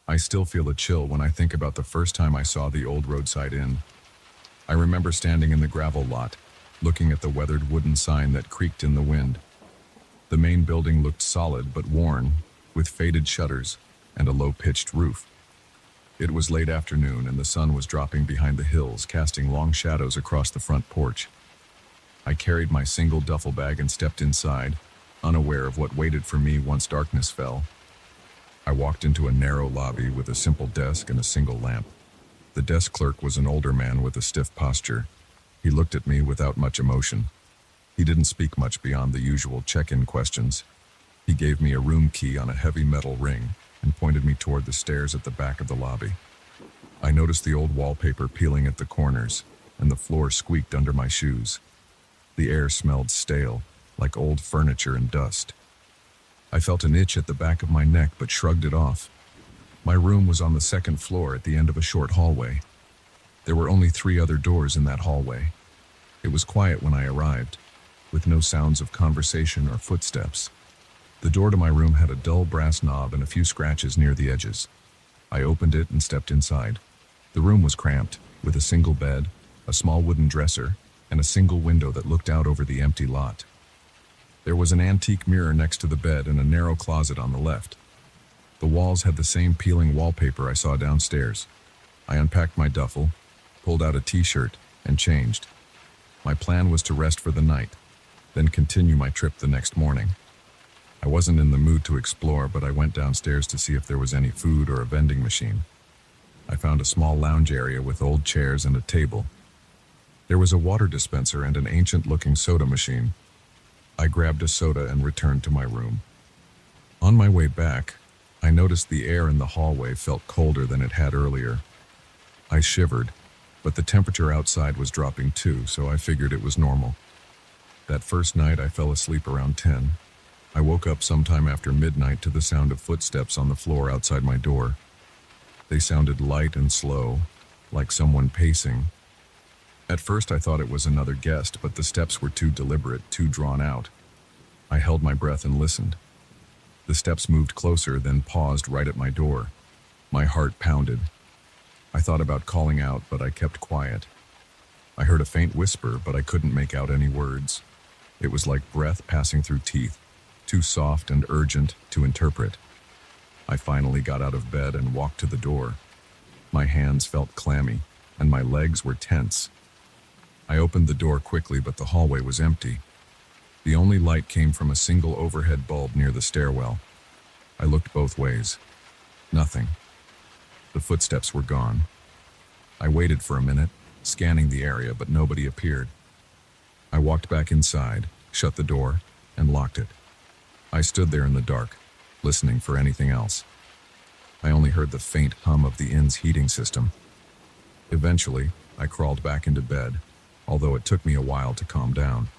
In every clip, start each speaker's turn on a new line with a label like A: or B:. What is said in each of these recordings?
A: I still feel a chill when I think about the first time I saw the old roadside inn. I remember standing in the gravel lot, looking at the weathered wooden sign that creaked in the wind. The main building looked solid but worn, with faded shutters and a low-pitched roof. It was late afternoon and the sun was dropping behind the hills, casting long shadows across the front porch. I carried my single duffel bag and stepped inside, unaware of what waited for me once darkness fell. I walked into a narrow lobby with a simple desk and a single lamp. The desk clerk was an older man with a stiff posture. He looked at me without much emotion. He didn't speak much beyond the usual check-in questions. He gave me a room key on a heavy metal ring and pointed me toward the stairs at the back of the lobby. I noticed the old wallpaper peeling at the corners, and the floor squeaked under my shoes. The air smelled stale, like old furniture and dust. I felt an itch at the back of my neck but shrugged it off. My room was on the second floor at the end of a short hallway. There were only 3 other doors in that hallway. It was quiet when I arrived, with no sounds of conversation or footsteps. The door to my room had a dull brass knob and a few scratches near the edges. I opened it and stepped inside. The room was cramped, with a single bed, a small wooden dresser, and a single window that looked out over the empty lot. There was an antique mirror next to the bed and a narrow closet on the left. The walls had the same peeling wallpaper I saw downstairs. I unpacked my duffel, pulled out a t-shirt, and changed. My plan was to rest for the night, then continue my trip the next morning. I wasn't in the mood to explore, but I went downstairs to see if there was any food or a vending machine. I found a small lounge area with old chairs and a table. There was a water dispenser and an ancient-looking soda machine. I grabbed a soda and returned to my room. On my way back, I noticed the air in the hallway felt colder than it had earlier. I shivered, but the temperature outside was dropping too, so I figured it was normal. That first night I fell asleep around 10. I woke up sometime after midnight to the sound of footsteps on the floor outside my door. They sounded light and slow, like someone pacing. At first I thought it was another guest, but the steps were too deliberate, too drawn out. I held my breath and listened. The steps moved closer, then paused right at my door. My heart pounded. I thought about calling out, but I kept quiet. I heard a faint whisper, but I couldn't make out any words. It was like breath passing through teeth, too soft and urgent to interpret. I finally got out of bed and walked to the door. My hands felt clammy, and my legs were tense. I opened the door quickly, but the hallway was empty. The only light came from a single overhead bulb near the stairwell. I looked both ways. Nothing. The footsteps were gone. I waited for a minute, scanning the area, but nobody appeared. I walked back inside, shut the door, and locked it. I stood there in the dark, listening for anything else. I only heard the faint hum of the inn's heating system. Eventually, I crawled back into bed, although it took me a while to calm down.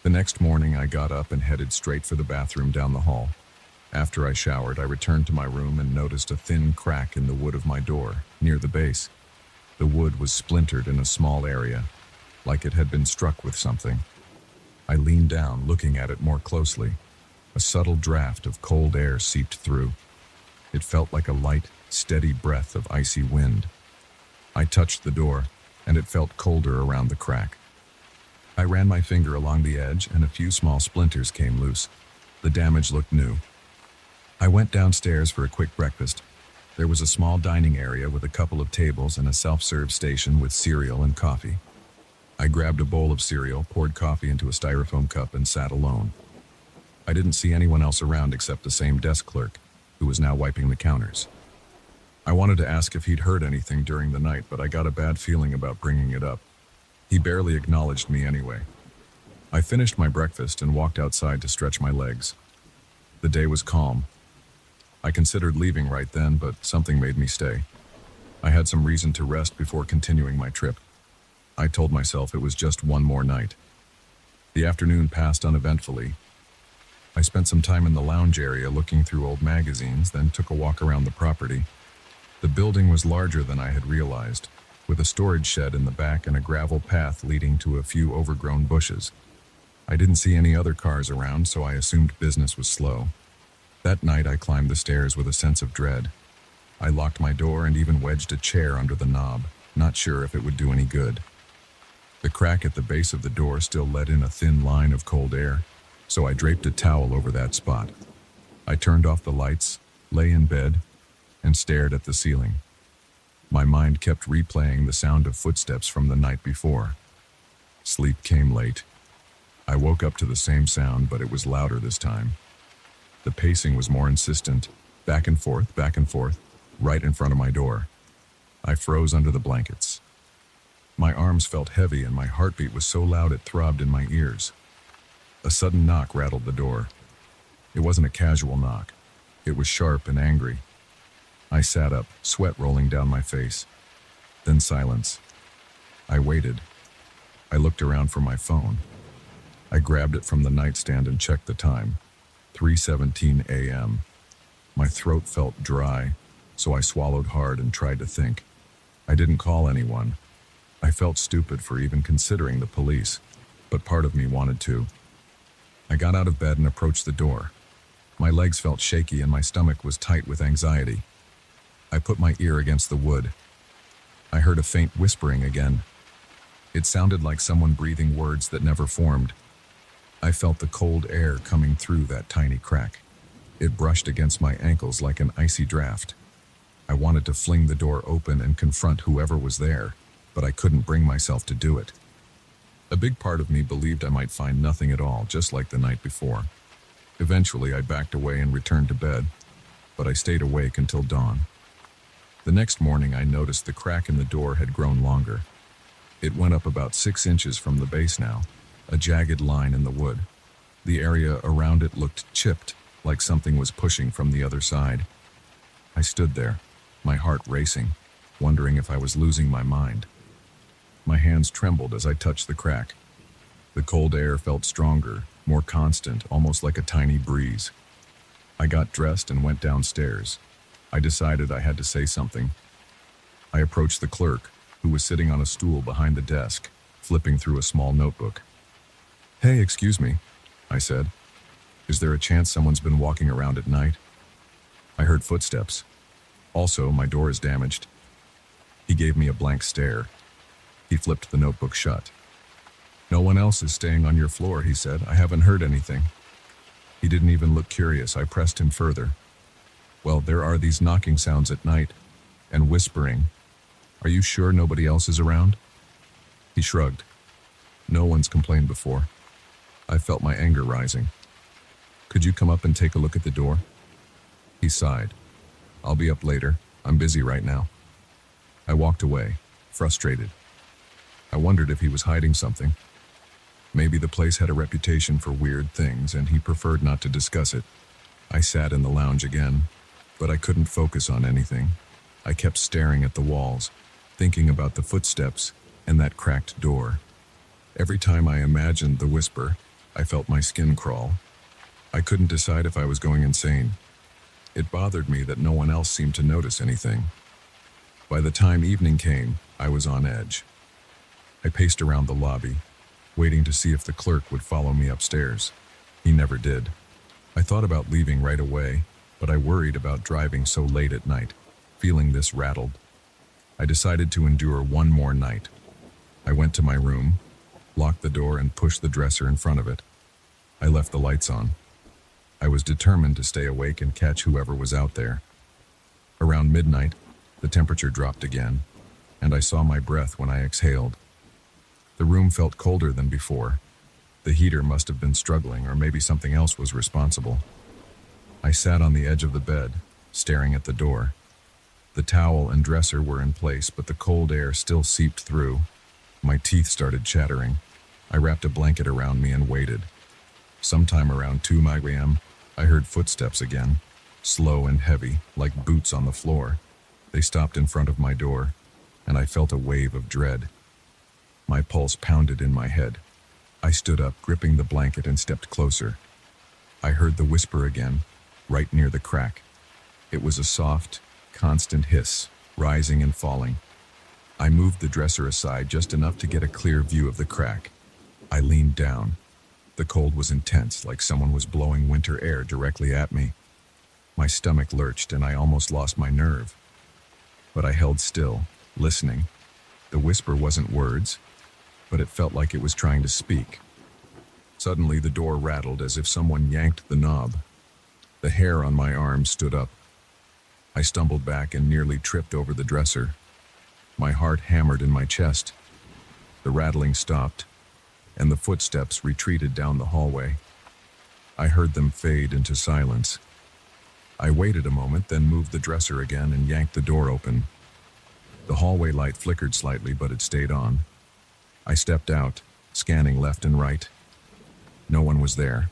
A: The next morning, I got up and headed straight for the bathroom down the hall. After I showered, I returned to my room and noticed a thin crack in the wood of my door, near the base. The wood was splintered in a small area, like it had been struck with something. I leaned down, looking at it more closely. A subtle draft of cold air seeped through. It felt like a light, steady breath of icy wind. I touched the door, and it felt colder around the crack. I ran my finger along the edge, and a few small splinters came loose. The damage looked new. I went downstairs for a quick breakfast. There was a small dining area with a couple of tables and a self-serve station with cereal and coffee. I grabbed a bowl of cereal, poured coffee into a styrofoam cup, and sat alone. I didn't see anyone else around except the same desk clerk, who was now wiping the counters. I wanted to ask if he'd heard anything during the night, but I got a bad feeling about bringing it up. He barely acknowledged me anyway. I finished my breakfast and walked outside to stretch my legs. The day was calm. I considered leaving right then, but something made me stay. I had some reason to rest before continuing my trip. I told myself it was just one more night. The afternoon passed uneventfully. I spent some time in the lounge area looking through old magazines, then took a walk around the property. The building was larger than I had realized, with a storage shed in the back and a gravel path leading to a few overgrown bushes. I didn't see any other cars around, so I assumed business was slow. That night I climbed the stairs with a sense of dread. I locked my door and even wedged a chair under the knob, not sure if it would do any good. The crack at the base of the door still let in a thin line of cold air, so I draped a towel over that spot. I turned off the lights, lay in bed, and stared at the ceiling. My mind kept replaying the sound of footsteps from the night before. Sleep came late. I woke up to the same sound, but it was louder this time. The pacing was more insistent, back and forth, right in front of my door. I froze under the blankets. My arms felt heavy and my heartbeat was so loud it throbbed in my ears. A sudden knock rattled the door. It wasn't a casual knock. It was sharp and angry. I sat up, sweat rolling down my face. Then silence. I waited. I looked around for my phone. I grabbed it from the nightstand and checked the time. 3:17 a.m. My throat felt dry, so I swallowed hard and tried to think. I didn't call anyone. I felt stupid for even considering the police, but part of me wanted to. I got out of bed and approached the door. My legs felt shaky and my stomach was tight with anxiety. I put my ear against the wood. I heard a faint whispering again. It sounded like someone breathing words that never formed. I felt the cold air coming through that tiny crack. It brushed against my ankles like an icy draft. I wanted to fling the door open and confront whoever was there, but I couldn't bring myself to do it. A big part of me believed I might find nothing at all, just like the night before. Eventually, I backed away and returned to bed, but I stayed awake until dawn. The next morning, I noticed the crack in the door had grown longer. It went up about 6 inches from the base now, a jagged line in the wood. The area around it looked chipped, like something was pushing from the other side. I stood there, my heart racing, wondering if I was losing my mind. My hands trembled as I touched the crack. The cold air felt stronger, more constant, almost like a tiny breeze. I got dressed and went downstairs. I decided I had to say something. I approached the clerk, who was sitting on a stool behind the desk, flipping through a small notebook. "Hey, excuse me," I said. "Is there a chance someone's been walking around at night? I heard footsteps. Also, my door is damaged." He gave me a blank stare. He flipped the notebook shut. "No one else is staying on your floor," he said. "I haven't heard anything." He didn't even look curious. I pressed him further. "Well, there are these knocking sounds at night, and whispering. Are you sure nobody else is around?" He shrugged. "No one's complained before." I felt my anger rising. "Could you come up and take a look at the door?" He sighed. "I'll be up later. I'm busy right now." I walked away, frustrated. I wondered if he was hiding something. Maybe the place had a reputation for weird things and he preferred not to discuss it. I sat in the lounge again, but I couldn't focus on anything. I kept staring at the walls, thinking about the footsteps and that cracked door. Every time I imagined the whisper, I felt my skin crawl. I couldn't decide if I was going insane. It bothered me that no one else seemed to notice anything. By the time evening came, I was on edge. I paced around the lobby, waiting to see if the clerk would follow me upstairs. He never did. I thought about leaving right away, but I worried about driving so late at night, feeling this rattled. I decided to endure one more night. I went to my room, locked the door and pushed the dresser in front of it. I left the lights on. I was determined to stay awake and catch whoever was out there. Around midnight, the temperature dropped again, and I saw my breath when I exhaled. The room felt colder than before. The heater must have been struggling, or maybe something else was responsible. I sat on the edge of the bed, staring at the door. The towel and dresser were in place, but the cold air still seeped through. My teeth started chattering. I wrapped a blanket around me and waited. Sometime around 2 a.m., I heard footsteps again, slow and heavy, like boots on the floor. They stopped in front of my door, and I felt a wave of dread. My pulse pounded in my head. I stood up, gripping the blanket, and stepped closer. I heard the whisper again, right near the crack. It was a soft, constant hiss, rising and falling. I moved the dresser aside just enough to get a clear view of the crack. I leaned down. The cold was intense, like someone was blowing winter air directly at me. My stomach lurched and I almost lost my nerve. but I held still, listening. The whisper wasn't words, but it felt like it was trying to speak. Suddenly, the door rattled as if someone yanked the knob. The hair on my arm stood up. I stumbled back and nearly tripped over the dresser. My heart hammered in my chest. The rattling stopped, and the footsteps retreated down the hallway. I heard them fade into silence. I waited a moment, then moved the dresser again and yanked the door open. The hallway light flickered slightly, but it stayed on. I stepped out, scanning left and right. No one was there.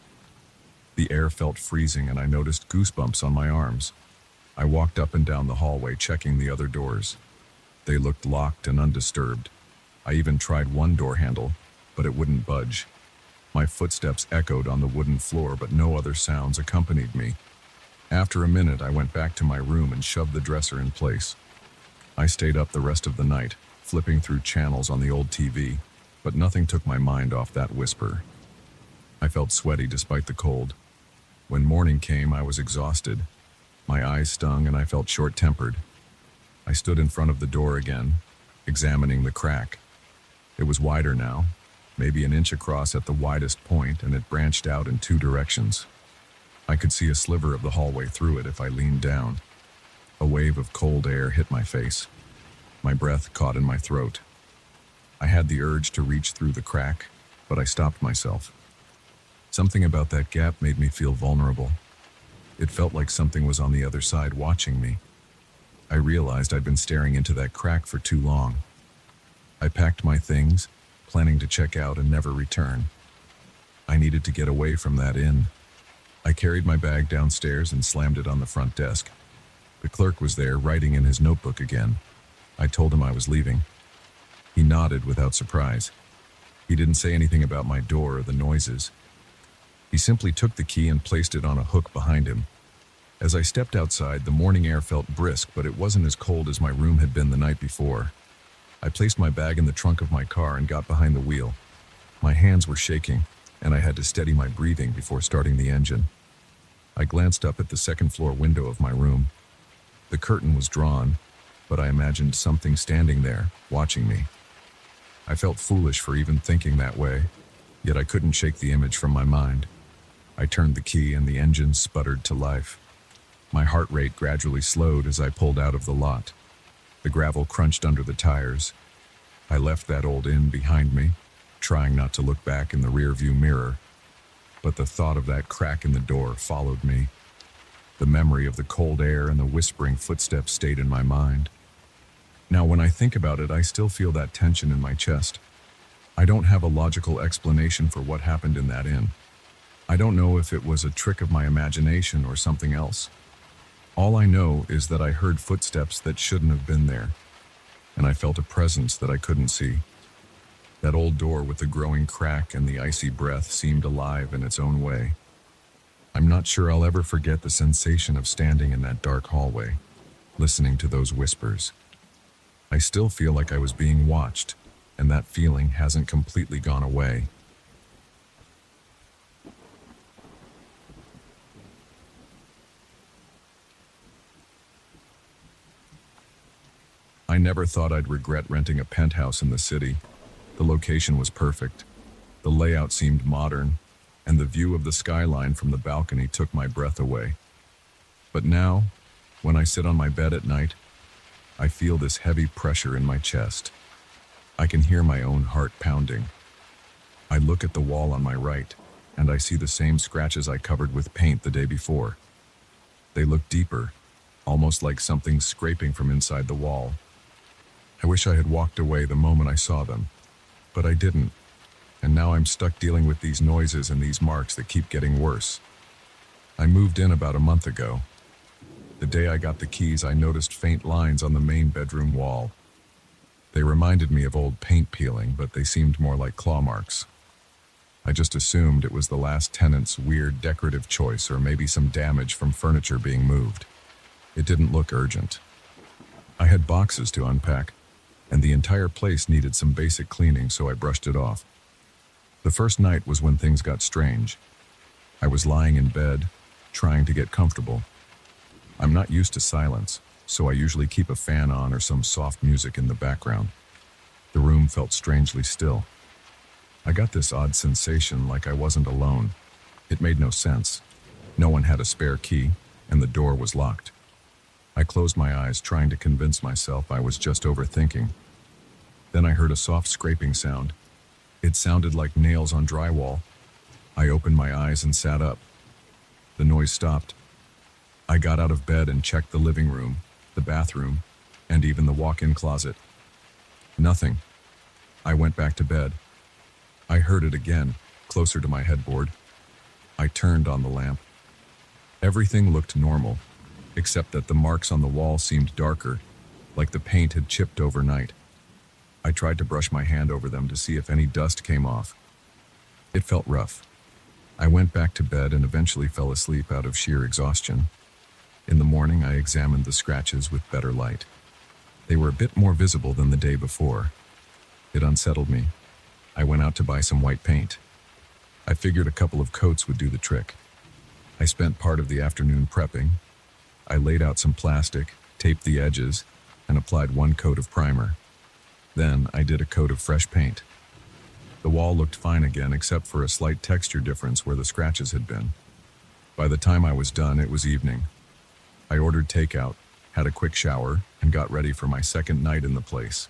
A: The air felt freezing, and I noticed goosebumps on my arms. I walked up and down the hallway, checking the other doors. They looked locked and undisturbed. I even tried one door handle, but it wouldn't budge. My footsteps echoed on the wooden floor, but no other sounds accompanied me. After a minute, I went back to my room and shoved the dresser in place. I stayed up the rest of the night, flipping through channels on the old TV, but nothing took my mind off that whisper. I felt sweaty despite the cold. When morning came, I was exhausted. My eyes stung and I felt short-tempered. I stood in front of the door again, examining the crack. It was wider now, maybe an inch across at the widest point, and it branched out in two directions. I could see a sliver of the hallway through it if I leaned down. A wave of cold air hit my face. My breath caught in my throat. I had the urge to reach through the crack, but I stopped myself. Something about that gap made me feel vulnerable. It felt like something was on the other side watching me. I realized I'd been staring into that crack for too long. I packed my things, planning to check out and never return. I needed to get away from that inn. I carried my bag downstairs and slammed it on the front desk. The clerk was there, writing in his notebook again. I told him I was leaving. He nodded without surprise. He didn't say anything about my door or the noises. He simply took the key and placed it on a hook behind him. As I stepped outside, the morning air felt brisk, but it wasn't as cold as my room had been the night before. I placed my bag in the trunk of my car and got behind the wheel. My hands were shaking, and I had to steady my breathing before starting the engine. I glanced up at the second-floor window of my room. The curtain was drawn, but I imagined something standing there, watching me. I felt foolish for even thinking that way, yet I couldn't shake the image from my mind. I turned the key and the engine sputtered to life. My heart rate gradually slowed as I pulled out of the lot. The gravel crunched under the tires. I left that old inn behind me, trying not to look back in the rearview mirror. But the thought of that crack in the door followed me. The memory of the cold air and the whispering footsteps stayed in my mind. Now, when I think about it, I still feel that tension in my chest. I don't have a logical explanation for what happened in that inn. I don't know if it was a trick of my imagination or something else. All I know is that I heard footsteps that shouldn't have been there, and I felt a presence that I couldn't see. That old door with the growing crack and the icy breath seemed alive in its own way. I'm not sure I'll ever forget the sensation of standing in that dark hallway, listening to those whispers. I still feel like I was being watched, and that feeling hasn't completely gone away. I never thought I'd regret renting a penthouse in the city. The location was perfect. The layout seemed modern, and the view of the skyline from the balcony took my breath away. But now, when I sit on my bed at night, I feel this heavy pressure in my chest. I can hear my own heart pounding. I look at the wall on my right, and I see the same scratches I covered with paint the day before. They look deeper, almost like something scraping from inside the wall. I wish I had walked away the moment I saw them, but I didn't, and now I'm stuck dealing with these noises and these marks that keep getting worse. I moved in about a month ago. The day I got the keys, I noticed faint lines on the main bedroom wall. They reminded me of old paint peeling, but they seemed more like claw marks. I just assumed it was the last tenant's weird decorative choice, or maybe some damage from furniture being moved. It didn't look urgent. I had boxes to unpack, and the entire place needed some basic cleaning, so I brushed it off. The first night was when things got strange. I was lying in bed, trying to get comfortable. I'm not used to silence, so I usually keep a fan on or some soft music in the background. The room felt strangely still. I got this odd sensation like I wasn't alone. It made no sense. No one had a spare key, and the door was locked. I closed my eyes, trying to convince myself I was just overthinking. Then I heard a soft scraping sound. It sounded like nails on drywall. I opened my eyes and sat up. The noise stopped. I got out of bed and checked the living room, the bathroom, and even the walk-in closet. Nothing. I went back to bed. I heard it again, closer to my headboard. I turned on the lamp. Everything looked normal, except that the marks on the wall seemed darker, like the paint had chipped overnight. I tried to brush my hand over them to see if any dust came off. It felt rough. I went back to bed and eventually fell asleep out of sheer exhaustion. In the morning, I examined the scratches with better light. They were a bit more visible than the day before. It unsettled me. I went out to buy some white paint. I figured a couple of coats would do the trick. I spent part of the afternoon prepping. I laid out some plastic, taped the edges, and applied one coat of primer. Then I did a coat of fresh paint. The wall looked fine again except for a slight texture difference where the scratches had been. By the time I was done, it was evening. I ordered takeout, had a quick shower, and got ready for my second night in the place.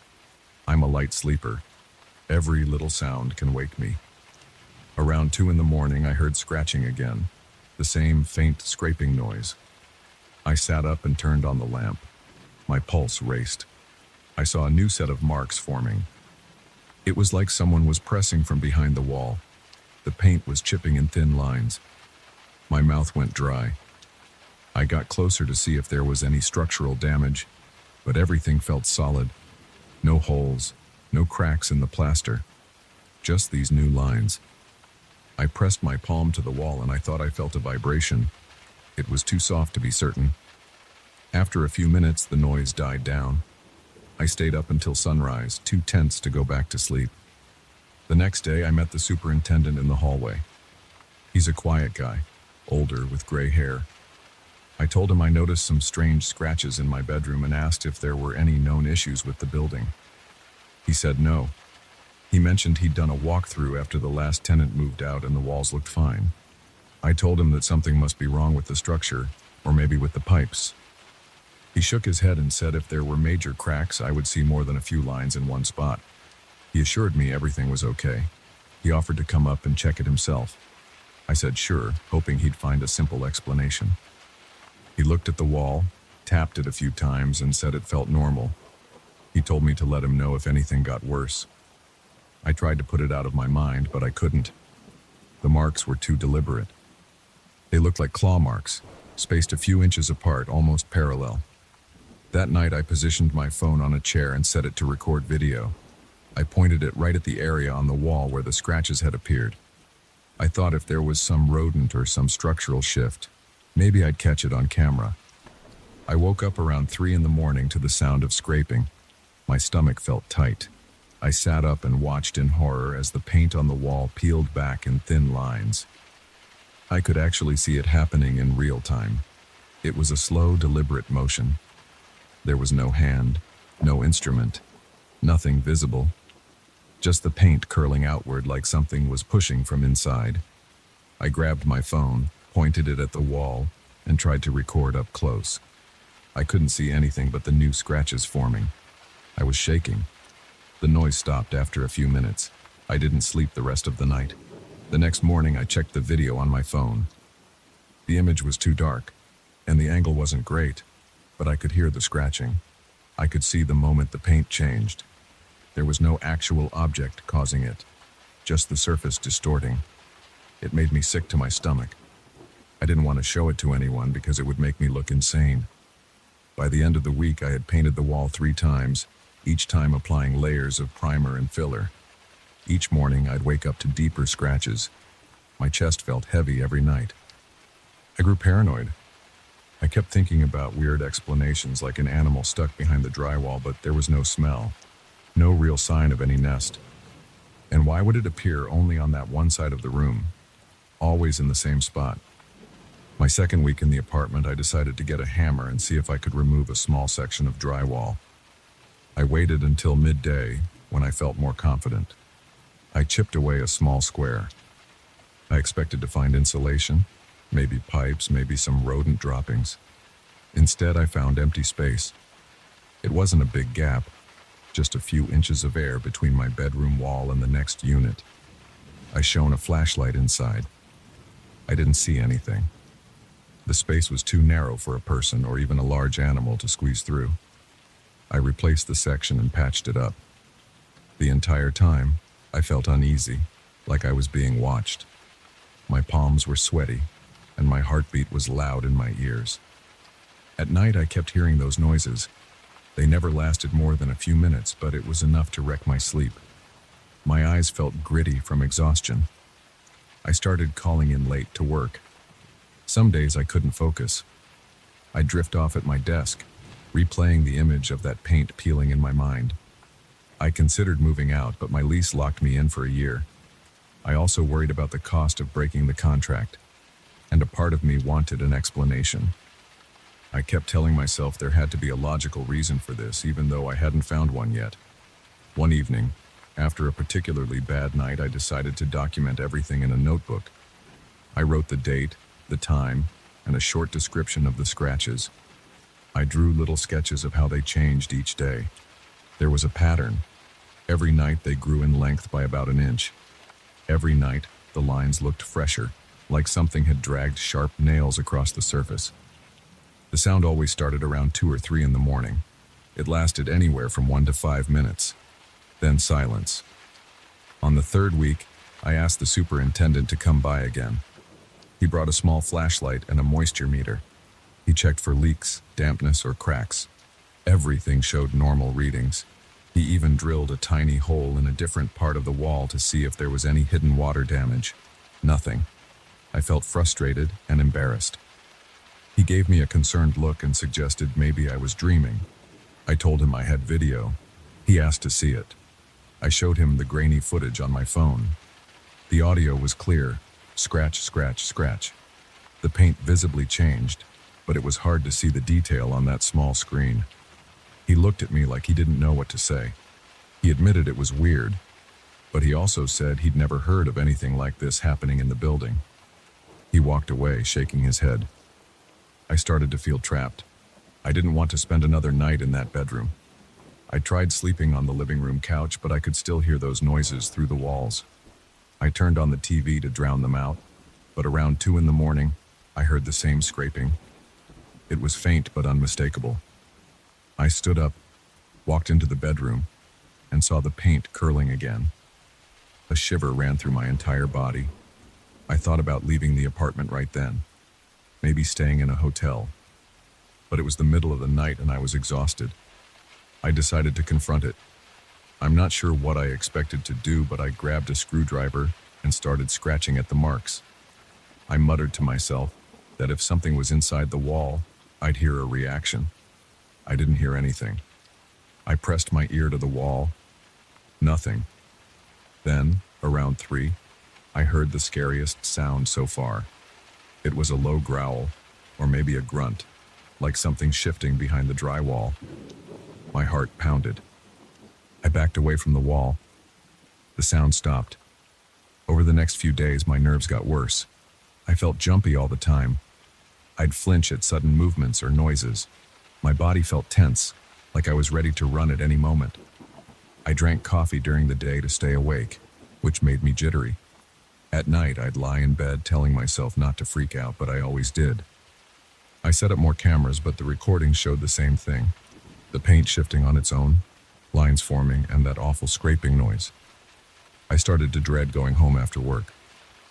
A: I'm a light sleeper. Every little sound can wake me. Around 2 in the morning, I heard scratching again, the same faint scraping noise. I sat up and turned on the lamp. My pulse raced. I saw a new set of marks forming. It was like someone was pressing from behind the wall. The paint was chipping in thin lines. My mouth went dry. I got closer to see if there was any structural damage, but everything felt solid. No holes, no cracks in the plaster. Just these new lines. I pressed my palm to the wall and I thought I felt a vibration. It was too soft to be certain. After a few minutes, the noise died down. I stayed up until sunrise, too tense to go back to sleep. The next day, I met the superintendent in the hallway. He's a quiet guy, older with gray hair. I told him I noticed some strange scratches in my bedroom and asked if there were any known issues with the building. He said no. He mentioned he'd done a walkthrough after the last tenant moved out and the walls looked fine. I told him that something must be wrong with the structure, or maybe with the pipes. He shook his head and said if there were major cracks, I would see more than a few lines in one spot. He assured me everything was okay. He offered to come up and check it himself. I said sure, hoping he'd find a simple explanation. He looked at the wall, tapped it a few times, and said it felt normal. He told me to let him know if anything got worse. I tried to put it out of my mind, but I couldn't. The marks were too deliberate. They looked like claw marks, spaced a few inches apart, almost parallel. That night, I positioned my phone on a chair and set it to record video. I pointed it right at the area on the wall where the scratches had appeared. I thought if there was some rodent or some structural shift, maybe I'd catch it on camera. I woke up around 3 in the morning to the sound of scraping. My stomach felt tight. I sat up and watched in horror as the paint on the wall peeled back in thin lines. I could actually see it happening in real time. It was a slow, deliberate motion. There was no hand, no instrument, nothing visible. Just the paint curling outward like something was pushing from inside. I grabbed my phone, pointed it at the wall, and tried to record up close. I couldn't see anything but the new scratches forming. I was shaking. The noise stopped after a few minutes. I didn't sleep the rest of the night. The next morning, I checked the video on my phone. The image was too dark, and the angle wasn't great, but I could hear the scratching. I could see the moment the paint changed. There was no actual object causing it, just the surface distorting. It made me sick to my stomach. I didn't want to show it to anyone because it would make me look insane. By the end of the week, I had painted the wall 3 times, each time applying layers of primer and filler. Each morning, I'd wake up to deeper scratches. My chest felt heavy every night. I grew paranoid. I kept thinking about weird explanations like an animal stuck behind the drywall, but there was no smell, no real sign of any nest. And why would it appear only on that one side of the room, always in the same spot? My second week in the apartment, I decided to get a hammer and see if I could remove a small section of drywall. I waited until midday when I felt more confident. I chipped away a small square. I expected to find insulation, maybe pipes, maybe some rodent droppings. Instead, I found empty space. It wasn't a big gap, just a few inches of air between my bedroom wall and the next unit. I shone a flashlight inside. I didn't see anything. The space was too narrow for a person or even a large animal to squeeze through. I replaced the section and patched it up. The entire time, I felt uneasy, like I was being watched. My palms were sweaty, and my heartbeat was loud in my ears. At night, I kept hearing those noises. They never lasted more than a few minutes, but it was enough to wreck my sleep. My eyes felt gritty from exhaustion. I started calling in late to work. Some days I couldn't focus. I'd drift off at my desk, replaying the image of that paint peeling in my mind. I considered moving out, but my lease locked me in for a year. I also worried about the cost of breaking the contract, and a part of me wanted an explanation. I kept telling myself there had to be a logical reason for this, even though I hadn't found one yet. One evening, after a particularly bad night, I decided to document everything in a notebook. I wrote the date, the time, and a short description of the scratches. I drew little sketches of how they changed each day. There was a pattern. Every night they grew in length by about an inch. Every night, the lines looked fresher, like something had dragged sharp nails across the surface. The sound always started around 2 or 3 in the morning. It lasted anywhere from 1 to 5 minutes. Then silence. On the third week, I asked the superintendent to come by again. He brought a small flashlight and a moisture meter. He checked for leaks, dampness, or cracks. Everything showed normal readings. He even drilled a tiny hole in a different part of the wall to see if there was any hidden water damage. Nothing. I felt frustrated and embarrassed. He gave me a concerned look and suggested maybe I was dreaming. I told him I had video. He asked to see it. I showed him the grainy footage on my phone. The audio was clear. Scratch, scratch, scratch. The paint visibly changed, but it was hard to see the detail on that small screen. He looked at me like he didn't know what to say. He admitted it was weird, but he also said he'd never heard of anything like this happening in the building. He walked away, shaking his head. I started to feel trapped. I didn't want to spend another night in that bedroom. I tried sleeping on the living room couch, but I could still hear those noises through the walls. I turned on the TV to drown them out, but around 2 in the morning, I heard the same scraping. It was faint but unmistakable. I stood up, walked into the bedroom, and saw the paint curling again. A shiver ran through my entire body. I thought about leaving the apartment right then, maybe staying in a hotel. But it was the middle of the night and I was exhausted. I decided to confront it. I'm not sure what I expected to do, but I grabbed a screwdriver and started scratching at the marks. I muttered to myself that if something was inside the wall, I'd hear a reaction. I didn't hear anything. I pressed my ear to the wall. Nothing. Then, around 3, I heard the scariest sound so far. It was a low growl, or maybe a grunt, like something shifting behind the drywall. My heart pounded. I backed away from the wall. The sound stopped. Over the next few days, my nerves got worse. I felt jumpy all the time. I'd flinch at sudden movements or noises. My body felt tense, like I was ready to run at any moment. I drank coffee during the day to stay awake, which made me jittery. At night, I'd lie in bed telling myself not to freak out, but I always did. I set up more cameras, but the recordings showed the same thing. The paint shifting on its own, lines forming, and that awful scraping noise. I started to dread going home after work.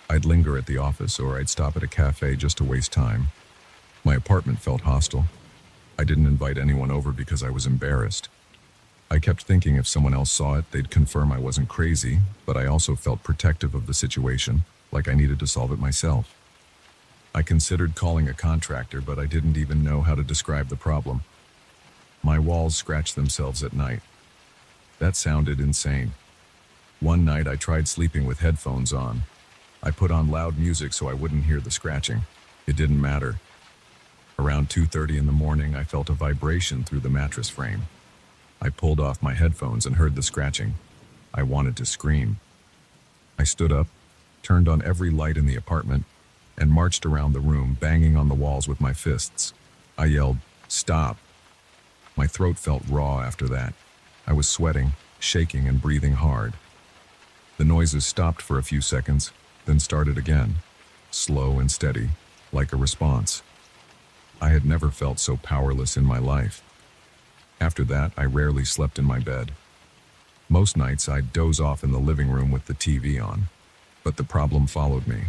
A: I'd linger at the office, or I'd stop at a cafe just to waste time. My apartment felt hostile. I didn't invite anyone over because I was embarrassed. I kept thinking if someone else saw it, they'd confirm I wasn't crazy, but I also felt protective of the situation, like I needed to solve it myself. I considered calling a contractor, but I didn't even know how to describe the problem. My walls scratched themselves at night. That sounded insane. One night I tried sleeping with headphones on. I put on loud music so I wouldn't hear the scratching. It didn't matter. Around 2:30 in the morning, I felt a vibration through the mattress frame. I pulled off my headphones and heard the scratching. I wanted to scream. I stood up, turned on every light in the apartment, and marched around the room, banging on the walls with my fists. I yelled, "Stop!" My throat felt raw after that. I was sweating, shaking, and breathing hard. The noises stopped for a few seconds, then started again, slow and steady, like a response. I had never felt so powerless in my life. After that, I rarely slept in my bed. Most nights, I'd doze off in the living room with the TV on. But the problem followed me.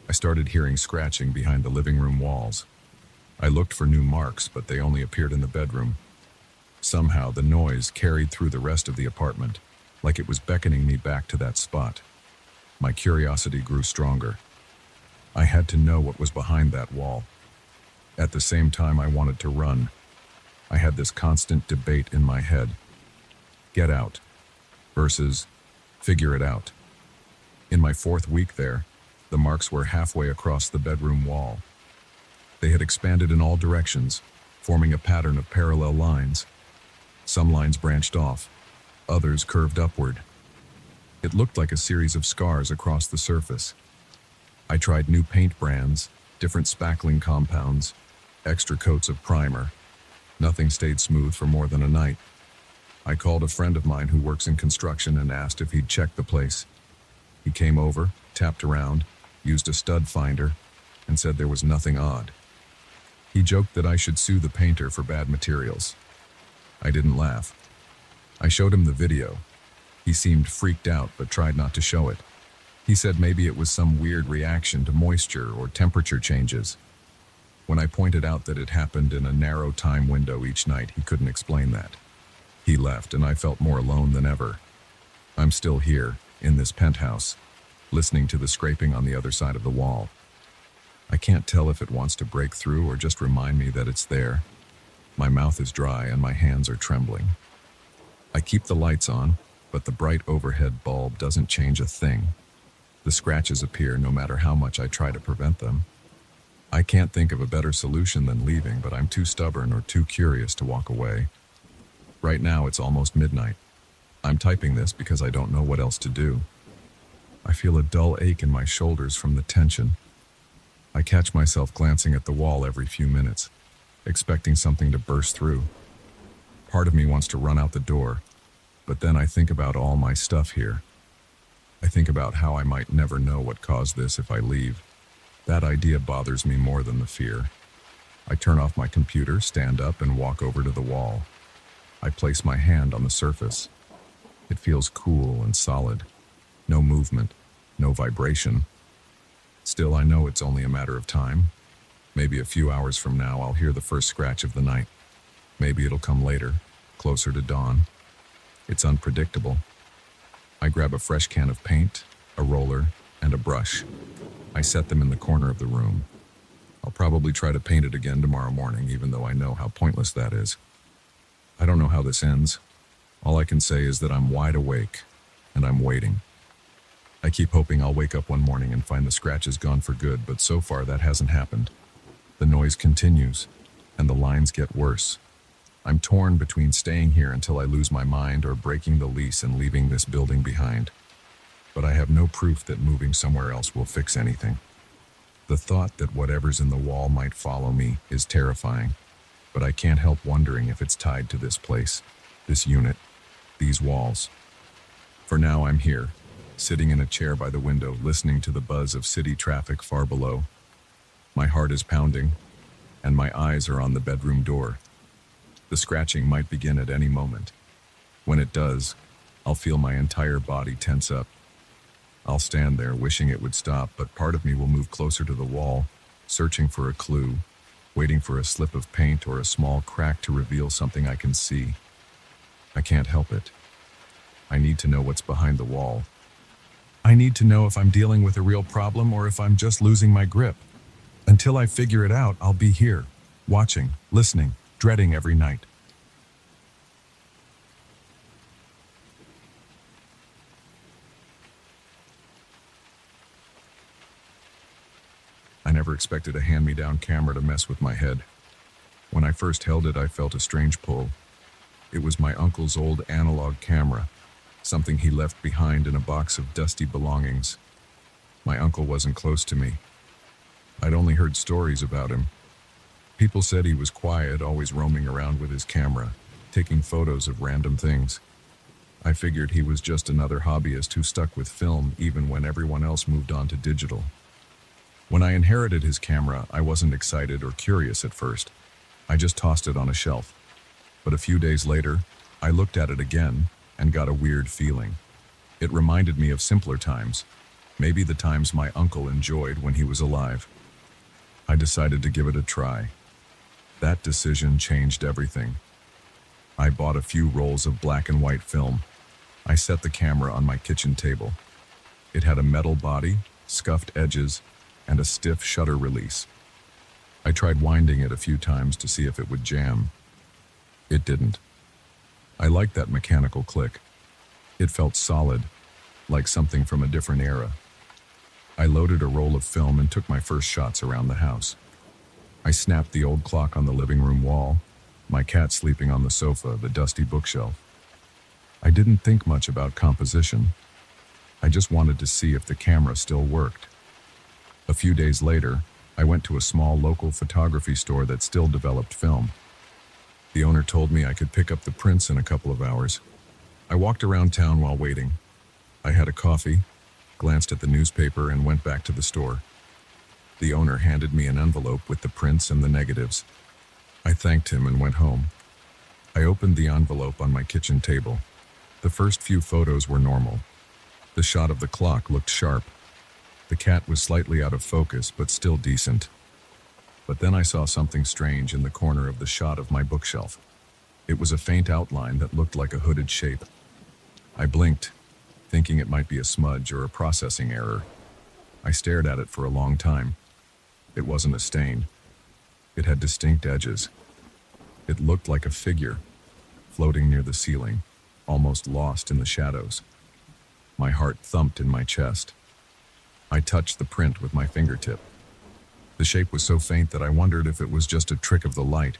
A: I started hearing scratching behind the living room walls. I looked for new marks, but they only appeared in the bedroom. Somehow, the noise carried through the rest of the apartment, like it was beckoning me back to that spot. My curiosity grew stronger. I had to know what was behind that wall. At the same time, I wanted to run. I had this constant debate in my head. Get out versus figure it out. In my 4th week there, the marks were halfway across the bedroom wall. They had expanded in all directions, forming a pattern of parallel lines. Some lines branched off, others curved upward. It looked like a series of scars across the surface. I tried new paint brands, different spackling compounds, extra coats of primer. Nothing stayed smooth for more than a night. I called a friend of mine who works in construction and asked if he'd check the place. He came over, tapped around, used a stud finder, and said there was nothing odd. He joked that I should sue the painter for bad materials. I didn't laugh. I showed him the video. He seemed freaked out but tried not to show it. He said maybe it was some weird reaction to moisture or temperature changes. When I pointed out that it happened in a narrow time window each night, he couldn't explain that. He left, and I felt more alone than ever. I'm still here, in this penthouse, listening to the scraping on the other side of the wall. I can't tell if it wants to break through or just remind me that it's there. My mouth is dry and my hands are trembling. I keep the lights on, but the bright overhead bulb doesn't change a thing. The scratches appear no matter how much I try to prevent them. I can't think of a better solution than leaving, but I'm too stubborn or too curious to walk away. Right now, it's almost midnight. I'm typing this because I don't know what else to do. I feel a dull ache in my shoulders from the tension. I catch myself glancing at the wall every few minutes, expecting something to burst through. Part of me wants to run out the door, but then I think about all my stuff here. I think about how I might never know what caused this if I leave. That idea bothers me more than the fear. I turn off my computer, stand up, and walk over to the wall. I place my hand on the surface. It feels cool and solid. No movement, no vibration. Still, I know it's only a matter of time. Maybe a few hours from now, I'll hear the first scratch of the night. Maybe it'll come later, closer to dawn. It's unpredictable. I grab a fresh can of paint, a roller, and a brush. I set them in the corner of the room. I'll probably try to paint it again tomorrow morning, even though I know how pointless that is. I don't know how this ends. All I can say is that I'm wide awake, and I'm waiting. I keep hoping I'll wake up one morning and find the scratches gone for good, but so far that hasn't happened. The noise continues, and the lines get worse. I'm torn between staying here until I lose my mind or breaking the lease and leaving this building behind. But I have no proof that moving somewhere else will fix anything. The thought that whatever's in the wall might follow me is terrifying, but I can't help wondering if it's tied to this place, this unit, these walls. For now, I'm here, sitting in a chair by the window, listening to the buzz of city traffic far below. My heart is pounding, and my eyes are on the bedroom door. The scratching might begin at any moment. When it does, I'll feel my entire body tense up. I'll stand there wishing it would stop, but part of me will move closer to the wall, searching for a clue, waiting for a slip of paint or a small crack to reveal something I can see. I can't help it. I need to know what's behind the wall. I need to know if I'm dealing with a real problem or if I'm just losing my grip. Until I figure it out, I'll be here, watching, listening, dreading every night. I never never expected a hand-me-down camera to mess with my head. When I first held it, I felt a strange pull. It was my uncle's old analog camera, something he left behind in a box of dusty belongings. My uncle wasn't close to me. I'd only heard stories about him. People said he was quiet, always roaming around with his camera, taking photos of random things. I figured he was just another hobbyist who stuck with film even when everyone else moved on to digital. When I inherited his camera, I wasn't excited or curious at first. I just tossed it on a shelf. But a few days later, I looked at it again and got a weird feeling. It reminded me of simpler times, maybe the times my uncle enjoyed when he was alive. I decided to give it a try. That decision changed everything. I bought a few rolls of black and white film. I set the camera on my kitchen table. It had a metal body, scuffed edges, and a stiff shutter release. I tried winding it a few times to see if it would jam. It didn't. I liked that mechanical click. It felt solid, like something from a different era. I loaded a roll of film and took my first shots around the house. I snapped the old clock on the living room wall, my cat sleeping on the sofa, the dusty bookshelf. I didn't think much about composition. I just wanted to see if the camera still worked. A few days later, I went to a small local photography store that still developed film. The owner told me I could pick up the prints in a couple of hours. I walked around town while waiting. I had a coffee, glanced at the newspaper, and went back to the store. The owner handed me an envelope with the prints and the negatives. I thanked him and went home. I opened the envelope on my kitchen table. The first few photos were normal. The shot of the clock looked sharp. The cat was slightly out of focus, but still decent. But then I saw something strange in the corner of the shot of my bookshelf. It was a faint outline that looked like a hooded shape. I blinked, thinking it might be a smudge or a processing error. I stared at it for a long time. It wasn't a stain. It had distinct edges. It looked like a figure, floating near the ceiling, almost lost in the shadows. My heart thumped in my chest. I touched the print with my fingertip. The shape was so faint that I wondered if it was just a trick of the light.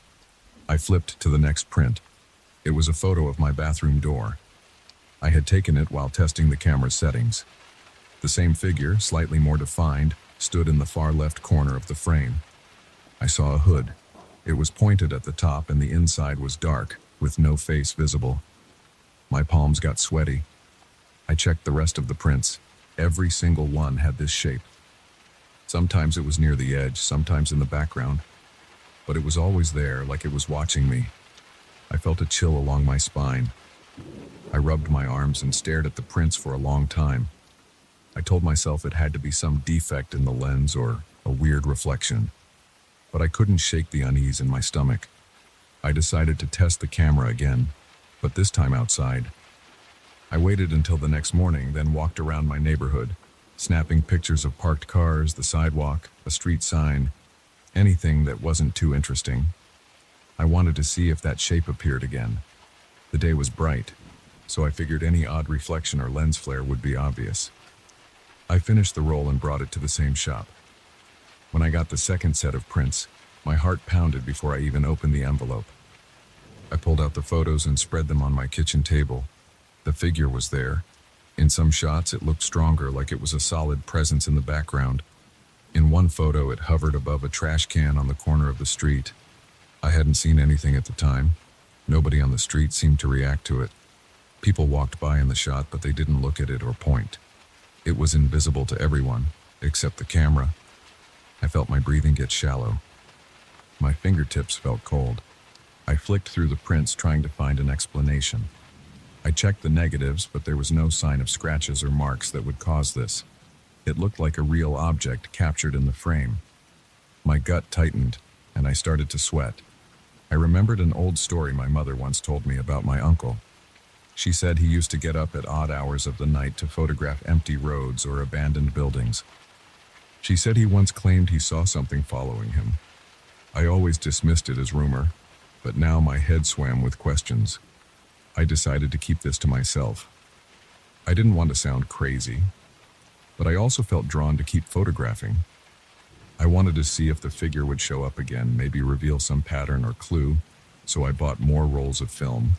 A: I flipped to the next print. It was a photo of my bathroom door. I had taken it while testing the camera's settings. The same figure, slightly more defined, stood in the far left corner of the frame. I saw a hood. It was pointed at the top and the inside was dark, with no face visible. My palms got sweaty. I checked the rest of the prints. Every single one had this shape. Sometimes it was near the edge, sometimes in the background, but it was always there, like it was watching me. I felt a chill along my spine. I rubbed my arms and stared at the prints for a long time. I told myself it had to be some defect in the lens or a weird reflection, but I couldn't shake the unease in my stomach. I decided to test the camera again, but this time outside. I waited until the next morning, then walked around my neighborhood, snapping pictures of parked cars, the sidewalk, a street sign, anything that wasn't too interesting. I wanted to see if that shape appeared again. The day was bright, so I figured any odd reflection or lens flare would be obvious. I finished the roll and brought it to the same shop. When I got the second set of prints, my heart pounded before I even opened the envelope. I pulled out the photos and spread them on my kitchen table. The figure was there. In some shots, it looked stronger, like it was a solid presence in the background. In one photo, it hovered above a trash can on the corner of the street. I hadn't seen anything at the time. Nobody on the street seemed to react to it. People walked by in the shot, but they didn't look at it or point. It was invisible to everyone, except the camera. I felt my breathing get shallow. My fingertips felt cold. I flicked through the prints, trying to find an explanation. I checked the negatives, but there was no sign of scratches or marks that would cause this. It looked like a real object captured in the frame. My gut tightened, and I started to sweat. I remembered an old story my mother once told me about my uncle. She said he used to get up at odd hours of the night to photograph empty roads or abandoned buildings. She said he once claimed he saw something following him. I always dismissed it as rumor, but now my head swam with questions. I decided to keep this to myself. I didn't want to sound crazy, but I also felt drawn to keep photographing. I wanted to see if the figure would show up again, maybe reveal some pattern or clue, so I bought more rolls of film.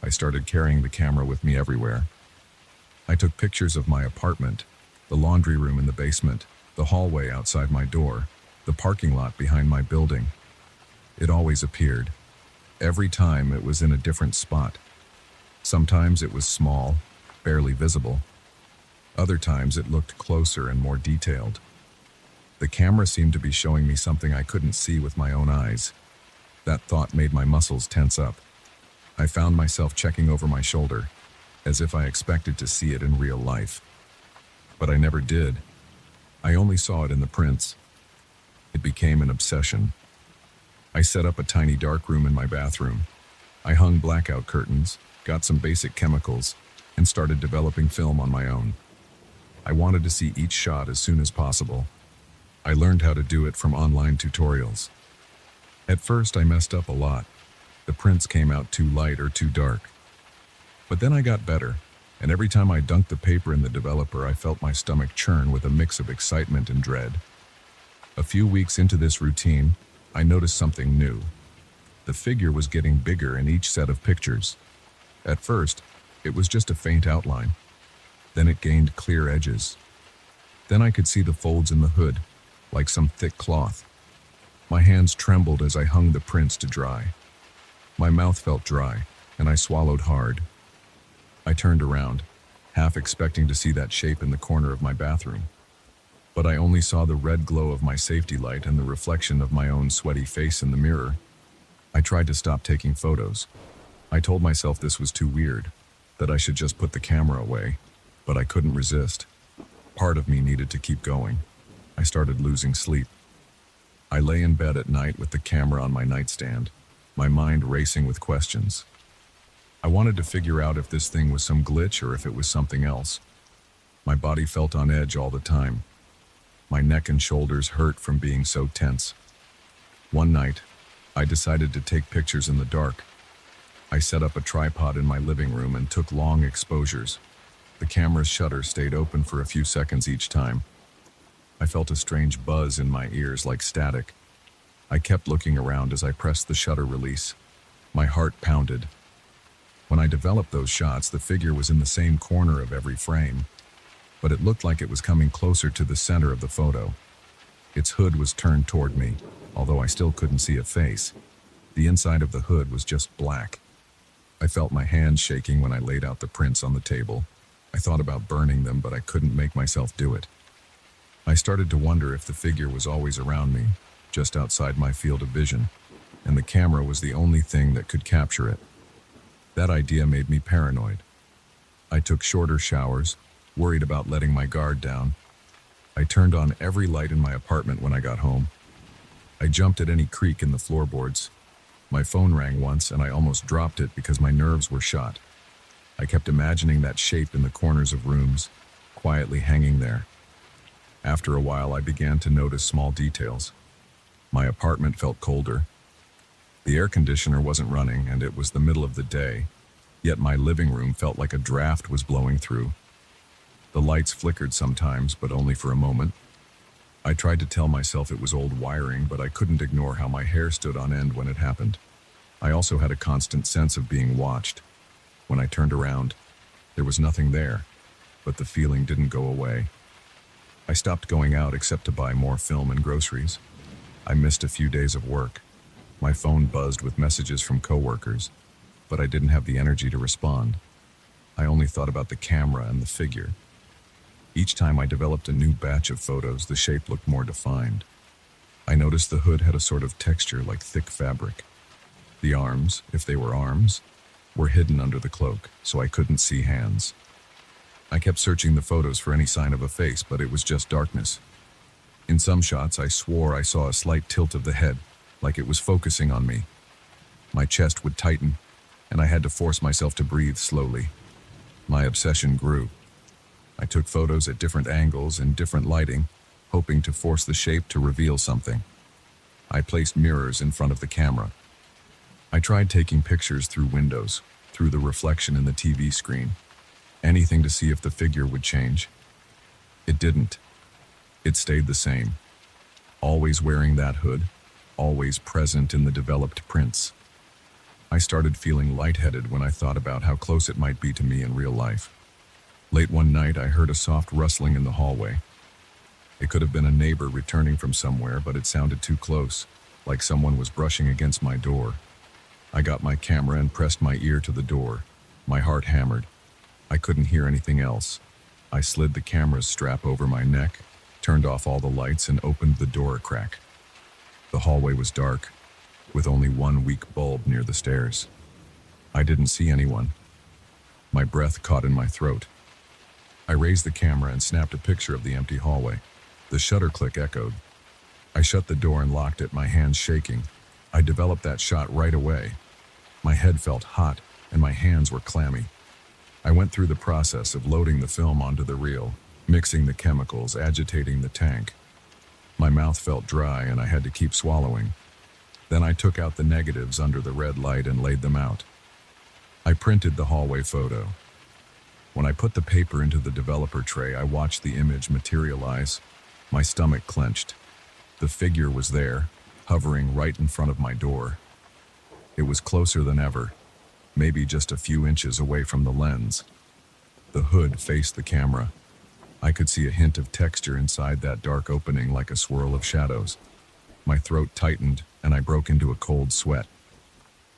A: I started carrying the camera with me everywhere. I took pictures of my apartment, the laundry room in the basement, the hallway outside my door, the parking lot behind my building. It always appeared. Every time it was in a different spot. Sometimes it was small, barely visible. Other times it looked closer and more detailed. The camera seemed to be showing me something I couldn't see with my own eyes. That thought made my muscles tense up. I found myself checking over my shoulder, as if I expected to see it in real life. But I never did. I only saw it in the prints. It became an obsession. I set up a tiny dark room in my bathroom. I hung blackout curtains, got some basic chemicals, and started developing film on my own. I wanted to see each shot as soon as possible. I learned how to do it from online tutorials. At first, I messed up a lot. The prints came out too light or too dark. But then I got better, and every time I dunked the paper in the developer, I felt my stomach churn with a mix of excitement and dread. A few weeks into this routine, I noticed something new. The figure was getting bigger in each set of pictures. At first, it was just a faint outline. Then it gained clear edges. Then I could see the folds in the hood, like some thick cloth. My hands trembled as I hung the prints to dry. My mouth felt dry, and I swallowed hard. I turned around, half expecting to see that shape in the corner of my bathroom. But I only saw the red glow of my safety light and the reflection of my own sweaty face in the mirror. I tried to stop taking photos. I told myself this was too weird, that I should just put the camera away, but I couldn't resist. Part of me needed to keep going. I started losing sleep. I lay in bed at night with the camera on my nightstand, my mind racing with questions. I wanted to figure out if this thing was some glitch or if it was something else. My body felt on edge all the time. My neck and shoulders hurt from being so tense. One night, I decided to take pictures in the dark. I set up a tripod in my living room and took long exposures. The camera's shutter stayed open for a few seconds each time. I felt a strange buzz in my ears like static. I kept looking around as I pressed the shutter release. My heart pounded. When I developed those shots, the figure was in the same corner of every frame, but it looked like it was coming closer to the center of the photo. Its hood was turned toward me, although I still couldn't see a face. The inside of the hood was just black. I felt my hands shaking when I laid out the prints on the table. I thought about burning them, but I couldn't make myself do it. I started to wonder if the figure was always around me, just outside my field of vision, and the camera was the only thing that could capture it. That idea made me paranoid. I took shorter showers, worried about letting my guard down. I turned on every light in my apartment when I got home. I jumped at any creak in the floorboards. My phone rang once and I almost dropped it because my nerves were shot. I kept imagining that shape in the corners of rooms, quietly hanging there. After a while, I began to notice small details. My apartment felt colder. The air conditioner wasn't running and it was the middle of the day, yet my living room felt like a draft was blowing through. The lights flickered sometimes, but only for a moment. I tried to tell myself it was old wiring, but I couldn't ignore how my hair stood on end when it happened. I also had a constant sense of being watched. When I turned around, there was nothing there, but the feeling didn't go away. I stopped going out except to buy more film and groceries. I missed a few days of work. My phone buzzed with messages from coworkers, but I didn't have the energy to respond. I only thought about the camera and the figure. Each time I developed a new batch of photos, the shape looked more defined. I noticed the hood had a sort of texture like thick fabric. The arms, if they were arms, were hidden under the cloak, so I couldn't see hands. I kept searching the photos for any sign of a face, but it was just darkness. In some shots, I swore I saw a slight tilt of the head, like it was focusing on me. My chest would tighten, and I had to force myself to breathe slowly. My obsession grew. I took photos at different angles and different lighting, hoping to force the shape to reveal something. I placed mirrors in front of the camera. I tried taking pictures through windows, through the reflection in the TV screen. Anything to see if the figure would change. It didn't. It stayed the same. always wearing that hood, always present in the developed prints. I started feeling lightheaded when I thought about how close it might be to me in real life. Late one night, I heard a soft rustling in the hallway. It could have been a neighbor returning from somewhere, but it sounded too close, like someone was brushing against my door. I got my camera and pressed my ear to the door. My heart hammered. I couldn't hear anything else. I slid the camera's strap over my neck, turned off all the lights, and opened the door a crack. The hallway was dark, with only one weak bulb near the stairs. I didn't see anyone. My breath caught in my throat. I raised the camera and snapped a picture of the empty hallway. The shutter click echoed. I shut the door and locked it, my hands shaking. I developed that shot right away. My head felt hot, and my hands were clammy. I went through the process of loading the film onto the reel, mixing the chemicals, agitating the tank. My mouth felt dry, and I had to keep swallowing. Then I took out the negatives under the red light and laid them out. I printed the hallway photo. When I put the paper into the developer tray, I watched the image materialize. My stomach clenched. The figure was there, hovering right in front of my door. It was closer than ever, maybe just a few inches away from the lens. The hood faced the camera. I could see a hint of texture inside that dark opening, like a swirl of shadows. My throat tightened, and I broke into a cold sweat.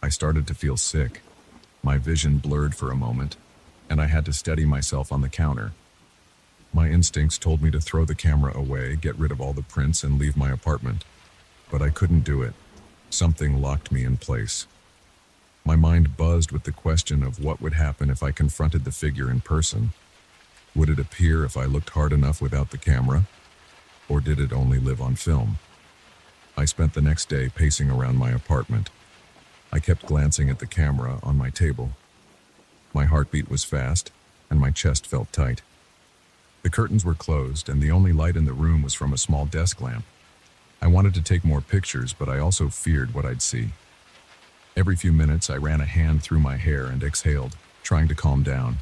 A: I started to feel sick. My vision blurred for a moment, and I had to steady myself on the counter. My instincts told me to throw the camera away, get rid of all the prints, and leave my apartment. But I couldn't do it. Something locked me in place. My mind buzzed with the question of what would happen if I confronted the figure in person. Would it appear if I looked hard enough without the camera? Or did it only live on film? I spent the next day pacing around my apartment. I kept glancing at the camera on my table. My heartbeat was fast, and my chest felt tight. The curtains were closed, and the only light in the room was from a small desk lamp. I wanted to take more pictures, but I also feared what I'd see. Every few minutes, I ran a hand through my hair and exhaled, trying to calm down.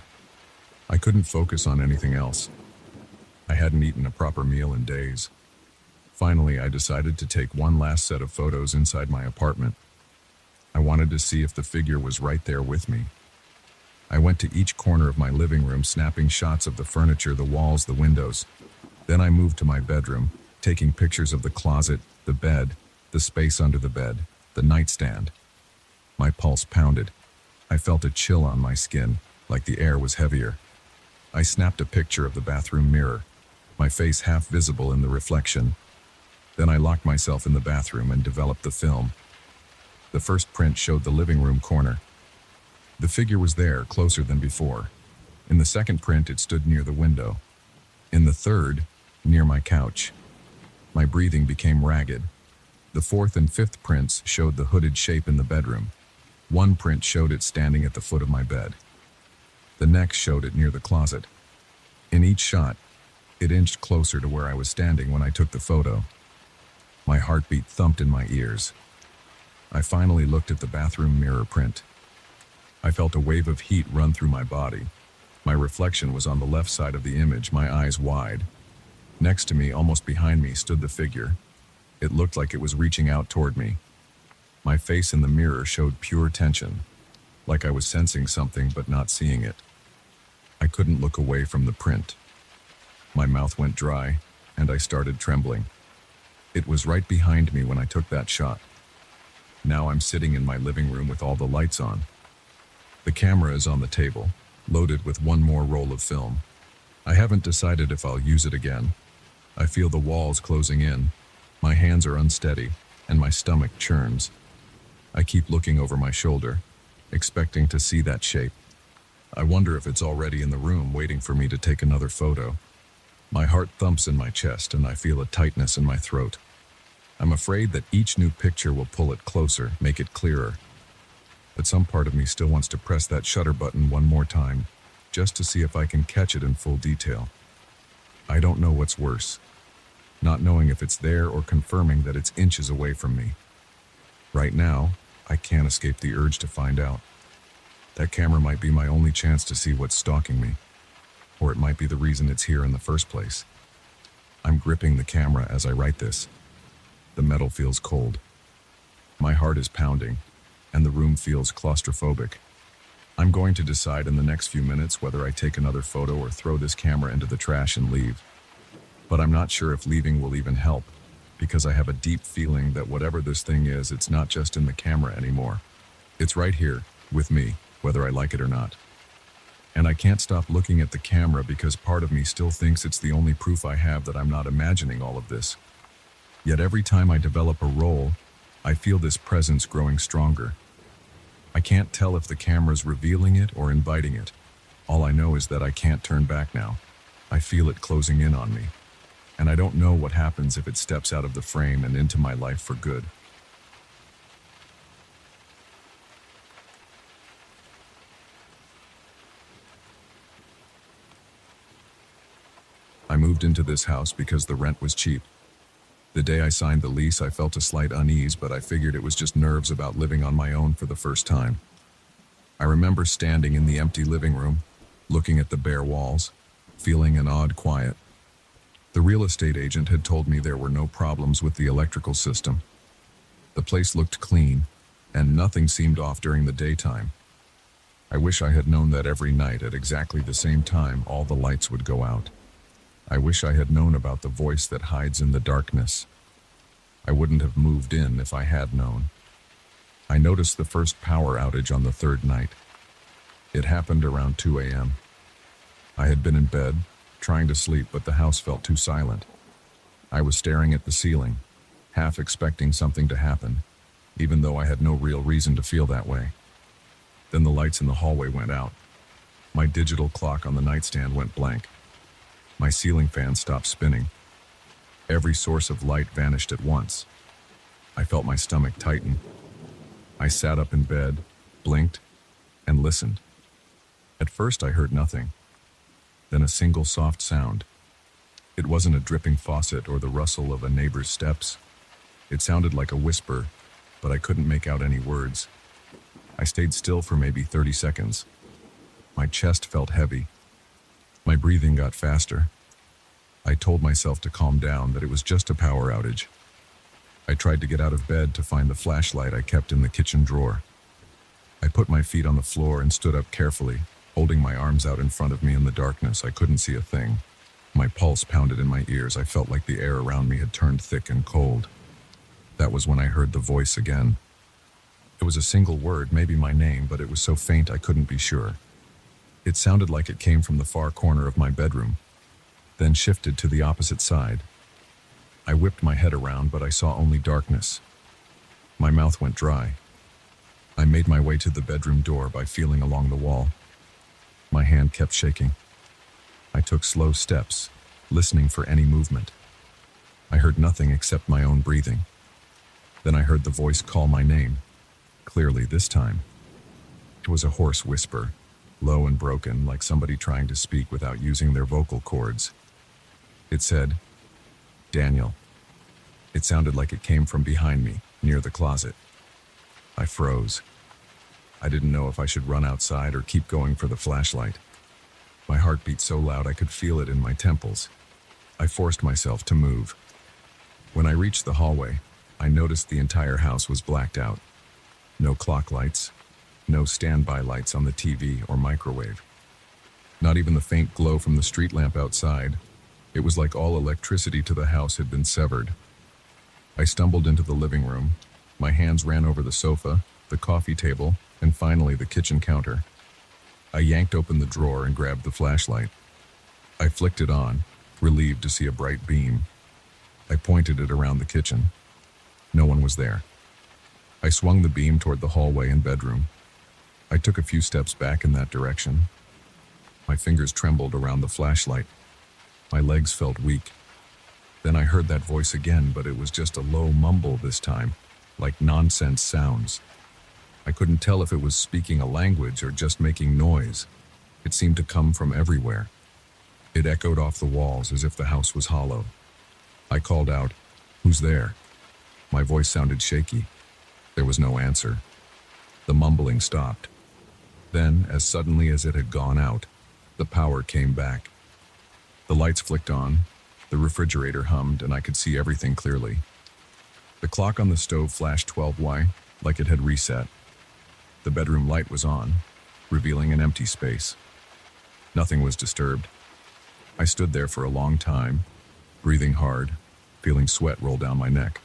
A: I couldn't focus on anything else. I hadn't eaten a proper meal in days. Finally, I decided to take one last set of photos inside my apartment. I wanted to see if the figure was right there with me. I went to each corner of my living room, snapping shots of the furniture, the walls, the windows. Then I moved to my bedroom, taking pictures of the closet, the bed, the space under the bed, the nightstand. My pulse pounded. I felt a chill on my skin, like the air was heavier. I snapped a picture of the bathroom mirror, my face half visible in the reflection. Then I locked myself in the bathroom and developed the film. The first print showed the living room corner. The figure was there, closer than before. In the second print, it stood near the window. In the third, near my couch. My breathing became ragged. The fourth and fifth prints showed the hooded shape in the bedroom. One print showed it standing at the foot of my bed. The next showed it near the closet. In each shot, it inched closer to where I was standing when I took the photo. My heartbeat thumped in my ears. I finally looked at the bathroom mirror print. I felt a wave of heat run through my body. My reflection was on the left side of the image, my eyes wide. Next to me, almost behind me, stood the figure. It looked like it was reaching out toward me. My face in the mirror showed pure tension, like I was sensing something but not seeing it. I couldn't look away from the print. My mouth went dry, and I started trembling. It was right behind me when I took that shot. Now I'm sitting in my living room with all the lights on. The camera is on the table, loaded with one more roll of film. I haven't decided if I'll use it again. I feel the walls closing in. My hands are unsteady, and my stomach churns. I keep looking over my shoulder, expecting to see that shape. I wonder if it's already in the room waiting for me to take another photo. My heart thumps in my chest, and I feel a tightness in my throat. I'm afraid that each new picture will pull it closer, make it clearer. But some part of me still wants to press that shutter button one more time, just to see if I can catch it in full detail. I don't know what's worse, not knowing if it's there or confirming that it's inches away from me. Right now, I can't escape the urge to find out. That camera might be my only chance to see what's stalking me, or it might be the reason it's here in the first place. I'm gripping the camera as I write this. The metal feels cold. My heart is pounding, and the room feels claustrophobic. I'm going to decide in the next few minutes whether I take another photo or throw this camera into the trash and leave. But I'm not sure if leaving will even help, because I have a deep feeling that whatever this thing is, it's not just in the camera anymore. It's right here, with me, whether I like it or not. And I can't stop looking at the camera because part of me still thinks it's the only proof I have that I'm not imagining all of this. Yet every time I develop a role, I feel this presence growing stronger. I can't tell if the camera's revealing it or inviting it. All I know is that I can't turn back now. I feel it closing in on me. And I don't know what happens if it steps out of the frame and into my life for good. I moved into this house because the rent was cheap. The day I signed the lease, I felt a slight unease, but I figured it was just nerves about living on my own for the first time. I remember standing in the empty living room, looking at the bare walls, feeling an odd quiet. The real estate agent had told me there were no problems with the electrical system. The place looked clean, and nothing seemed off during the daytime. I wish I had known that every night at exactly the same time all the lights would go out. I wish I had known about the voice that hides in the darkness. I wouldn't have moved in if I had known. I noticed the first power outage on the third night. It happened around 2 a.m. I had been in bed, trying to sleep, but the house felt too silent. I was staring at the ceiling, half expecting something to happen, even though I had no real reason to feel that way. Then the lights in the hallway went out. My digital clock on the nightstand went blank. My ceiling fan stopped spinning. Every source of light vanished at once. I felt my stomach tighten. I sat up in bed, blinked, and listened. At first I heard nothing. Then a single soft sound. It wasn't a dripping faucet or the rustle of a neighbor's steps. It sounded like a whisper, but I couldn't make out any words. I stayed still for maybe 30 seconds. My chest felt heavy. My breathing got faster. I told myself to calm down, that it was just a power outage. I tried to get out of bed to find the flashlight I kept in the kitchen drawer. I put my feet on the floor and stood up carefully, holding my arms out in front of me in the darkness. I couldn't see a thing. My pulse pounded in my ears. I felt like the air around me had turned thick and cold. That was when I heard the voice again. It was a single word, maybe my name, but it was so faint I couldn't be sure. It sounded like it came from the far corner of my bedroom, then shifted to the opposite side. I whipped my head around, but I saw only darkness. My mouth went dry. I made my way to the bedroom door by feeling along the wall. My hand kept shaking. I took slow steps, listening for any movement. I heard nothing except my own breathing. Then I heard the voice call my name, clearly this time. It was a hoarse whisper, low and broken, like somebody trying to speak without using their vocal cords. It said, "Daniel." It sounded like it came from behind me, near the closet. I froze. I didn't know if I should run outside or keep going for the flashlight. My heart beat so loud I could feel it in my temples. I forced myself to move. When I reached the hallway, I noticed the entire house was blacked out. No clock lights, no standby lights on the TV or microwave. Not even the faint glow from the street lamp outside. It was like all electricity to the house had been severed. I stumbled into the living room. My hands ran over the sofa, the coffee table, and finally the kitchen counter. I yanked open the drawer and grabbed the flashlight. I flicked it on, relieved to see a bright beam. I pointed it around the kitchen. No one was there. I swung the beam toward the hallway and bedroom. I took a few steps back in that direction. My fingers trembled around the flashlight. My legs felt weak. Then I heard that voice again, but it was just a low mumble this time, like nonsense sounds. I couldn't tell if it was speaking a language or just making noise. It seemed to come from everywhere. It echoed off the walls as if the house was hollow. I called out, "Who's there?" My voice sounded shaky. There was no answer. The mumbling stopped. Then, as suddenly as it had gone out, the power came back. The lights flicked on, the refrigerator hummed, and I could see everything clearly. The clock on the stove flashed 12Y, like it had reset. The bedroom light was on, revealing an empty space. Nothing was disturbed. I stood there for a long time, breathing hard, feeling sweat roll down my neck.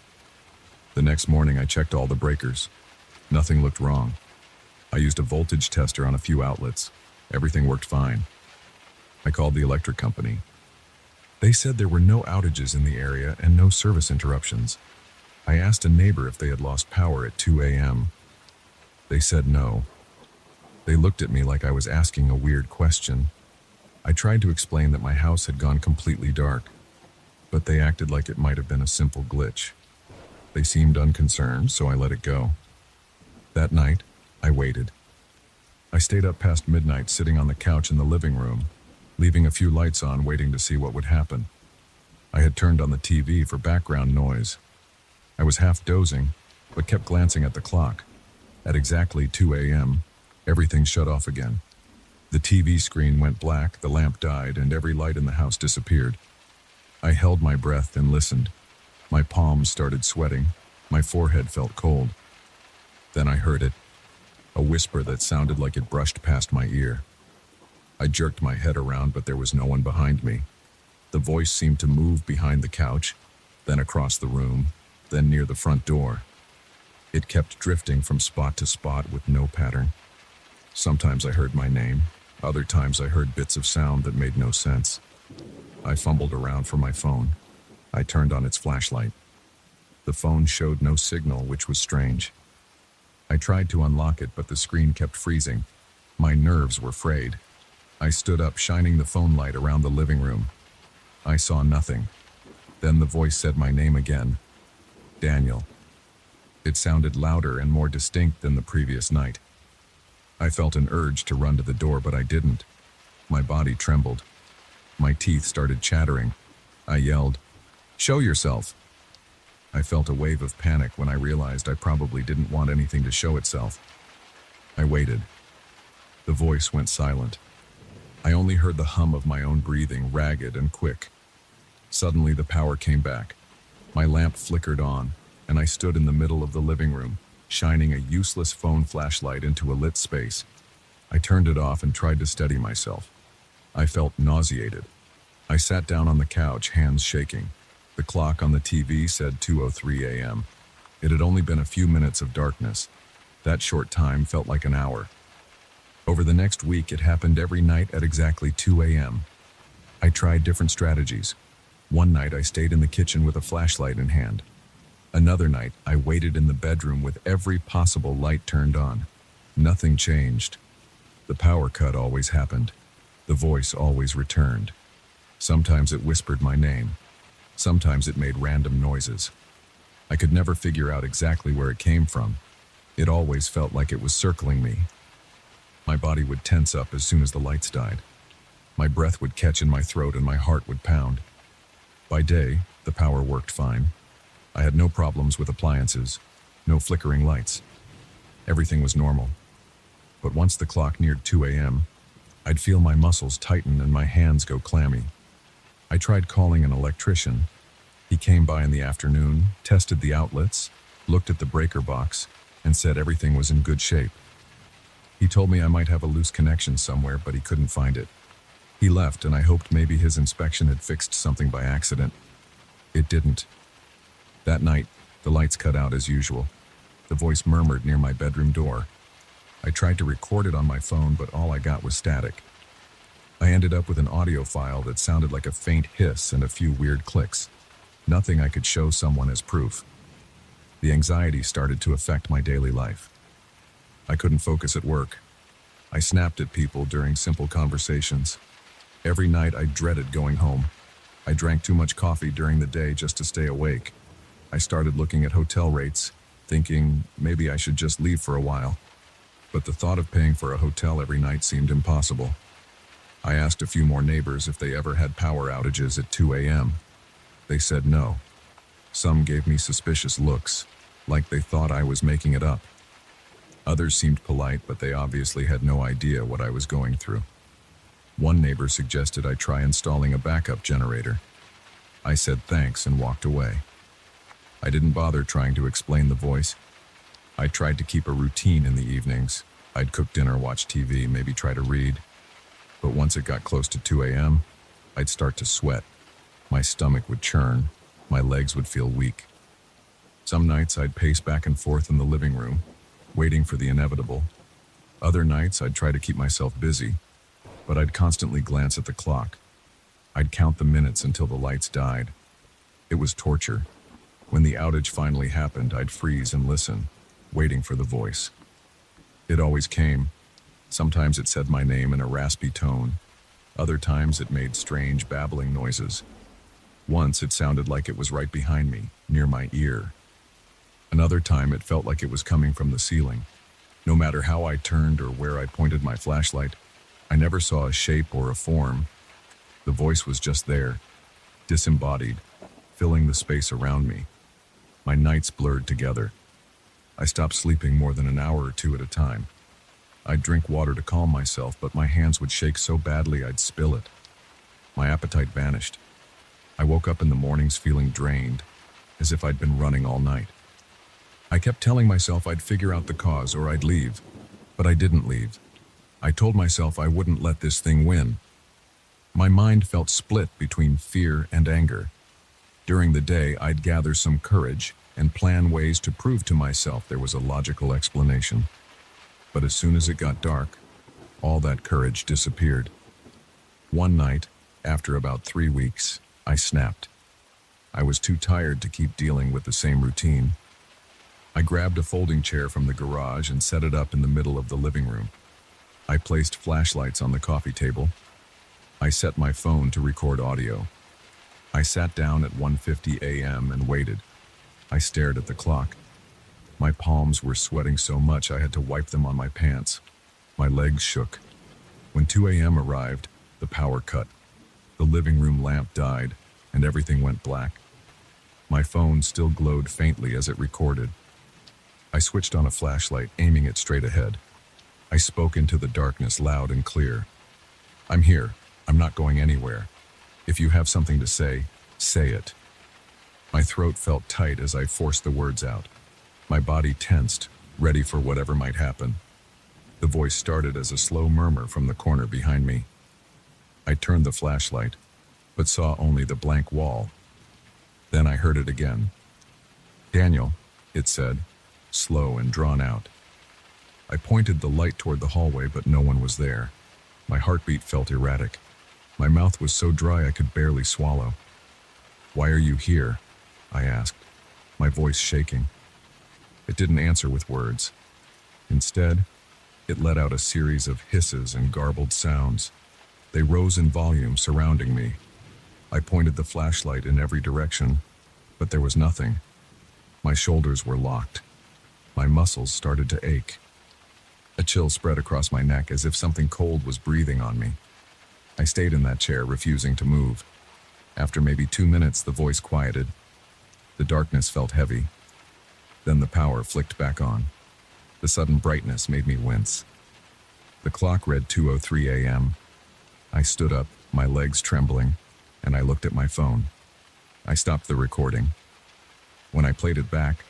A: The next morning, I checked all the breakers. Nothing looked wrong. I used a voltage tester on a few outlets. Everything worked fine. I called the electric company. They said there were no outages in the area and no service interruptions. I asked a neighbor if they had lost power at 2 a.m. They said no. They looked at me like I was asking a weird question. I tried to explain that my house had gone completely dark, but they acted like it might have been a simple glitch. They seemed unconcerned, so I let it go. That night, I waited. I stayed up past midnight sitting on the couch in the living room, leaving a few lights on waiting to see what would happen. I had turned on the TV for background noise. I was half dozing, but kept glancing at the clock. At exactly 2 a.m., everything shut off again. The TV screen went black, the lamp died, and every light in the house disappeared. I held my breath and listened. My palms started sweating. My forehead felt cold. Then I heard it, a whisper that sounded like it brushed past my ear. I jerked my head around, but there was no one behind me. The voice seemed to move behind the couch, then across the room, then near the front door. It kept drifting from spot to spot with no pattern. Sometimes I heard my name. Other times I heard bits of sound that made no sense. I fumbled around for my phone. I turned on its flashlight. The phone showed no signal, which was strange. I tried to unlock it, but the screen kept freezing. My nerves were frayed. I stood up, shining the phone light around the living room. I saw nothing. Then the voice said my name again. Daniel. It sounded louder and more distinct than the previous night. I felt an urge to run to the door, but I didn't. My body trembled. My teeth started chattering. I yelled, "Show yourself!" I felt a wave of panic when I realized I probably didn't want anything to show itself. I waited. The voice went silent. I only heard the hum of my own breathing, ragged and quick. Suddenly the power came back. My lamp flickered on, and I stood in the middle of the living room, shining a useless phone flashlight into a lit space. I turned it off and tried to steady myself. I felt nauseated. I sat down on the couch, hands shaking. The clock on the TV said 2:03 a.m. It had only been a few minutes of darkness. That short time felt like an hour. Over the next week, it happened every night at exactly 2 a.m. I tried different strategies. One night, I stayed in the kitchen with a flashlight in hand. Another night, I waited in the bedroom with every possible light turned on. Nothing changed. The power cut always happened. The voice always returned. Sometimes it whispered my name. Sometimes it made random noises. I could never figure out exactly where it came from. It always felt like it was circling me. My body would tense up as soon as the lights died. My breath would catch in my throat and my heart would pound. By day, the power worked fine. I had no problems with appliances, no flickering lights. Everything was normal. But once the clock neared 2 a.m., I'd feel my muscles tighten and my hands go clammy. I tried calling an electrician. He came by in the afternoon, tested the outlets, looked at the breaker box, and said everything was in good shape. He told me I might have a loose connection somewhere, but he couldn't find it. He left, and I hoped maybe his inspection had fixed something by accident. It didn't. That night, the lights cut out as usual. The voice murmured near my bedroom door. I tried to record it on my phone, but all I got was static. I ended up with an audio file that sounded like a faint hiss and a few weird clicks. Nothing I could show someone as proof. The anxiety started to affect my daily life. I couldn't focus at work. I snapped at people during simple conversations. Every night I dreaded going home. I drank too much coffee during the day just to stay awake. I started looking at hotel rates, thinking maybe I should just leave for a while. But the thought of paying for a hotel every night seemed impossible. I asked a few more neighbors if they ever had power outages at 2 a.m. They said no. Some gave me suspicious looks, like they thought I was making it up. Others seemed polite, but they obviously had no idea what I was going through. One neighbor suggested I try installing a backup generator. I said thanks and walked away. I didn't bother trying to explain the voice. I tried to keep a routine in the evenings. I'd cook dinner, watch TV, maybe try to read. But once it got close to 2 a.m., I'd start to sweat. My stomach would churn. My legs would feel weak. Some nights I'd pace back and forth in the living room, waiting for the inevitable. Other nights I'd try to keep myself busy, but I'd constantly glance at the clock. I'd count the minutes until the lights died. It was torture. When the outage finally happened, I'd freeze and listen, waiting for the voice. It always came. Sometimes it said my name in a raspy tone. Other times it made strange babbling noises. Once it sounded like it was right behind me, near my ear. Another time it felt like it was coming from the ceiling. No matter how I turned or where I pointed my flashlight, I never saw a shape or a form. The voice was just there, disembodied, filling the space around me. My nights blurred together. I stopped sleeping more than an hour or two at a time. I'd drink water to calm myself, but my hands would shake so badly I'd spill it. My appetite vanished. I woke up in the mornings feeling drained, as if I'd been running all night. I kept telling myself I'd figure out the cause or I'd leave, but I didn't leave. I told myself I wouldn't let this thing win. My mind felt split between fear and anger. During the day, I'd gather some courage and plan ways to prove to myself there was a logical explanation. But as soon as it got dark, all that courage disappeared. One night, after about 3 weeks, I snapped. I was too tired to keep dealing with the same routine. I grabbed a folding chair from the garage and set it up in the middle of the living room. I placed flashlights on the coffee table. I set my phone to record audio. I sat down at 1:50 a.m. and waited. I stared at the clock. My palms were sweating so much I had to wipe them on my pants. My legs shook. When 2 a.m. arrived, the power cut. The living room lamp died, and everything went black. My phone still glowed faintly as it recorded. I switched on a flashlight, aiming it straight ahead. I spoke into the darkness loud and clear. "I'm here. I'm not going anywhere. If you have something to say, say it." My throat felt tight as I forced the words out. My body tensed, ready for whatever might happen. The voice started as a slow murmur from the corner behind me. I turned the flashlight, but saw only the blank wall. Then I heard it again. "Daniel," it said, slow and drawn out. I pointed the light toward the hallway, but no one was there. My heartbeat felt erratic. My mouth was so dry I could barely swallow. "Why are you here?" I asked, my voice shaking. It didn't answer with words. Instead, it let out a series of hisses and garbled sounds. They rose in volume, surrounding me. I pointed the flashlight in every direction, but there was nothing. My shoulders were locked. My muscles started to ache. A chill spread across my neck as if something cold was breathing on me. I stayed in that chair, refusing to move. After maybe 2 minutes, the voice quieted. The darkness felt heavy. Then the power flicked back on. The sudden brightness made me wince. The clock read 2:03 a.m. I stood up, my legs trembling, and I looked at my phone. I stopped the recording. When I played it back,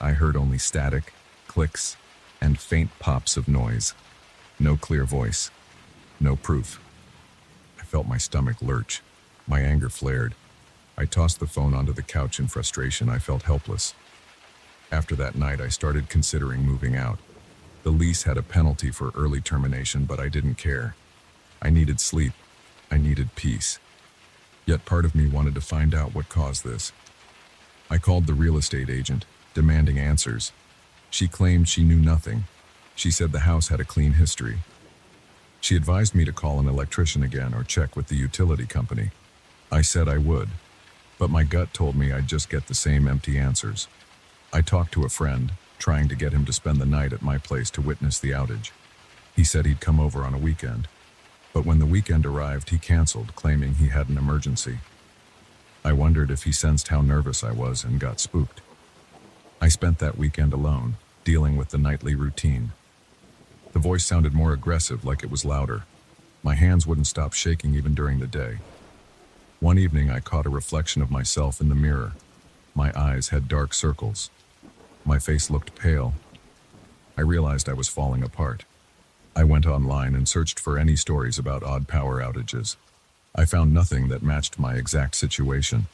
A: I heard only static, clicks, and faint pops of noise. No clear voice. No proof. I felt my stomach lurch. My anger flared. I tossed the phone onto the couch in frustration. I felt helpless. After that night, I started considering moving out. The lease had a penalty for early termination, but I didn't care. I needed sleep. I needed peace. Yet part of me wanted to find out what caused this. I called the real estate agent, demanding answers. She claimed she knew nothing. She said the house had a clean history. She advised me to call an electrician again or check with the utility company. I said I would, but my gut told me I'd just get the same empty answers. I talked to a friend, trying to get him to spend the night at my place to witness the outage. He said he'd come over on a weekend, but when the weekend arrived, he canceled, claiming he had an emergency. I wondered if he sensed how nervous I was and got spooked. I spent that weekend alone, dealing with the nightly routine. The voice sounded more aggressive, like it was louder. My hands wouldn't stop shaking even during the day. One evening, I caught a reflection of myself in the mirror. My eyes had dark circles. My face looked pale. I realized I was falling apart. I went online and searched for any stories about odd power outages. I found nothing that matched my exact situation.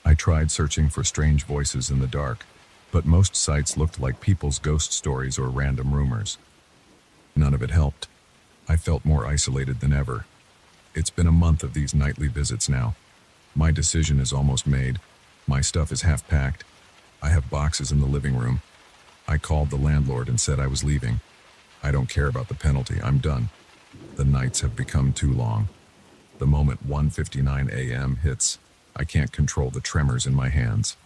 A: I tried searching for strange voices in the dark, but most sites looked like people's ghost stories or random rumors. None of it helped. I felt more isolated than ever. It's been a month of these nightly visits now. My decision is almost made. My stuff is half packed. I have boxes in the living room. I called the landlord and said I was leaving. I don't care about the penalty. I'm done. The nights have become too long. The moment 1:59 a.m. hits, I can't control the tremors in my hands.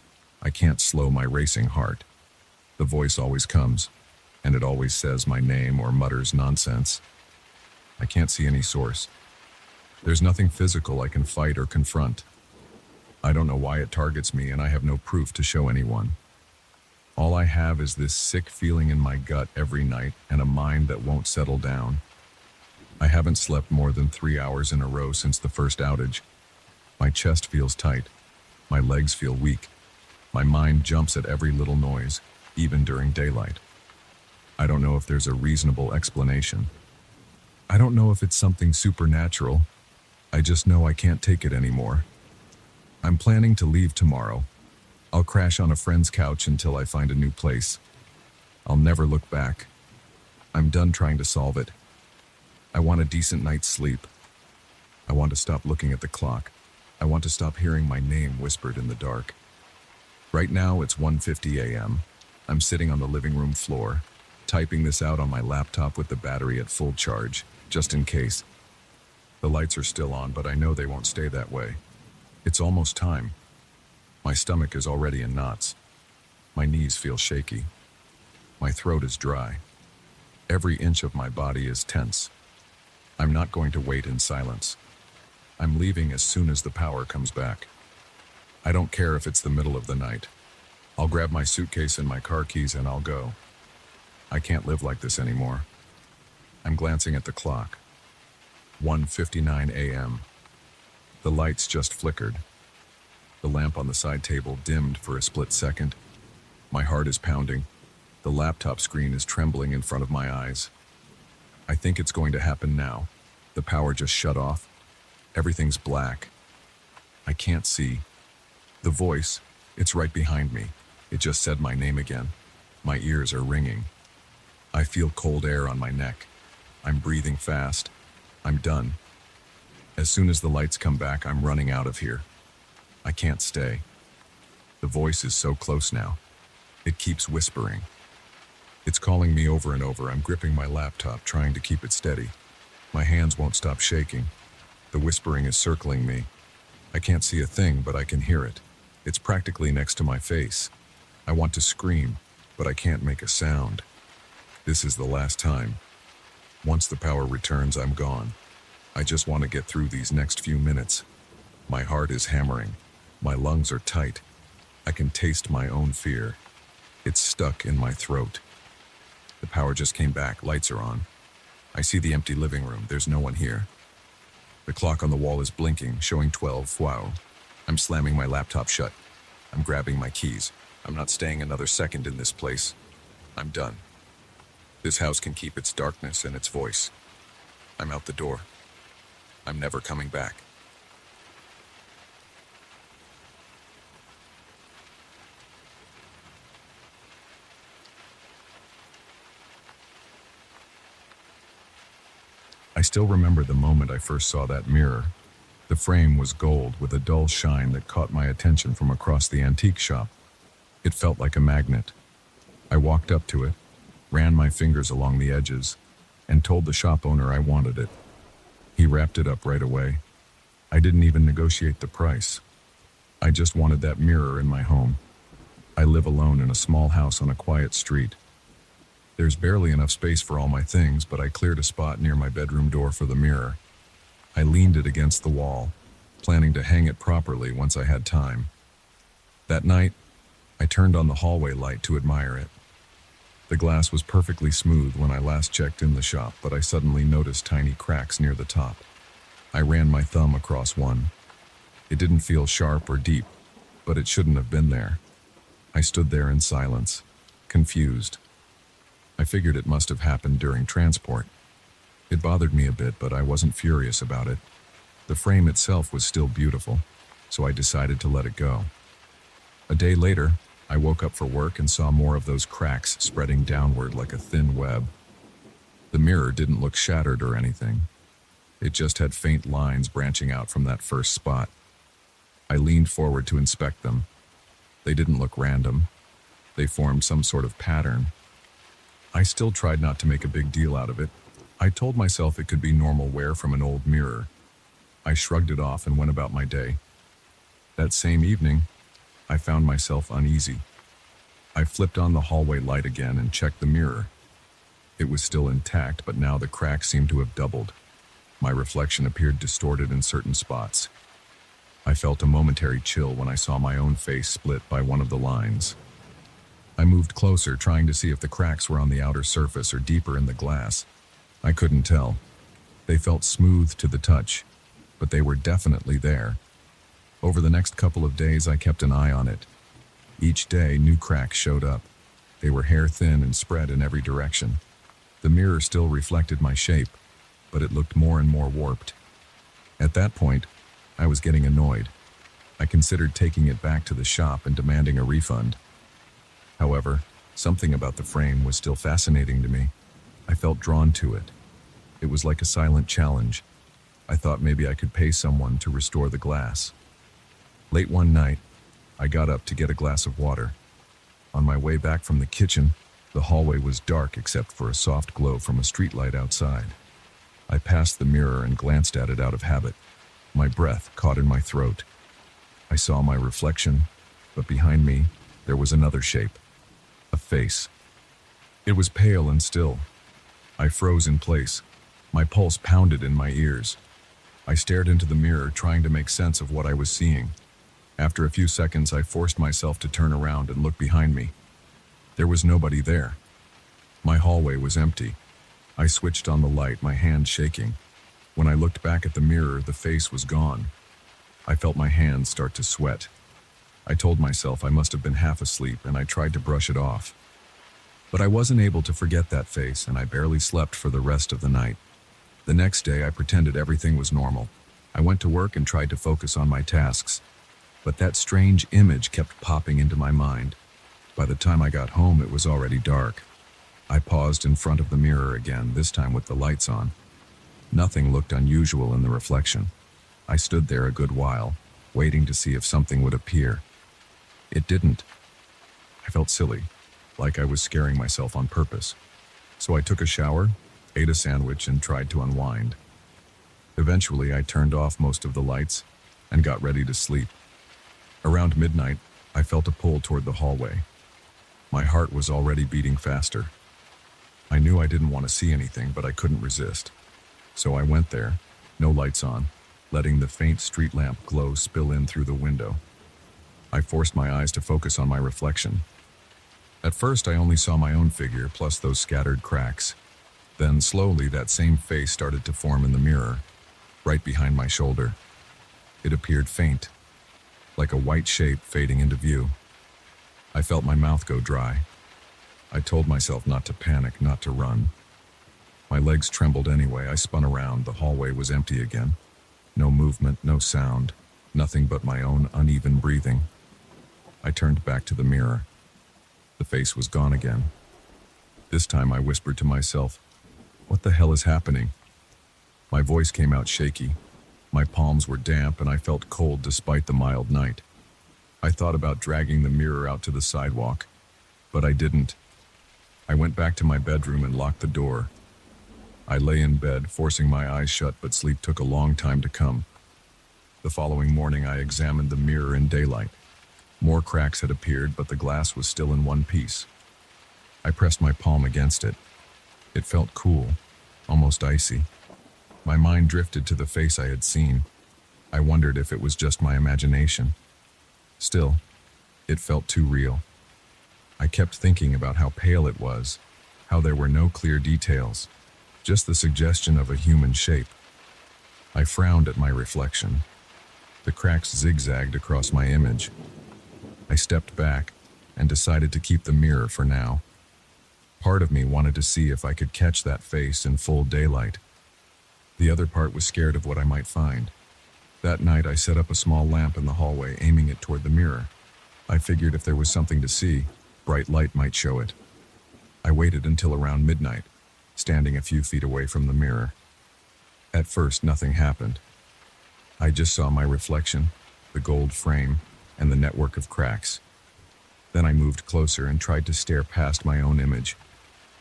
A: I can't slow my racing heart. The voice always comes, and it always says my name or mutters nonsense. I can't see any source. There's nothing physical I can fight or confront. I don't know why it targets me, and I have no proof to show anyone. All I have is this sick feeling in my gut every night and a mind that won't settle down. I haven't slept more than 3 hours in a row since the first outage. My chest feels tight. My legs feel weak. My mind jumps at every little noise, even during daylight. I don't know if there's a reasonable explanation. I don't know if it's something supernatural. I just know I can't take it anymore. I'm planning to leave tomorrow. I'll crash on a friend's couch until I find a new place. I'll never look back. I'm done trying to solve it. I want a decent night's sleep. I want to stop looking at the clock. I want to stop hearing my name whispered in the dark. Right now it's 1:50 a.m. I'm sitting on the living room floor, typing this out on my laptop with the battery at full charge, just in case. The lights are still on, but I know they won't stay that way. It's almost time. My stomach is already in knots. My knees feel shaky. My throat is dry. Every inch of my body is tense. I'm not going to wait in silence. I'm leaving as soon as the power comes back. I don't care if it's the middle of the night. I'll grab my suitcase and my car keys and I'll go. I can't live like this anymore. I'm glancing at the clock. 1:59 a.m. The lights just flickered. The lamp on the side table dimmed for a split second. My heart is pounding. The laptop screen is trembling in front of my eyes. I think it's going to happen now. The power just shut off. Everything's black. I can't see. The voice, it's right behind me. It just said my name again. My ears are ringing. I feel cold air on my neck. I'm breathing fast. I'm done. As soon as the lights come back, I'm running out of here. I can't stay. The voice is so close now. It keeps whispering. It's calling me over and over. I'm gripping my laptop, trying to keep it steady. My hands won't stop shaking. The whispering is circling me. I can't see a thing, but I can hear it. It's practically next to my face. I want to scream, but I can't make a sound. This is the last time. Once the power returns, I'm gone. I just want to get through these next few minutes. My heart is hammering. My lungs are tight. I can taste my own fear. It's stuck in my throat. The power just came back. Lights are on. I see the empty living room. There's no one here. The clock on the wall is blinking, showing 12. Wow. I'm slamming my laptop shut. I'm grabbing my keys. I'm not staying another second in this place. I'm done. This house can keep its darkness and its voice. I'm out the door. I'm never coming back. I still remember the moment I first saw that mirror. The frame was gold with a dull shine that caught my attention from across the antique shop. It felt like a magnet. I walked up to it, ran my fingers along the edges, and told the shop owner I wanted it. He wrapped it up right away. I didn't even negotiate the price. I just wanted that mirror in my home. I live alone in a small house on a quiet street. There's barely enough space for all my things, but I cleared a spot near my bedroom door for the mirror. I leaned it against the wall, planning to hang it properly once I had time. That night, I turned on the hallway light to admire it. The glass was perfectly smooth when I last checked in the shop, but I suddenly noticed tiny cracks near the top. I ran my thumb across one. It didn't feel sharp or deep, but it shouldn't have been there. I stood there in silence, confused. I figured it must have happened during transport. It bothered me a bit, but I wasn't furious about it. The frame itself was still beautiful, so I decided to let it go. A day later, I woke up for work and saw more of those cracks spreading downward like a thin web. The mirror didn't look shattered or anything. It just had faint lines branching out from that first spot. I leaned forward to inspect them. They didn't look random. They formed some sort of pattern. I still tried not to make a big deal out of it. I told myself it could be normal wear from an old mirror. I shrugged it off and went about my day. That same evening, I found myself uneasy. I flipped on the hallway light again and checked the mirror. It was still intact, but now the cracks seemed to have doubled. My reflection appeared distorted in certain spots. I felt a momentary chill when I saw my own face split by one of the lines. I moved closer, trying to see if the cracks were on the outer surface or deeper in the glass. I couldn't tell. They felt smooth to the touch, but they were definitely there. Over the next couple of days, I kept an eye on it. Each day, new cracks showed up. They were hair-thin and spread in every direction. The mirror still reflected my shape, but it looked more and more warped. At that point, I was getting annoyed. I considered taking it back to the shop and demanding a refund. However, something about the frame was still fascinating to me. I felt drawn to it. It was like a silent challenge. I thought maybe I could pay someone to restore the glass. Late one night, I got up to get a glass of water. On my way back from the kitchen, the hallway was dark except for a soft glow from a streetlight outside. I passed the mirror and glanced at it out of habit. My breath caught in my throat. I saw my reflection, but behind me, there was another shape. A face. It was pale and still. I froze in place. My pulse pounded in my ears. I stared into the mirror, trying to make sense of what I was seeing. After a few seconds, I forced myself to turn around and look behind me. There was nobody there. My hallway was empty. I switched on the light, my hand shaking. When I looked back at the mirror, the face was gone. I felt my hands start to sweat. I told myself I must have been half asleep, and I tried to brush it off. But I wasn't able to forget that face, and I barely slept for the rest of the night. The next day, I pretended everything was normal. I went to work and tried to focus on my tasks. But that strange image kept popping into my mind. By the time I got home, it was already dark. I paused in front of the mirror again, this time with the lights on. Nothing looked unusual in the reflection. I stood there a good while, waiting to see if something would appear. It didn't. I felt silly, like I was scaring myself on purpose. So I took a shower, ate a sandwich, and tried to unwind. Eventually, I turned off most of the lights and got ready to sleep. Around midnight, I felt a pull toward the hallway. My heart was already beating faster. I knew I didn't want to see anything, but I couldn't resist. So I went there, no lights on, letting the faint street lamp glow spill in through the window. I forced my eyes to focus on my reflection. At first, I only saw my own figure, plus those scattered cracks. Then, slowly, that same face started to form in the mirror, right behind my shoulder. It appeared faint, like a white shape fading into view. I felt my mouth go dry. I told myself not to panic, not to run. My legs trembled anyway. I spun around. The hallway was empty again. No movement, no sound, nothing but my own uneven breathing. I turned back to the mirror. The face was gone again. This time I whispered to myself, "What the hell is happening?" My voice came out shaky. My palms were damp and I felt cold despite the mild night. I thought about dragging the mirror out to the sidewalk, but I didn't. I went back to my bedroom and locked the door. I lay in bed, forcing my eyes shut, but sleep took a long time to come. The following morning, I examined the mirror in daylight. More cracks had appeared, but the glass was still in one piece. I pressed my palm against it. It felt cool, almost icy. My mind drifted to the face I had seen. I wondered if it was just my imagination. Still, it felt too real. I kept thinking about how pale it was, how there were no clear details, just the suggestion of a human shape. I frowned at my reflection. The cracks zigzagged across my image. I stepped back and decided to keep the mirror for now. Part of me wanted to see if I could catch that face in full daylight. The other part was scared of what I might find. That night, I set up a small lamp in the hallway, aiming it toward the mirror. I figured if there was something to see, bright light might show it. I waited until around midnight, standing a few feet away from the mirror. At first, nothing happened. I just saw my reflection, the gold frame, and the network of cracks. Then I moved closer and tried to stare past my own image.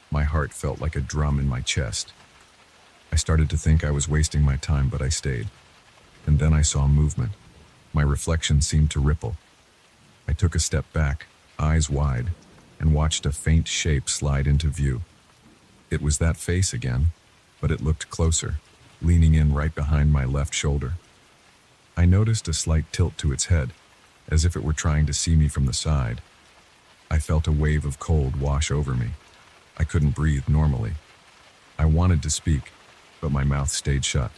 A: My heart felt like a drum in my chest. I started to think I was wasting my time, but I stayed. And then I saw movement. My reflection seemed to ripple. I took a step back, eyes wide, and watched a faint shape slide into view. It was that face again, but it looked closer, leaning in right behind my left shoulder. I noticed a slight tilt to its head, as if it were trying to see me from the side. I felt a wave of cold wash over me. I couldn't breathe normally. I wanted to speak, but my mouth stayed shut.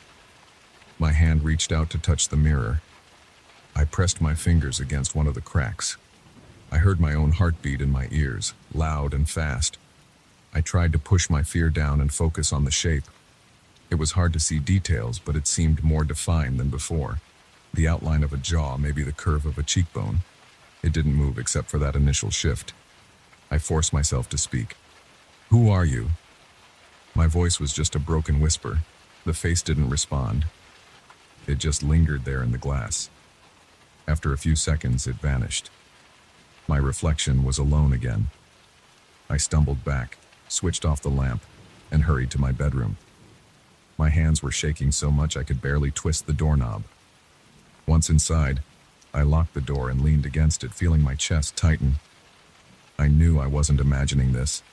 A: My hand reached out to touch the mirror. I pressed my fingers against one of the cracks. I heard my own heartbeat in my ears, loud and fast. I tried to push my fear down and focus on the shape. It was hard to see details, but it seemed more defined than before. The outline of a jaw, maybe the curve of a cheekbone. It didn't move except for that initial shift. I forced myself to speak. "Who are you?" My voice was just a broken whisper. The face didn't respond. It just lingered there in the glass. After a few seconds, it vanished. My reflection was alone again. I stumbled back, switched off the lamp, and hurried to my bedroom. My hands were shaking so much I could barely twist the doorknob. Once inside, I locked the door and leaned against it, feeling my chest tighten. I knew I wasn't imagining this.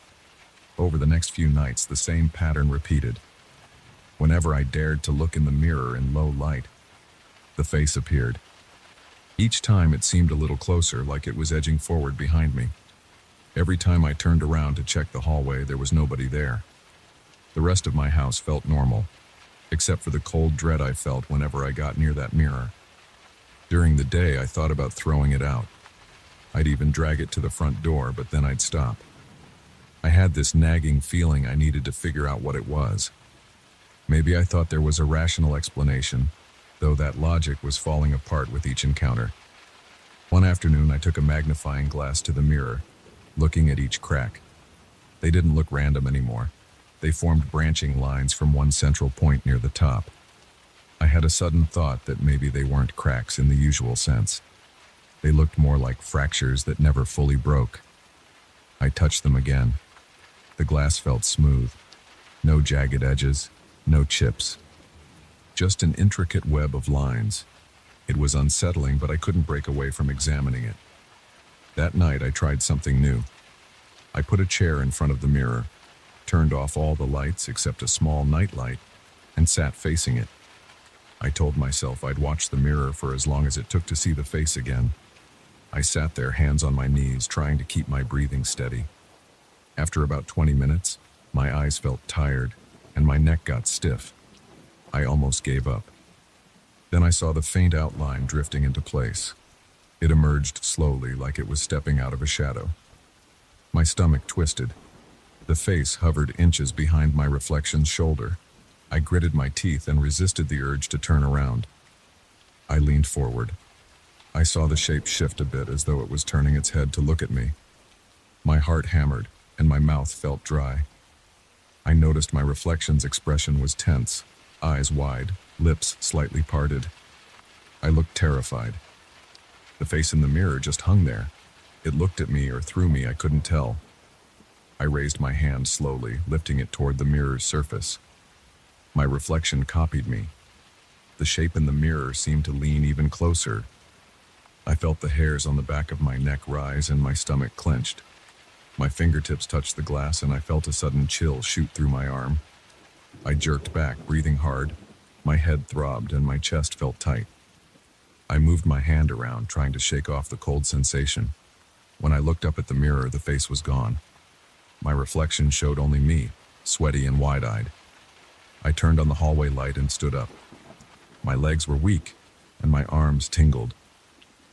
A: Over the next few nights, the same pattern repeated. Whenever I dared to look in the mirror in low light, the face appeared. Each time it seemed a little closer, like it was edging forward behind me. Every time I turned around to check the hallway, there was nobody there. The rest of my house felt normal, except for the cold dread I felt whenever I got near that mirror. During the day, I thought about throwing it out. I'd even drag it to the front door, but then I'd stop. I had this nagging feeling I needed to figure out what it was. Maybe I thought there was a rational explanation, though that logic was falling apart with each encounter. One afternoon, I took a magnifying glass to the mirror, looking at each crack. They didn't look random anymore. They formed branching lines from one central point near the top. I had a sudden thought that maybe they weren't cracks in the usual sense. They looked more like fractures that never fully broke. I touched them again. The glass felt smooth. No jagged edges, no chips. Just an intricate web of lines. It was unsettling, but I couldn't break away from examining it. That night, I tried something new. I put a chair in front of the mirror, turned off all the lights except a small nightlight, and sat facing it. I told myself I'd watch the mirror for as long as it took to see the face again. I sat there, hands on my knees, trying to keep my breathing steady. After about 20 minutes, my eyes felt tired, and my neck got stiff. I almost gave up. Then I saw the faint outline drifting into place. It emerged slowly, like it was stepping out of a shadow. My stomach twisted. The face hovered inches behind my reflection's shoulder. I gritted my teeth and resisted the urge to turn around. I leaned forward. I saw the shape shift a bit, as though it was turning its head to look at me. My heart hammered, and my mouth felt dry. I noticed my reflection's expression was tense, eyes wide, lips slightly parted. I looked terrified. The face in the mirror just hung there. It looked at me or through me, I couldn't tell. I raised my hand slowly, lifting it toward the mirror's surface. My reflection copied me. The shape in the mirror seemed to lean even closer. I felt the hairs on the back of my neck rise and my stomach clenched. My fingertips touched the glass and I felt a sudden chill shoot through my arm. I jerked back, breathing hard. My head throbbed and my chest felt tight. I moved my hand around, trying to shake off the cold sensation. When I looked up at the mirror, the face was gone. My reflection showed only me, sweaty and wide-eyed. I turned on the hallway light and stood up. My legs were weak, and my arms tingled.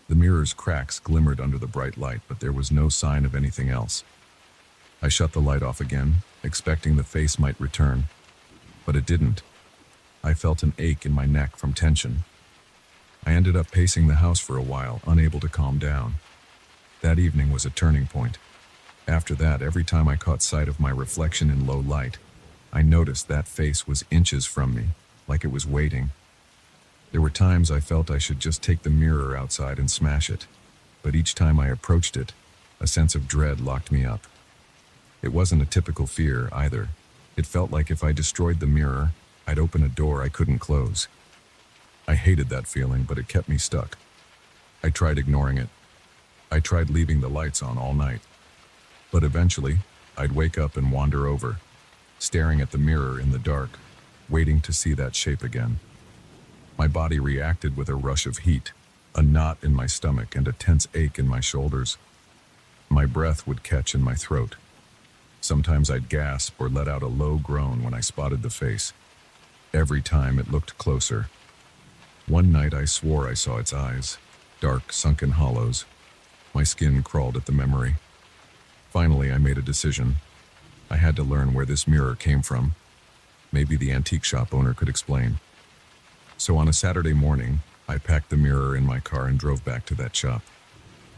A: The mirror's cracks glimmered under the bright light, but there was no sign of anything else. I shut the light off again, expecting the face might return, but it didn't. I felt an ache in my neck from tension. I ended up pacing the house for a while, unable to calm down. That evening was a turning point. After that, every time I caught sight of my reflection in low light, I noticed that face was inches from me, like it was waiting. There were times I felt I should just take the mirror outside and smash it, but each time I approached it, a sense of dread locked me up. It wasn't a typical fear either. It felt like if I destroyed the mirror, I'd open a door I couldn't close. I hated that feeling, but it kept me stuck. I tried ignoring it. I tried leaving the lights on all night. But eventually, I'd wake up and wander over, staring at the mirror in the dark, waiting to see that shape again. My body reacted with a rush of heat, a knot in my stomach and a tense ache in my shoulders. My breath would catch in my throat. Sometimes I'd gasp or let out a low groan when I spotted the face. Every time it looked closer. One night I swore I saw its eyes, dark, sunken hollows. My skin crawled at the memory. Finally, I made a decision. I had to learn where this mirror came from. Maybe the antique shop owner could explain. So on a Saturday morning, I packed the mirror in my car and drove back to that shop.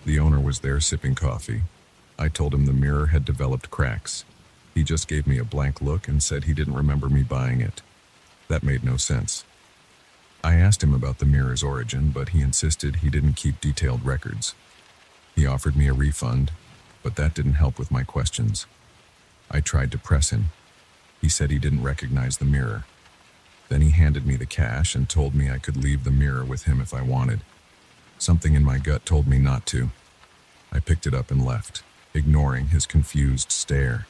A: The owner was there sipping coffee. I told him the mirror had developed cracks. He just gave me a blank look and said he didn't remember me buying it. That made no sense. I asked him about the mirror's origin, but he insisted he didn't keep detailed records. He offered me a refund, but that didn't help with my questions. I tried to press him. He said he didn't recognize the mirror. Then he handed me the cash and told me I could leave the mirror with him if I wanted. Something in my gut told me not to. I picked it up and left, ignoring his confused stare.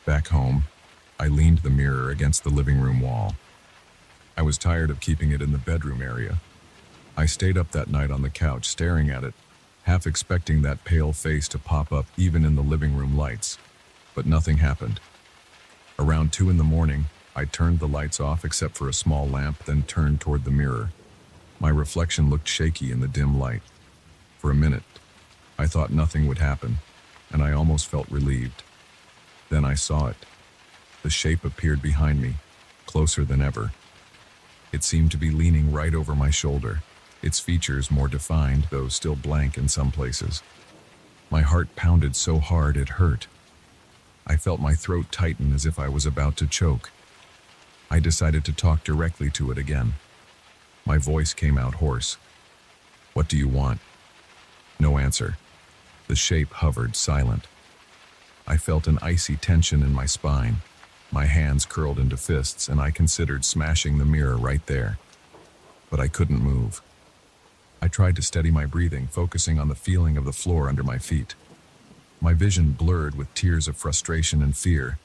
A: Back home, I leaned the mirror against the living room wall. I was tired of keeping it in the bedroom area. I stayed up that night on the couch staring at it, half expecting that pale face to pop up even in the living room lights. But nothing happened. Around 2 in the morning, I turned the lights off except for a small lamp, then turned toward the mirror. My reflection looked shaky in the dim light. For a minute, I thought nothing would happen, and I almost felt relieved. Then I saw it. The shape appeared behind me, closer than ever. It seemed to be leaning right over my shoulder, its features more defined, though still blank in some places. My heart pounded so hard it hurt. I felt my throat tighten as if I was about to choke. I decided to talk directly to it again. My voice came out hoarse. "What do you want?" No answer. The shape hovered silent. I felt an icy tension in my spine. My hands curled into fists, and I considered smashing the mirror right there. But I couldn't move. I tried to steady my breathing, focusing on the feeling of the floor under my feet. My vision blurred with tears of frustration and fear,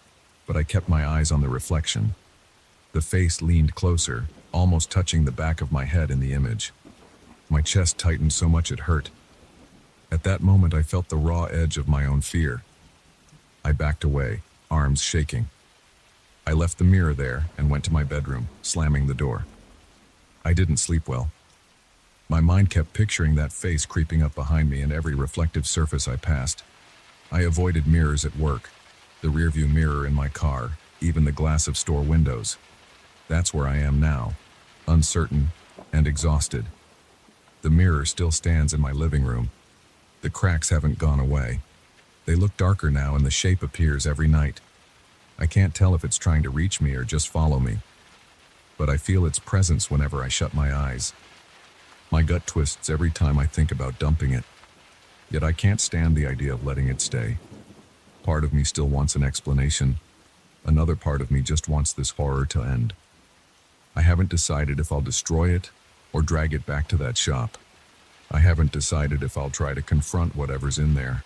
A: but I kept my eyes on the reflection. The face leaned closer, almost touching the back of my head in the image. My chest tightened so much it hurt. At that moment, I felt the raw edge of my own fear. I backed away, arms shaking. I left the mirror there and went to my bedroom, slamming the door. I didn't sleep well. My mind kept picturing that face creeping up behind me in every reflective surface I passed. I avoided mirrors at work, the rearview mirror in my car, even the glass of store windows. That's where I am now, uncertain and exhausted. The mirror still stands in my living room. The cracks haven't gone away. They look darker now and the shape appears every night. I can't tell if it's trying to reach me or just follow me, but I feel its presence whenever I shut my eyes. My gut twists every time I think about dumping it, yet I can't stand the idea of letting it stay. Part of me still wants an explanation. Another part of me just wants this horror to end. I haven't decided if I'll destroy it or drag it back to that shop. I haven't decided if I'll try to confront whatever's in there.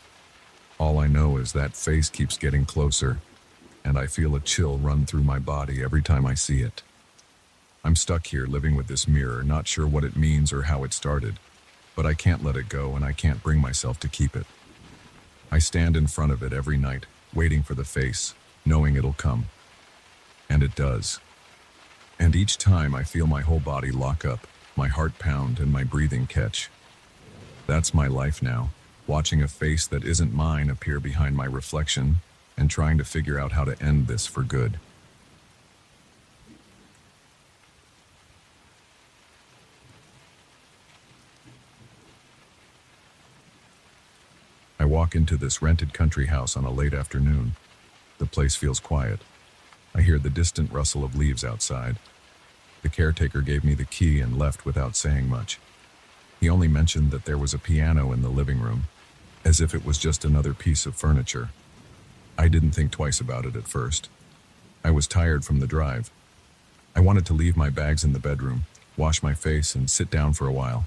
A: All I know is that face keeps getting closer, and I feel a chill run through my body every time I see it. I'm stuck here living with this mirror, not sure what it means or how it started, but I can't let it go and I can't bring myself to keep it. I stand in front of it every night, waiting for the face, knowing it'll come. And it does. And each time I feel my whole body lock up, my heart pound and my breathing catch. That's my life now, watching a face that isn't mine appear behind my reflection and trying to figure out how to end this for good. I walk into this rented country house on a late afternoon. The place feels quiet. I hear the distant rustle of leaves outside. The caretaker gave me the key and left without saying much. He only mentioned that there was a piano in the living room, as if it was just another piece of furniture. I didn't think twice about it at first. I was tired from the drive. I wanted to leave my bags in the bedroom, wash my face, and sit down for a while.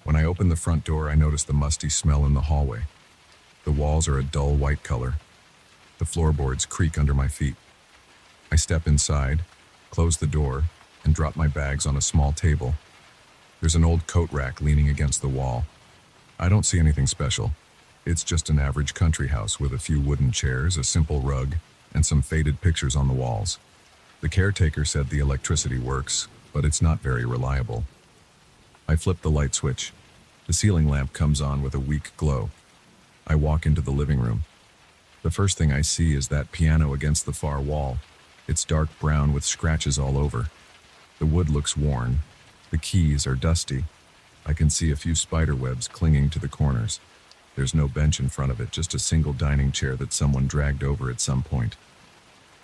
A: When I opened the front door, I noticed the musty smell in the hallway. The walls are a dull white color. The floorboards creak under my feet. I step inside, close the door, and drop my bags on a small table. There's an old coat rack leaning against the wall. I don't see anything special. It's just an average country house with a few wooden chairs, a simple rug, and some faded pictures on the walls. The caretaker said the electricity works, but it's not very reliable. I flip the light switch. The ceiling lamp comes on with a weak glow. I walk into the living room. The first thing I see is that piano against the far wall. It's dark brown with scratches all over. The wood looks worn. The keys are dusty. I can see a few spider webs clinging to the corners. There's no bench in front of it, just a single dining chair that someone dragged over at some point.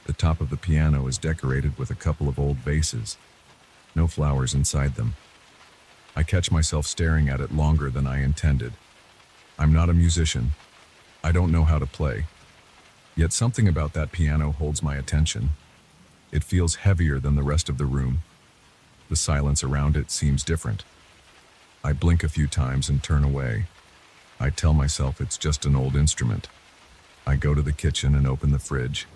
A: The top of the piano is decorated with a couple of old vases. No flowers inside them. I catch myself staring at it longer than I intended. I'm not a musician. I don't know how to play. Yet something about that piano holds my attention. It feels heavier than the rest of the room. The silence around it seems different. I blink a few times and turn away. I tell myself it's just an old instrument. I go to the kitchen and open the fridge.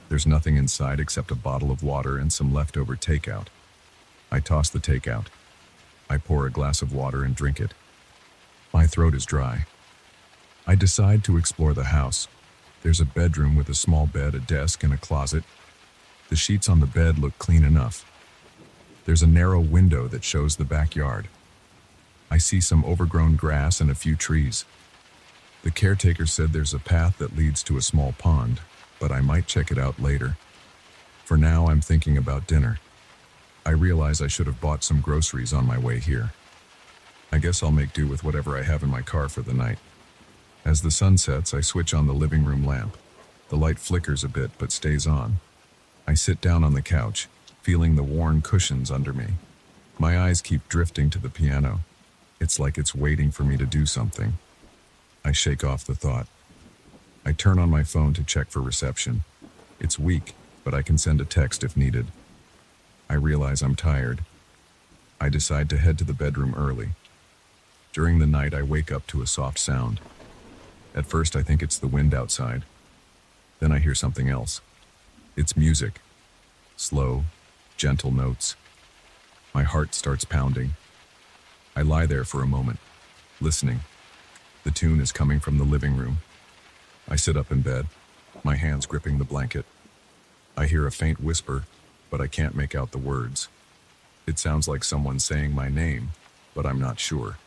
A: There's nothing inside except a bottle of water and some leftover takeout. I toss the takeout. I pour a glass of water and drink it. My throat is dry. I decide to explore the house. There's a bedroom with a small bed, a desk, and a closet. The sheets on the bed look clean enough. There's a narrow window that shows the backyard. I see some overgrown grass and a few trees. The caretaker said there's a path that leads to a small pond, but I might check it out later. For now, I'm thinking about dinner. I realize I should have bought some groceries on my way here. I guess I'll make do with whatever I have in my car for the night. As the sun sets, I switch on the living room lamp. The light flickers a bit but stays on. I sit down on the couch, feeling the worn cushions under me. My eyes keep drifting to the piano. It's like it's waiting for me to do something. I shake off the thought. I turn on my phone to check for reception. It's weak, but I can send a text if needed. I realize I'm tired. I decide to head to the bedroom early. During the night, I wake up to a soft sound. At first, I think it's the wind outside. Then I hear something else. It's music. Slow, gentle notes. My heart starts pounding. I lie there for a moment, listening. The tune is coming from the living room. I sit up in bed, my hands gripping the blanket. I hear a faint whisper, but I can't make out the words. It sounds like someone saying my name, but I'm not sure.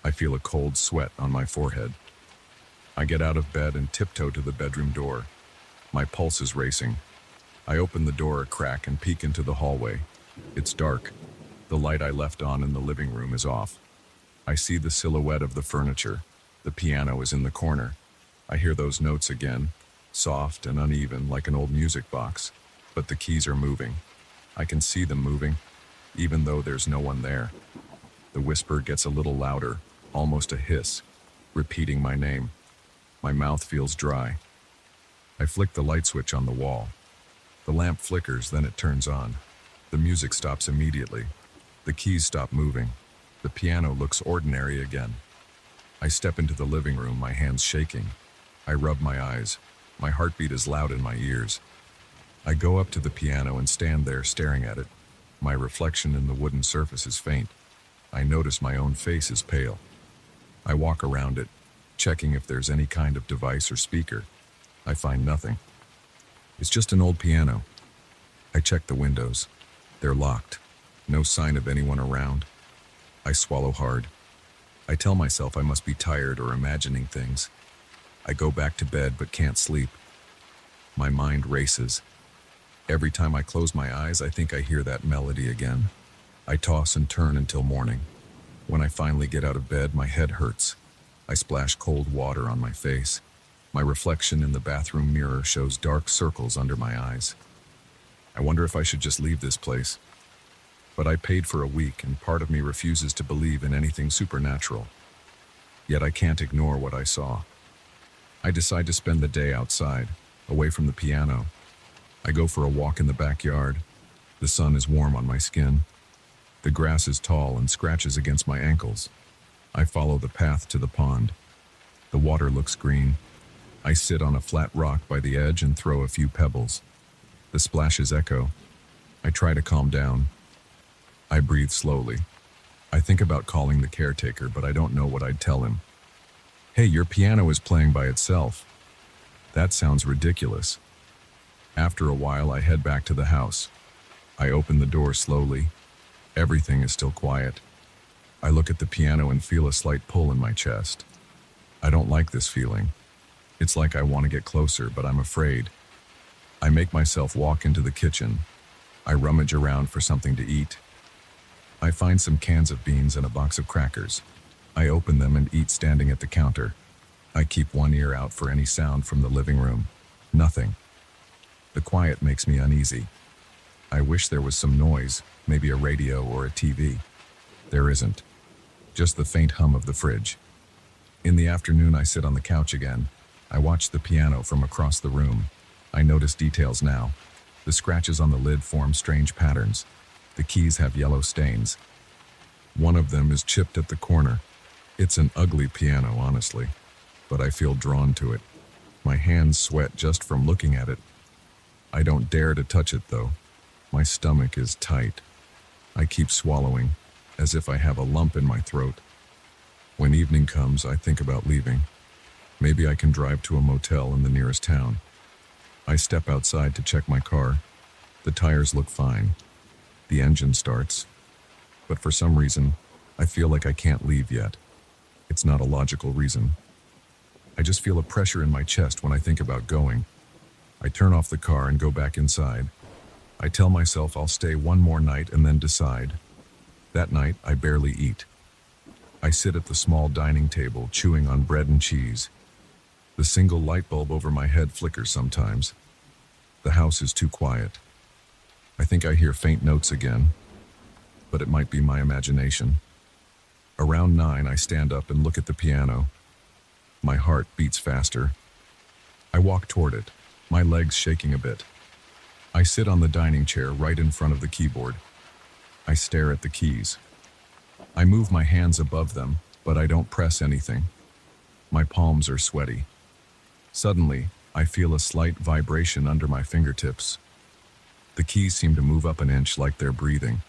A: I feel a cold sweat on my forehead. I get out of bed and tiptoe to the bedroom door. My pulse is racing. I open the door a crack and peek into the hallway. It's dark. The light I left on in the living room is off. I see the silhouette of the furniture. The piano is in the corner. I hear those notes again, soft and uneven like an old music box, but the keys are moving. I can see them moving, even though there's no one there. The whisper gets a little louder, almost a hiss, repeating my name. My mouth feels dry. I flick the light switch on the wall. The lamp flickers, then it turns on. The music stops immediately. The keys stop moving. The piano looks ordinary again. I step into the living room, my hands shaking. I rub my eyes. My heartbeat is loud in my ears. I go up to the piano and stand there staring at it. My reflection in the wooden surface is faint. I notice my own face is pale. I walk around it, checking if there's any kind of device or speaker. I find nothing. It's just an old piano. I check the windows. They're locked. No sign of anyone around. I swallow hard. I tell myself I must be tired or imagining things. I go back to bed but can't sleep. My mind races. Every time I close my eyes, I think I hear that melody again. I toss and turn until morning. When I finally get out of bed, my head hurts. I splash cold water on my face. My reflection in the bathroom mirror shows dark circles under my eyes. I wonder if I should just leave this place. But I paid for a week, and part of me refuses to believe in anything supernatural. Yet I can't ignore what I saw. I decide to spend the day outside, away from the piano. I go for a walk in the backyard. The sun is warm on my skin. The grass is tall and scratches against my ankles. I follow the path to the pond. The water looks green. I sit on a flat rock by the edge and throw a few pebbles. The splashes echo. I try to calm down. I breathe slowly. I think about calling the caretaker, but I don't know what I'd tell him. "Hey, your piano is playing by itself." That sounds ridiculous. After a while, I head back to the house. I open the door slowly. Everything is still quiet. I look at the piano and feel a slight pull in my chest. I don't like this feeling. It's like I want to get closer, but I'm afraid. I make myself walk into the kitchen. I rummage around for something to eat. I find some cans of beans and a box of crackers. I open them and eat standing at the counter. I keep one ear out for any sound from the living room. Nothing. The quiet makes me uneasy. I wish there was some noise, maybe a radio or a TV. There isn't. Just the faint hum of the fridge. In the afternoon, I sit on the couch again. I watch the piano from across the room. I notice details now. The scratches on the lid form strange patterns. The keys have yellow stains. One of them is chipped at the corner. It's an ugly piano, honestly, but I feel drawn to it. My hands sweat just from looking at it. I don't dare to touch it, though. My stomach is tight. I keep swallowing, as if I have a lump in my throat. When evening comes, I think about leaving. Maybe I can drive to a motel in the nearest town. I step outside to check my car. The tires look fine. The engine starts. But for some reason, I feel like I can't leave yet. It's not a logical reason. I just feel a pressure in my chest when I think about going. I turn off the car and go back inside. I tell myself I'll stay one more night and then decide. That night, I barely eat. I sit at the small dining table, chewing on bread and cheese. The single light bulb over my head flickers sometimes. The house is too quiet. I think I hear faint notes again, but it might be my imagination. Around 9, I stand up and look at the piano. My heart beats faster. I walk toward it, my legs shaking a bit. I sit on the dining chair right in front of the keyboard. I stare at the keys. I move my hands above them, but I don't press anything. My palms are sweaty. Suddenly, I feel a slight vibration under my fingertips. The keys seem to move up an inch like they're breathing.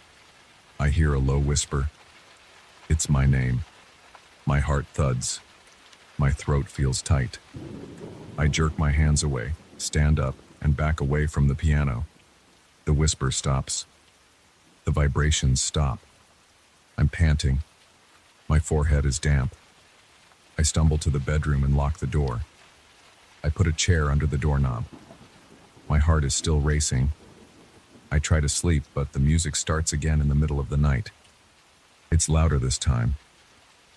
A: I hear a low whisper. It's my name. My heart thuds. My throat feels tight. I jerk my hands away, stand up, and back away from the piano. The whisper stops. The vibrations stop. I'm panting. My forehead is damp. I stumble to the bedroom and lock the door. I put a chair under the doorknob. My heart is still racing. I try to sleep, but the music starts again in the middle of the night. It's louder this time.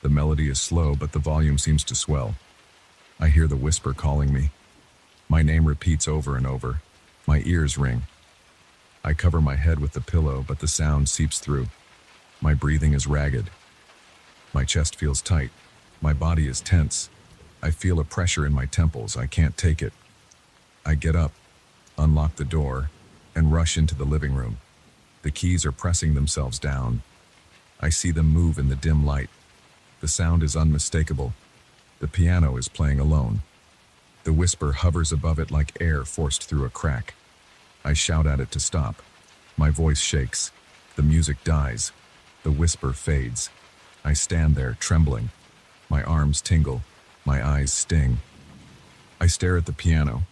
A: The melody is slow, but the volume seems to swell. I hear the whisper calling me. My name repeats over and over. My ears ring. I cover my head with the pillow, but the sound seeps through. My breathing is ragged. My chest feels tight. My body is tense. I feel a pressure in my temples. I can't take it. I get up, unlock the door, and rush into the living room. The keys are pressing themselves down. I see them move in the dim light. The sound is unmistakable. The piano is playing alone. The whisper hovers above it like air forced through a crack. I shout at it to stop. My voice shakes. The music dies. The whisper fades. I stand there, trembling. My arms tingle. My eyes sting. I stare at the piano,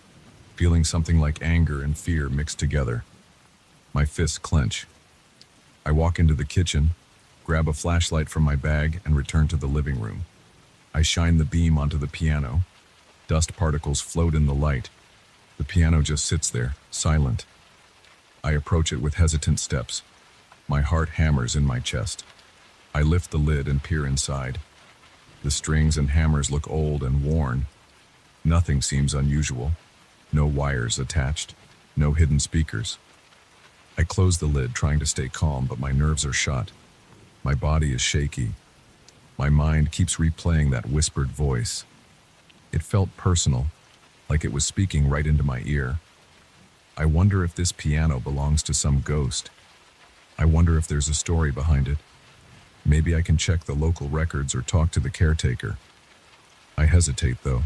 A: feeling something like anger and fear mixed together. My fists clench. I walk into the kitchen. grab a flashlight from my bag, and return to the living room. I shine the beam onto the piano. Dust particles float in the light. The piano just sits there, silent. I approach it with hesitant steps. My heart hammers in my chest. I lift the lid and peer inside. The strings and hammers look old and worn. Nothing seems unusual. No wires attached. No hidden speakers. I close the lid, trying to stay calm, but my nerves are shot. My body is shaky. My mind keeps replaying that whispered voice. It felt personal, like it was speaking right into my ear. I wonder if this piano belongs to some ghost. I wonder if there's a story behind it. Maybe I can check the local records or talk to the caretaker. I hesitate, though.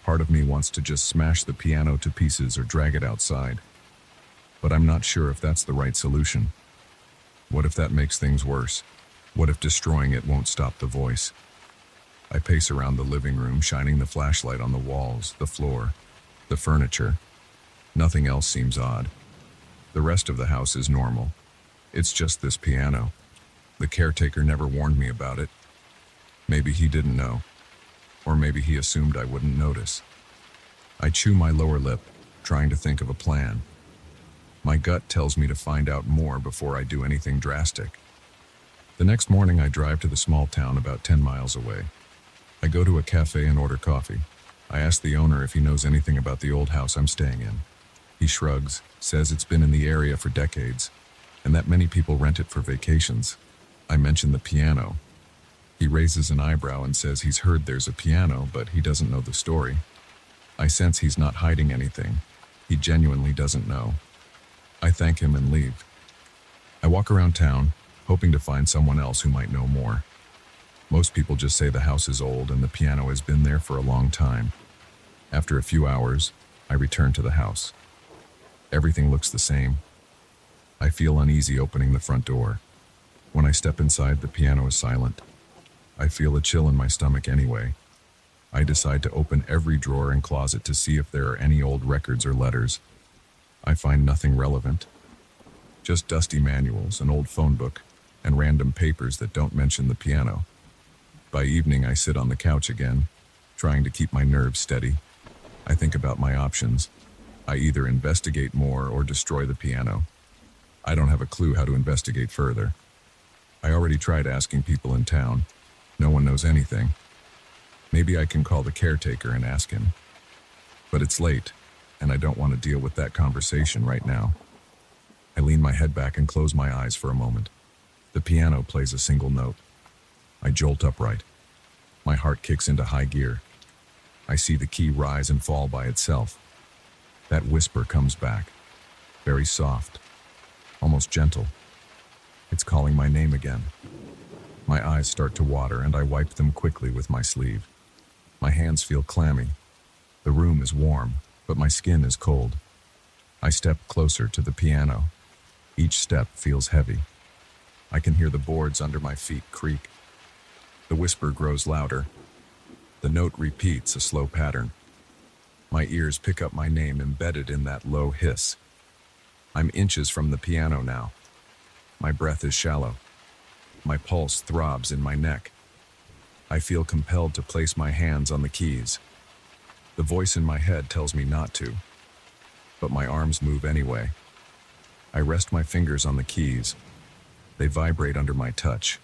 A: Part of me wants to just smash the piano to pieces or drag it outside. But I'm not sure if that's the right solution. What if that makes things worse? What if destroying it won't stop the voice? I pace around the living room, shining the flashlight on the walls, the floor, the furniture. Nothing else seems odd. The rest of the house is normal. It's just this piano. The caretaker never warned me about it. Maybe he didn't know. Or maybe he assumed I wouldn't notice. I chew my lower lip, trying to think of a plan. My gut tells me to find out more before I do anything drastic. The next morning, I drive to the small town about 10 miles away. I go to a cafe and order coffee. I ask the owner if he knows anything about the old house I'm staying in. He shrugs, says it's been in the area for decades, and that many people rent it for vacations. I mention the piano. He raises an eyebrow and says he's heard there's a piano, but he doesn't know the story. I sense he's not hiding anything. He genuinely doesn't know. I thank him and leave. I walk around town, hoping to find someone else who might know more. Most people just say the house is old and the piano has been there for a long time. After a few hours, I return to the house. Everything looks the same. I feel uneasy opening the front door. When I step inside, the piano is silent. I feel a chill in my stomach anyway. I decide to open every drawer and closet to see if there are any old records or letters. I find nothing relevant. Just dusty manuals, an old phone book, and random papers that don't mention the piano. By evening, I sit on the couch again, trying to keep my nerves steady. I think about my options. I either investigate more or destroy the piano. I don't have a clue how to investigate further. I already tried asking people in town. No one knows anything. Maybe I can call the caretaker and ask him. But it's late, and I don't want to deal with that conversation right now. I lean my head back and close my eyes for a moment. The piano plays a single note. I jolt upright. My heart kicks into high gear. I see the key rise and fall by itself. That whisper comes back, very soft, almost gentle. It's calling my name again. My eyes start to water and I wipe them quickly with my sleeve. My hands feel clammy. The room is warm, but my skin is cold. I step closer to the piano. Each step feels heavy. I can hear the boards under my feet creak. The whisper grows louder. The note repeats a slow pattern. My ears pick up my name embedded in that low hiss. I'm inches from the piano now. My breath is shallow. My pulse throbs in my neck. I feel compelled to place my hands on the keys. The voice in my head tells me not to, but my arms move anyway. I rest my fingers on the keys. They vibrate under my touch.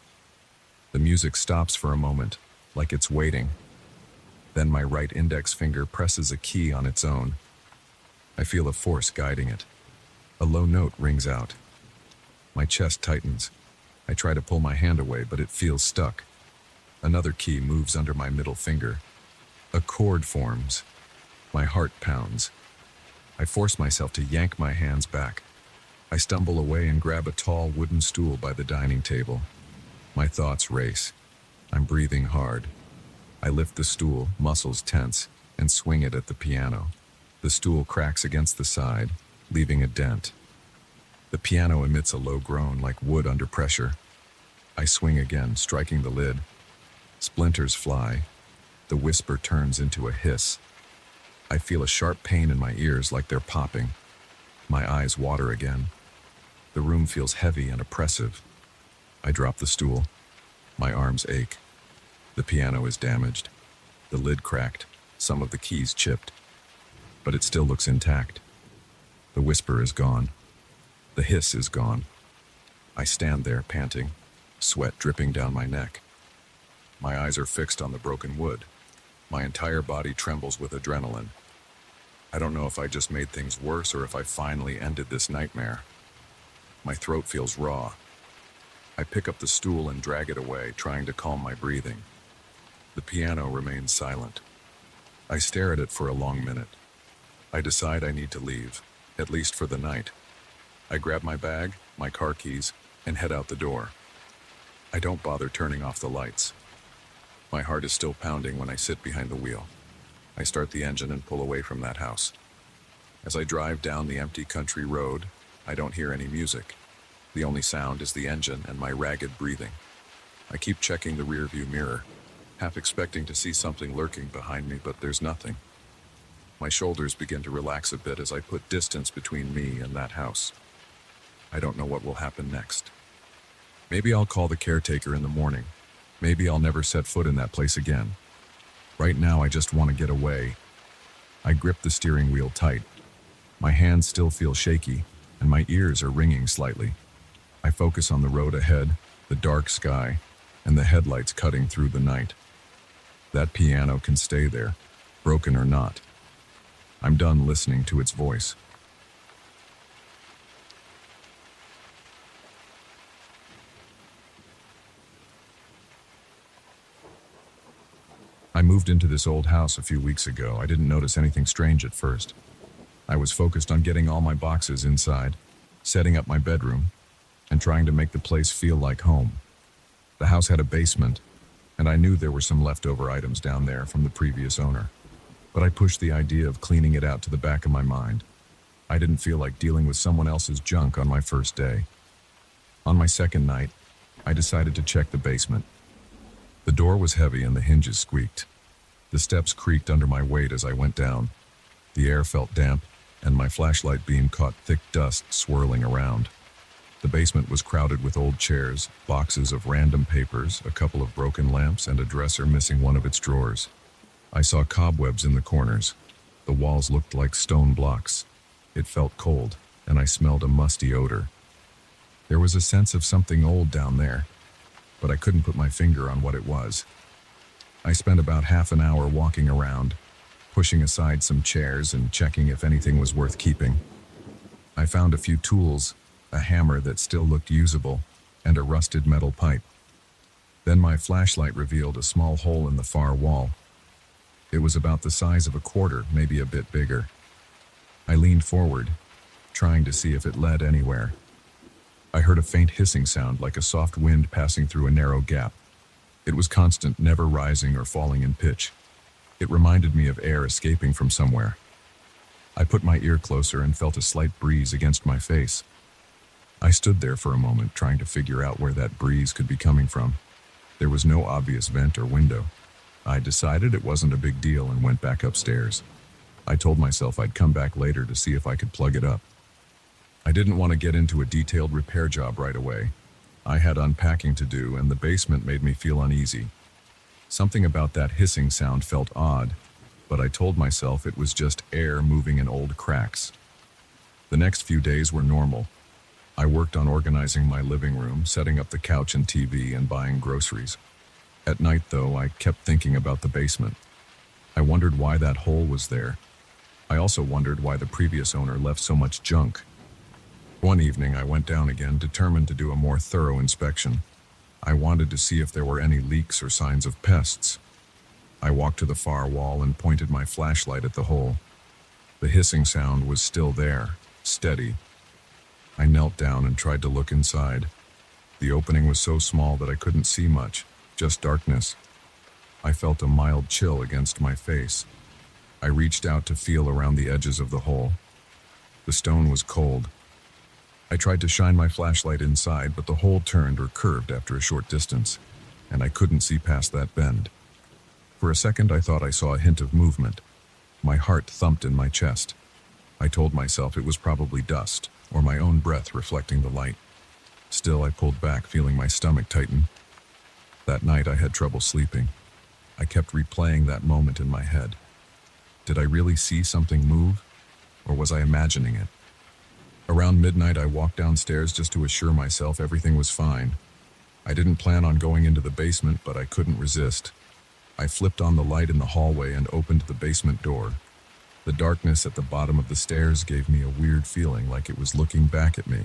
A: The music stops for a moment, like it's waiting. Then my right index finger presses a key on its own. I feel a force guiding it. A low note rings out. My chest tightens. I try to pull my hand away, but it feels stuck. Another key moves under my middle finger. A chord forms. My heart pounds. I force myself to yank my hands back. I stumble away and grab a tall wooden stool by the dining table. My thoughts race. I'm breathing hard. I lift the stool, muscles tense, and swing it at the piano. The stool cracks against the side, leaving a dent. The piano emits a low groan like wood under pressure. I swing again, striking the lid. Splinters fly. The whisper turns into a hiss. I feel a sharp pain in my ears like they're popping. My eyes water again. The room feels heavy and oppressive. I drop the stool. My arms ache. The piano is damaged. The lid cracked, some of the keys chipped. But it still looks intact. The whisper is gone. The hiss is gone. I stand there, panting, sweat dripping down my neck. My eyes are fixed on the broken wood. My entire body trembles with adrenaline. I don't know if I just made things worse or if I finally ended this nightmare. My throat feels raw. I pick up the stool and drag it away, trying to calm my breathing. The piano remains silent. I stare at it for a long minute. I decide I need to leave, at least for the night. I grab my bag, my car keys, and head out the door. I don't bother turning off the lights. My heart is still pounding when I sit behind the wheel. I start the engine and pull away from that house. As I drive down the empty country road, I don't hear any music. The only sound is the engine and my ragged breathing. I keep checking the rearview mirror, half expecting to see something lurking behind me, but there's nothing. My shoulders begin to relax a bit as I put distance between me and that house. I don't know what will happen next. Maybe I'll call the caretaker in the morning. Maybe I'll never set foot in that place again. Right now, I just want to get away. I grip the steering wheel tight. My hands still feel shaky, and my ears are ringing slightly. I focus on the road ahead, the dark sky, and the headlights cutting through the night. That piano can stay there, broken or not. I'm done listening to its voice. I moved into this old house a few weeks ago. I didn't notice anything strange at first. I was focused on getting all my boxes inside, setting up my bedroom, and trying to make the place feel like home. The house had a basement, and I knew there were some leftover items down there from the previous owner. But I pushed the idea of cleaning it out to the back of my mind. I didn't feel like dealing with someone else's junk on my first day. On my second night, I decided to check the basement. The door was heavy and the hinges squeaked. The steps creaked under my weight as I went down. The air felt damp, and my flashlight beam caught thick dust swirling around. The basement was crowded with old chairs, boxes of random papers, a couple of broken lamps, and a dresser missing one of its drawers. I saw cobwebs in the corners. The walls looked like stone blocks. It felt cold, and I smelled a musty odor. There was a sense of something old down there, but I couldn't put my finger on what it was. I spent about half an hour walking around, pushing aside some chairs and checking if anything was worth keeping. I found a few tools, a hammer that still looked usable, and a rusted metal pipe. Then my flashlight revealed a small hole in the far wall. It was about the size of a quarter, maybe a bit bigger. I leaned forward, trying to see if it led anywhere. I heard a faint hissing sound like a soft wind passing through a narrow gap. It was constant, never rising or falling in pitch. It reminded me of air escaping from somewhere. I put my ear closer and felt a slight breeze against my face. I stood there for a moment, trying to figure out where that breeze could be coming from. There was no obvious vent or window. I decided it wasn't a big deal and went back upstairs. I told myself I'd come back later to see if I could plug it up. I didn't want to get into a detailed repair job right away. I had unpacking to do, and the basement made me feel uneasy. Something about that hissing sound felt odd, but I told myself it was just air moving in old cracks. The next few days were normal. I worked on organizing my living room, setting up the couch and TV, and buying groceries. At night, though, I kept thinking about the basement. I wondered why that hole was there. I also wondered why the previous owner left so much junk. One evening, I went down again, determined to do a more thorough inspection. I wanted to see if there were any leaks or signs of pests. I walked to the far wall and pointed my flashlight at the hole. The hissing sound was still there, steady. I knelt down and tried to look inside. The opening was so small that I couldn't see much, just darkness. I felt a mild chill against my face. I reached out to feel around the edges of the hole. The stone was cold. I tried to shine my flashlight inside, but the hole turned or curved after a short distance, and I couldn't see past that bend. For a second, I thought I saw a hint of movement. My heart thumped in my chest. I told myself it was probably dust, or my own breath reflecting the light. Still, I pulled back, feeling my stomach tighten. That night, I had trouble sleeping. I kept replaying that moment in my head. Did I really see something move, or was I imagining it? Around midnight, I walked downstairs just to assure myself everything was fine. I didn't plan on going into the basement, but I couldn't resist. I flipped on the light in the hallway and opened the basement door. The darkness at the bottom of the stairs gave me a weird feeling, like it was looking back at me.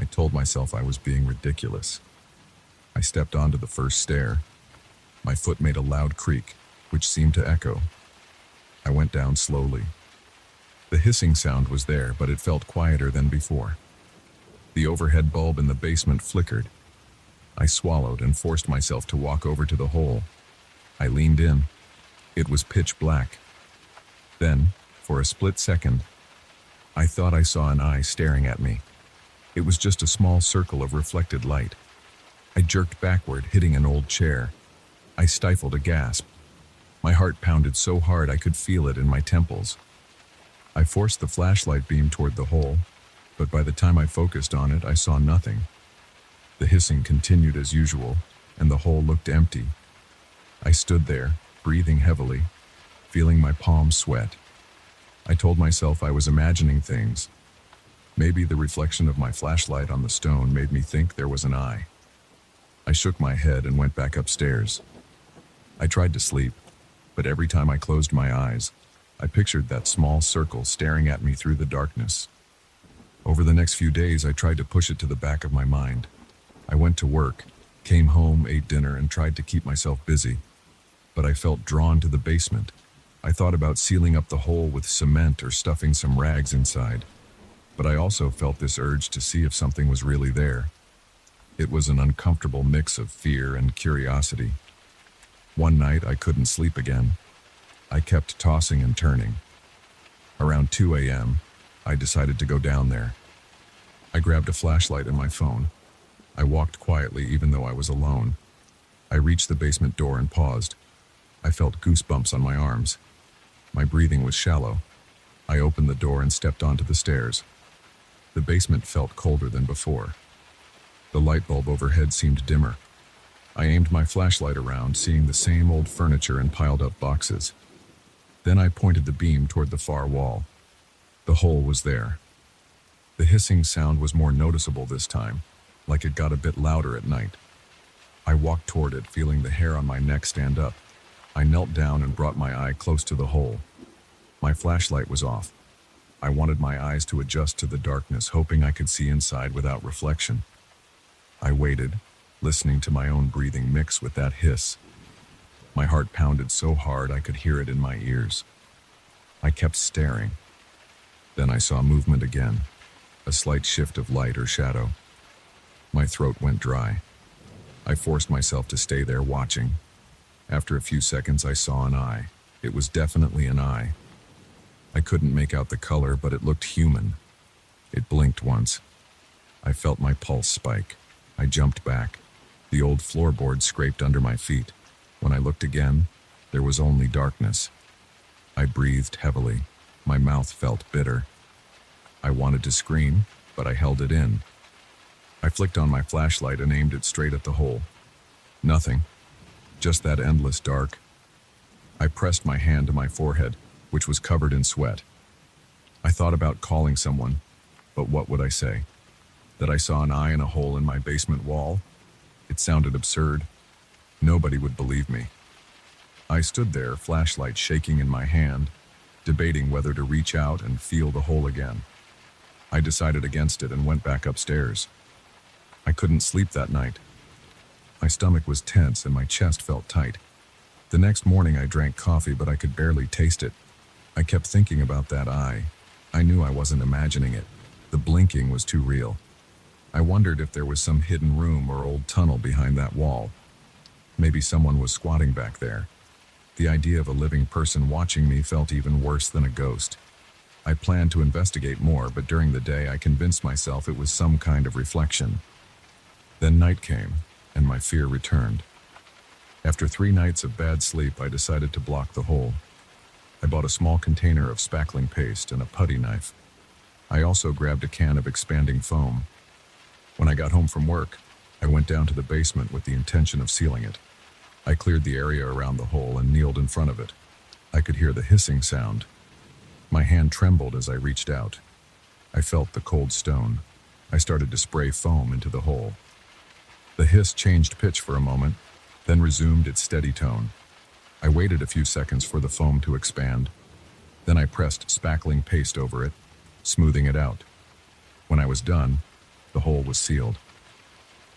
A: I told myself I was being ridiculous. I stepped onto the first stair. My foot made a loud creak, which seemed to echo. I went down slowly. The hissing sound was there, but it felt quieter than before. The overhead bulb in the basement flickered. I swallowed and forced myself to walk over to the hole. I leaned in. It was pitch black. Then, for a split second, I thought I saw an eye staring at me. It was just a small circle of reflected light. I jerked backward, hitting an old chair. I stifled a gasp. My heart pounded so hard I could feel it in my temples. I forced the flashlight beam toward the hole, but by the time I focused on it, I saw nothing. The hissing continued as usual, and the hole looked empty. I stood there, breathing heavily, feeling my palms sweat. I told myself I was imagining things. Maybe the reflection of my flashlight on the stone made me think there was an eye. I shook my head and went back upstairs. I tried to sleep, but every time I closed my eyes, I pictured that small circle staring at me through the darkness. Over the next few days, I tried to push it to the back of my mind. I went to work, came home, ate dinner, and tried to keep myself busy. But I felt drawn to the basement. I thought about sealing up the hole with cement or stuffing some rags inside. But I also felt this urge to see if something was really there. It was an uncomfortable mix of fear and curiosity. One night, I couldn't sleep again. I kept tossing and turning. Around 2 a.m., I decided to go down there. I grabbed a flashlight and my phone. I walked quietly even though I was alone. I reached the basement door and paused. I felt goosebumps on my arms. My breathing was shallow. I opened the door and stepped onto the stairs. The basement felt colder than before. The light bulb overhead seemed dimmer. I aimed my flashlight around, seeing the same old furniture and piled up boxes. Then I pointed the beam toward the far wall. The hole was there. The hissing sound was more noticeable this time, like it got a bit louder at night. I walked toward it, feeling the hair on my neck stand up. I knelt down and brought my eye close to the hole. My flashlight was off. I wanted my eyes to adjust to the darkness, hoping I could see inside without reflection. I waited, listening to my own breathing mix with that hiss. My heart pounded so hard I could hear it in my ears. I kept staring. Then I saw movement again, a slight shift of light or shadow. My throat went dry. I forced myself to stay there watching. After a few seconds, I saw an eye. It was definitely an eye. I couldn't make out the color, but it looked human. It blinked once. I felt my pulse spike. I jumped back. The old floorboard scraped under my feet. When I looked again, there was only darkness. I breathed heavily. My mouth felt bitter. I wanted to scream, but I held it in. I flicked on my flashlight and aimed it straight at the hole. Nothing. Just that endless dark. I pressed my hand to my forehead, which was covered in sweat. I thought about calling someone, but what would I say? That I saw an eye in a hole in my basement wall? It sounded absurd. Nobody would believe me. I stood there, flashlight shaking in my hand, debating whether to reach out and feel the hole again. I decided against it and went back upstairs. I couldn't sleep that night. My stomach was tense and my chest felt tight. The next morning I drank coffee, but I could barely taste it. I kept thinking about that eye. I knew I wasn't imagining it. The blinking was too real. I wondered if there was some hidden room or old tunnel behind that wall. Maybe someone was squatting back there. The idea of a living person watching me felt even worse than a ghost. I planned to investigate more, but during the day I convinced myself it was some kind of reflection. Then night came, and my fear returned. After 3 nights of bad sleep, I decided to block the hole. I bought a small container of spackling paste and a putty knife. I also grabbed a can of expanding foam. When I got home from work, I went down to the basement with the intention of sealing it. I cleared the area around the hole and kneeled in front of it. I could hear the hissing sound. My hand trembled as I reached out. I felt the cold stone. I started to spray foam into the hole. The hiss changed pitch for a moment, then resumed its steady tone. I waited a few seconds for the foam to expand. Then I pressed spackling paste over it, smoothing it out. When I was done, the hole was sealed.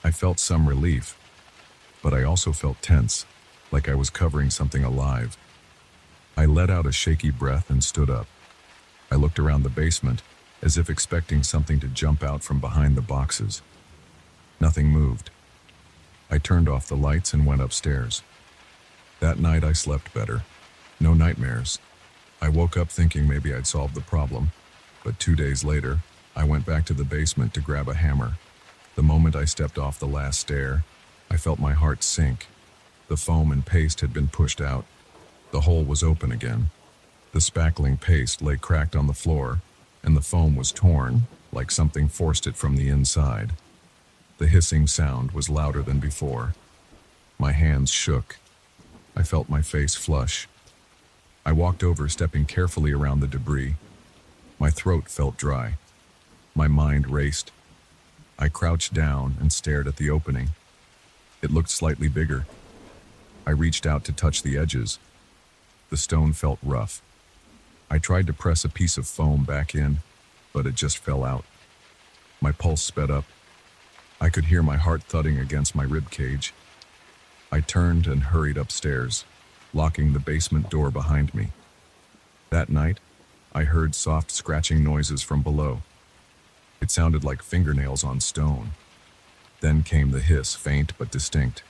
A: I felt some relief, but I also felt tense, like I was covering something alive. I let out a shaky breath and stood up. I looked around the basement, as if expecting something to jump out from behind the boxes. Nothing moved. I turned off the lights and went upstairs. That night I slept better. No nightmares. I woke up thinking maybe I'd solved the problem, but 2 days later, I went back to the basement to grab a hammer. The moment I stepped off the last stair, I felt my heart sink. The foam and paste had been pushed out. The hole was open again. The spackling paste lay cracked on the floor, and the foam was torn, like something forced it from the inside. The hissing sound was louder than before. My hands shook. I felt my face flush. I walked over, stepping carefully around the debris. My throat felt dry. My mind raced. I crouched down and stared at the opening. It looked slightly bigger. I reached out to touch the edges. The stone felt rough. I tried to press a piece of foam back in, but it just fell out. My pulse sped up. I could hear my heart thudding against my rib cage. I turned and hurried upstairs, locking the basement door behind me. That night, I heard soft scratching noises from below. It sounded like fingernails on stone. Then came the hiss, faint but distinct.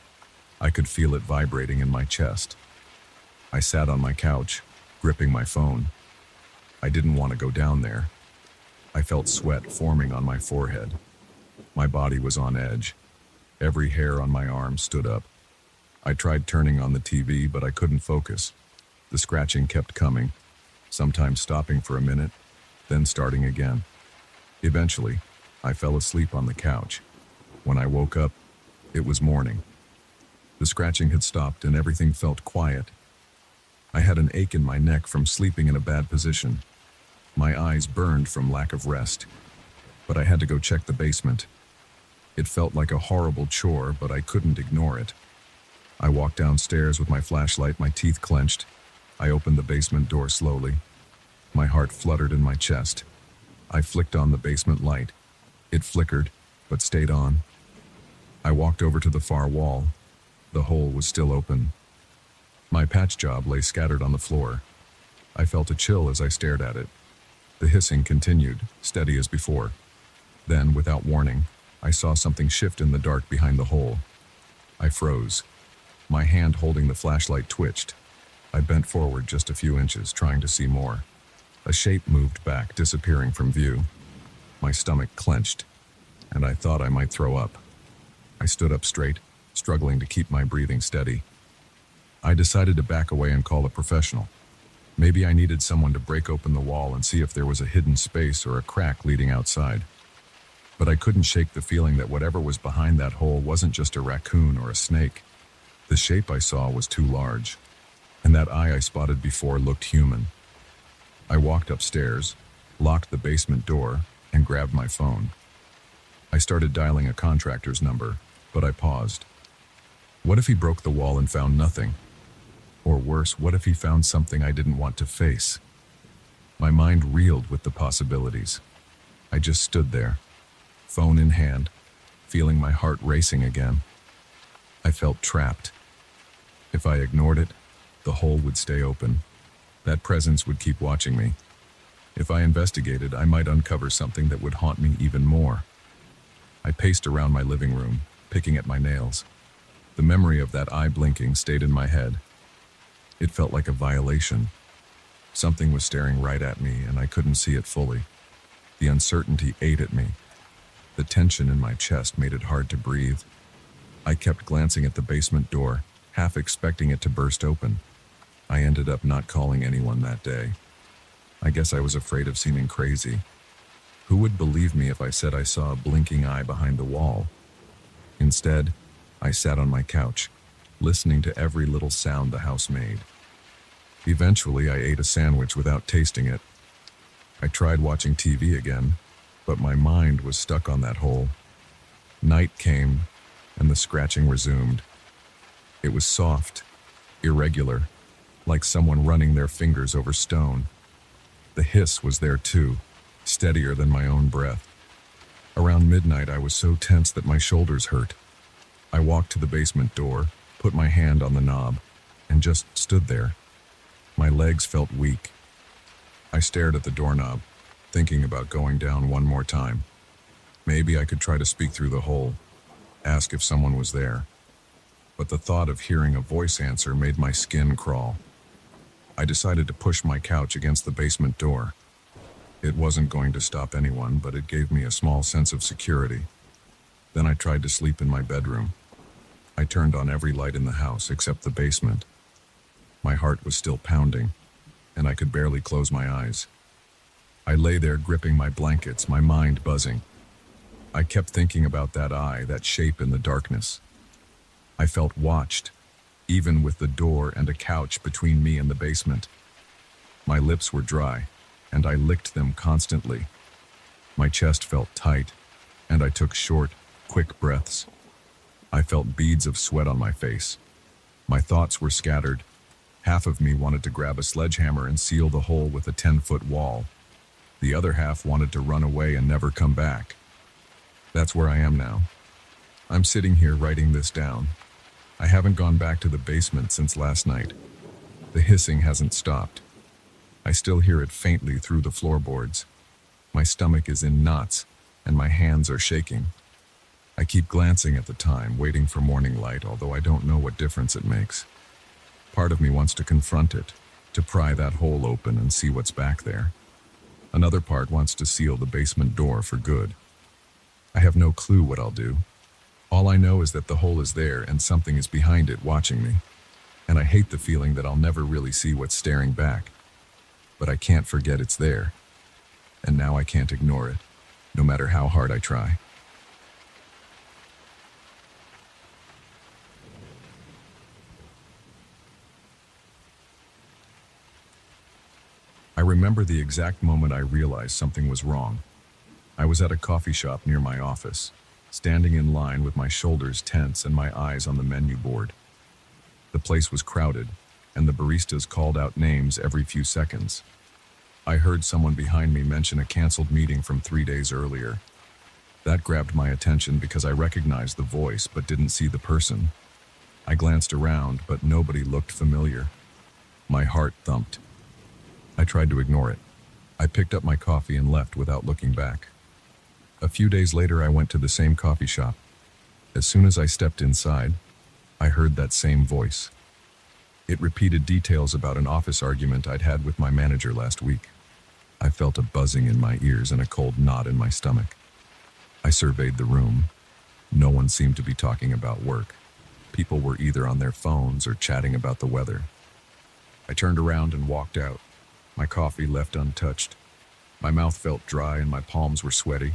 A: I could feel it vibrating in my chest. I sat on my couch, gripping my phone. I didn't want to go down there. I felt sweat forming on my forehead. My body was on edge. Every hair on my arm stood up. I tried turning on the TV, but I couldn't focus. The scratching kept coming, sometimes stopping for a minute, then starting again. Eventually, I fell asleep on the couch. When I woke up, it was morning. The scratching had stopped and everything felt quiet. I had an ache in my neck from sleeping in a bad position. My eyes burned from lack of rest. But I had to go check the basement. It felt like a horrible chore, but I couldn't ignore it. I walked downstairs with my flashlight, my teeth clenched. I opened the basement door slowly. My heart fluttered in my chest. I flicked on the basement light. It flickered, but stayed on. I walked over to the far wall. The hole was still open. My patch job lay scattered on the floor. I felt a chill as I stared at it. The hissing continued, steady as before. Then, without warning, I saw something shift in the dark behind the hole. I froze. My hand holding the flashlight twitched. I bent forward just a few inches, trying to see more. A shape moved back, disappearing from view. My stomach clenched, and I thought I might throw up. I stood up straight, struggling to keep my breathing steady. I decided to back away and call a professional. Maybe I needed someone to break open the wall and see if there was a hidden space or a crack leading outside. But I couldn't shake the feeling that whatever was behind that hole wasn't just a raccoon or a snake. The shape I saw was too large, and that eye I spotted before looked human. I walked upstairs, locked the basement door, and grabbed my phone. I started dialing a contractor's number, but I paused. What if he broke the wall and found nothing? Or worse, what if he found something I didn't want to face? My mind reeled with the possibilities. I just stood there, phone in hand, feeling my heart racing again. I felt trapped. If I ignored it, the hole would stay open. That presence would keep watching me. If I investigated, I might uncover something that would haunt me even more. I paced around my living room, picking at my nails. The memory of that eye blinking stayed in my head. It felt like a violation. Something was staring right at me, and I couldn't see it fully. The uncertainty ate at me. The tension in my chest made it hard to breathe. I kept glancing at the basement door, half expecting it to burst open. I ended up not calling anyone that day. I guess I was afraid of seeming crazy. Who would believe me if I said I saw a blinking eye behind the wall? Instead, I sat on my couch, listening to every little sound the house made. Eventually, I ate a sandwich without tasting it. I tried watching TV again, but my mind was stuck on that hole. Night came, and the scratching resumed. It was soft, irregular, like someone running their fingers over stone. The hiss was there too, steadier than my own breath. Around midnight, I was so tense that my shoulders hurt. I walked to the basement door, put my hand on the knob, and just stood there. My legs felt weak. I stared at the doorknob, thinking about going down one more time. Maybe I could try to speak through the hole, ask if someone was there. But the thought of hearing a voice answer made my skin crawl. I decided to push my couch against the basement door. It wasn't going to stop anyone, but it gave me a small sense of security. Then I tried to sleep in my bedroom. I turned on every light in the house except the basement. My heart was still pounding, and I could barely close my eyes. I lay there gripping my blankets, my mind buzzing. I kept thinking about that eye, that shape in the darkness. I felt watched, even with the door and a couch between me and the basement. My lips were dry, and I licked them constantly. My chest felt tight, and I took short, quick breaths. I felt beads of sweat on my face. My thoughts were scattered. Half of me wanted to grab a sledgehammer and seal the hole with a 10-foot wall. The other half wanted to run away and never come back. That's where I am now. I'm sitting here writing this down. I haven't gone back to the basement since last night. The hissing hasn't stopped. I still hear it faintly through the floorboards. My stomach is in knots, and my hands are shaking. I keep glancing at the time, waiting for morning light, although I don't know what difference it makes. Part of me wants to confront it, to pry that hole open and see what's back there. Another part wants to seal the basement door for good. I have no clue what I'll do. All I know is that the hole is there and something is behind it watching me. And I hate the feeling that I'll never really see what's staring back. But I can't forget it's there. And now I can't ignore it, no matter how hard I try. I remember the exact moment I realized something was wrong. I was at a coffee shop near my office, standing in line with my shoulders tense and my eyes on the menu board. The place was crowded, and the baristas called out names every few seconds. I heard someone behind me mention a canceled meeting from 3 days earlier. That grabbed my attention because I recognized the voice but didn't see the person. I glanced around, but nobody looked familiar. My heart thumped. I tried to ignore it. I picked up my coffee and left without looking back. A few days later, I went to the same coffee shop. As soon as I stepped inside, I heard that same voice. It repeated details about an office argument I'd had with my manager last week. I felt a buzzing in my ears and a cold knot in my stomach. I surveyed the room. No one seemed to be talking about work. People were either on their phones or chatting about the weather. I turned around and walked out, my coffee left untouched. My mouth felt dry and my palms were sweaty.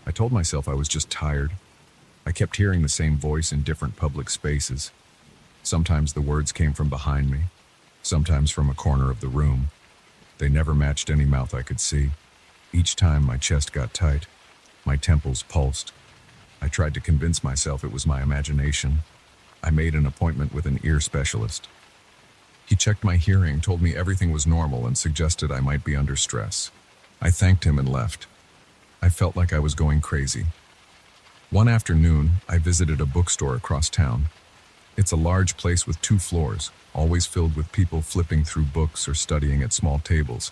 A: I told myself I was just tired. I kept hearing the same voice in different public spaces. Sometimes the words came from behind me, sometimes from a corner of the room. They never matched any mouth I could see. Each time my chest got tight, my temples pulsed. I tried to convince myself it was my imagination. I made an appointment with an ear specialist. He checked my hearing, told me everything was normal, and suggested I might be under stress. I thanked him and left. I felt like I was going crazy. One afternoon, I visited a bookstore across town. It's a large place with 2 floors, always filled with people flipping through books or studying at small tables.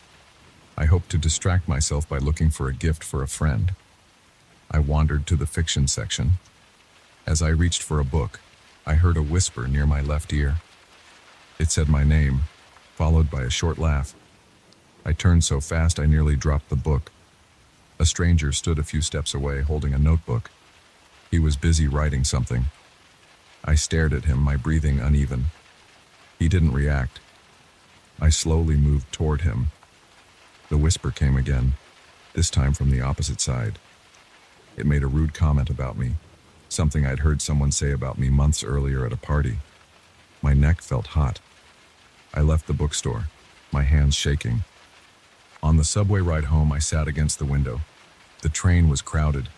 A: I hoped to distract myself by looking for a gift for a friend. I wandered to the fiction section. As I reached for a book, I heard a whisper near my left ear. It said my name, followed by a short laugh. I turned so fast I nearly dropped the book. A stranger stood a few steps away holding a notebook. He was busy writing something. I stared at him, my breathing uneven. He didn't react. I slowly moved toward him. The whisper came again. this time from the opposite side. It made a rude comment about me, something I'd heard someone say about me months earlier at a party. My neck felt hot. I left the bookstore, my hands shaking. On the subway ride home, I sat against the window. The train was crowded.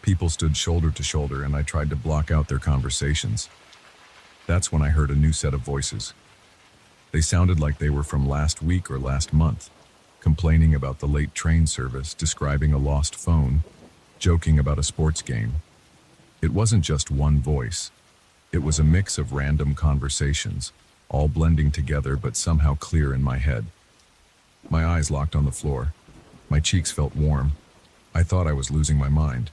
A: People stood shoulder to shoulder, and I tried to block out their conversations. That's when I heard a new set of voices. They sounded like they were from last week or last month, complaining about the late train service, describing a lost phone, joking about a sports game. It wasn't just one voice. It was a mix of random conversations, all blending together but somehow clear in my head. My eyes locked on the floor. My cheeks felt warm. I thought I was losing my mind.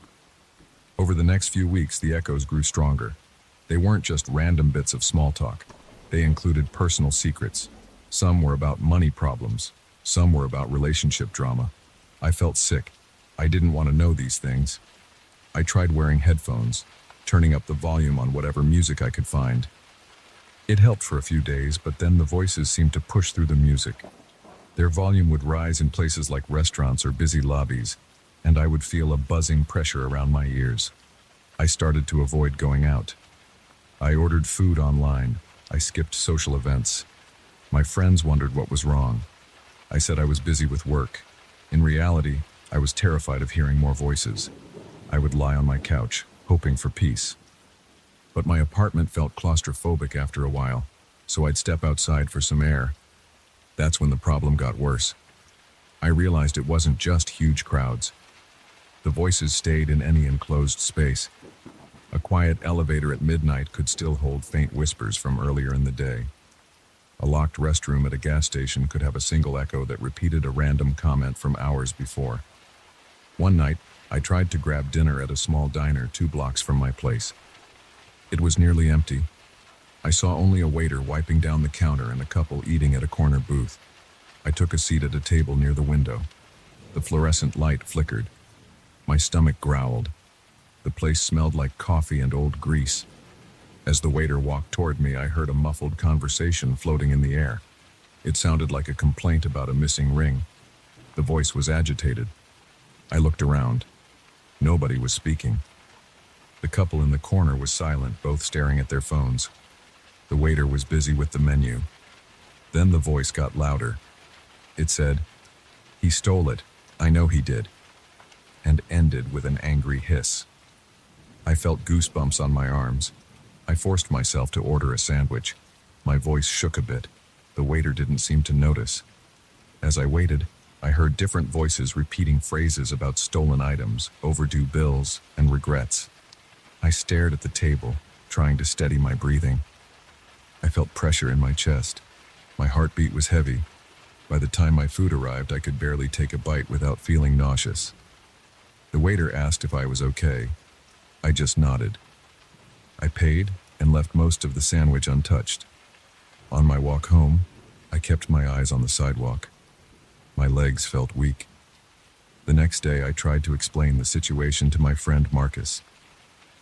A: Over the next few weeks, the echoes grew stronger. They weren't just random bits of small talk. They included personal secrets. Some were about money problems. Some were about relationship drama. I felt sick. I didn't want to know these things. I tried wearing headphones, turning up the volume on whatever music I could find. It helped for a few days, but then the voices seemed to push through the music. Their volume would rise in places like restaurants or busy lobbies, and I would feel a buzzing pressure around my ears. I started to avoid going out. I ordered food online. I skipped social events. My friends wondered what was wrong. I said I was busy with work. In reality, I was terrified of hearing more voices. I would lie on my couch, hoping for peace. But my apartment felt claustrophobic after a while, so I'd step outside for some air. That's when the problem got worse. I realized it wasn't just huge crowds. The voices stayed in any enclosed space. A quiet elevator at midnight could still hold faint whispers from earlier in the day. A locked restroom at a gas station could have a single echo that repeated a random comment from hours before. One night, I tried to grab dinner at a small diner 2 blocks from my place. It was nearly empty. I saw only a waiter wiping down the counter and a couple eating at a corner booth. I took a seat at a table near the window. The fluorescent light flickered. My stomach growled. The place smelled like coffee and old grease. As the waiter walked toward me, I heard a muffled conversation floating in the air. It sounded like a complaint about a missing ring. The voice was agitated. I looked around. Nobody was speaking. The couple in the corner was silent, both staring at their phones. The waiter was busy with the menu. Then the voice got louder. It said, "He stole it. I know he did," and ended with an angry hiss. I felt goosebumps on my arms. I forced myself to order a sandwich. My voice shook a bit. The waiter didn't seem to notice. As I waited, I heard different voices repeating phrases about stolen items, overdue bills, and regrets. I stared at the table, trying to steady my breathing. I felt pressure in my chest. My heartbeat was heavy. By the time my food arrived, I could barely take a bite without feeling nauseous. The waiter asked if I was okay. I just nodded. I paid and left most of the sandwich untouched. On my walk home, I kept my eyes on the sidewalk. My legs felt weak. The next day, I tried to explain the situation to my friend Marcus.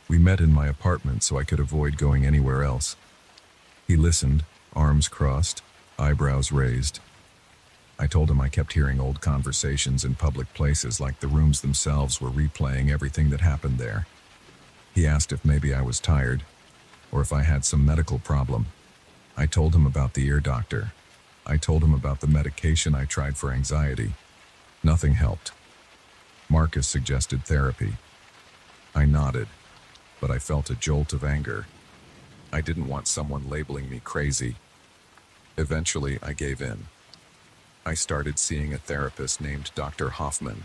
A: We met in my apartment so I could avoid going anywhere else. He listened, arms crossed, eyebrows raised. I told him I kept hearing old conversations in public places, like the rooms themselves were replaying everything that happened there. He asked if maybe I was tired, or if I had some medical problem. I told him about the ear doctor. I told him about the medication I tried for anxiety. Nothing helped. Marcus suggested therapy. I nodded, but I felt a jolt of anger. I didn't want someone labeling me crazy. Eventually, I gave in. I started seeing a therapist named Dr. Hoffman.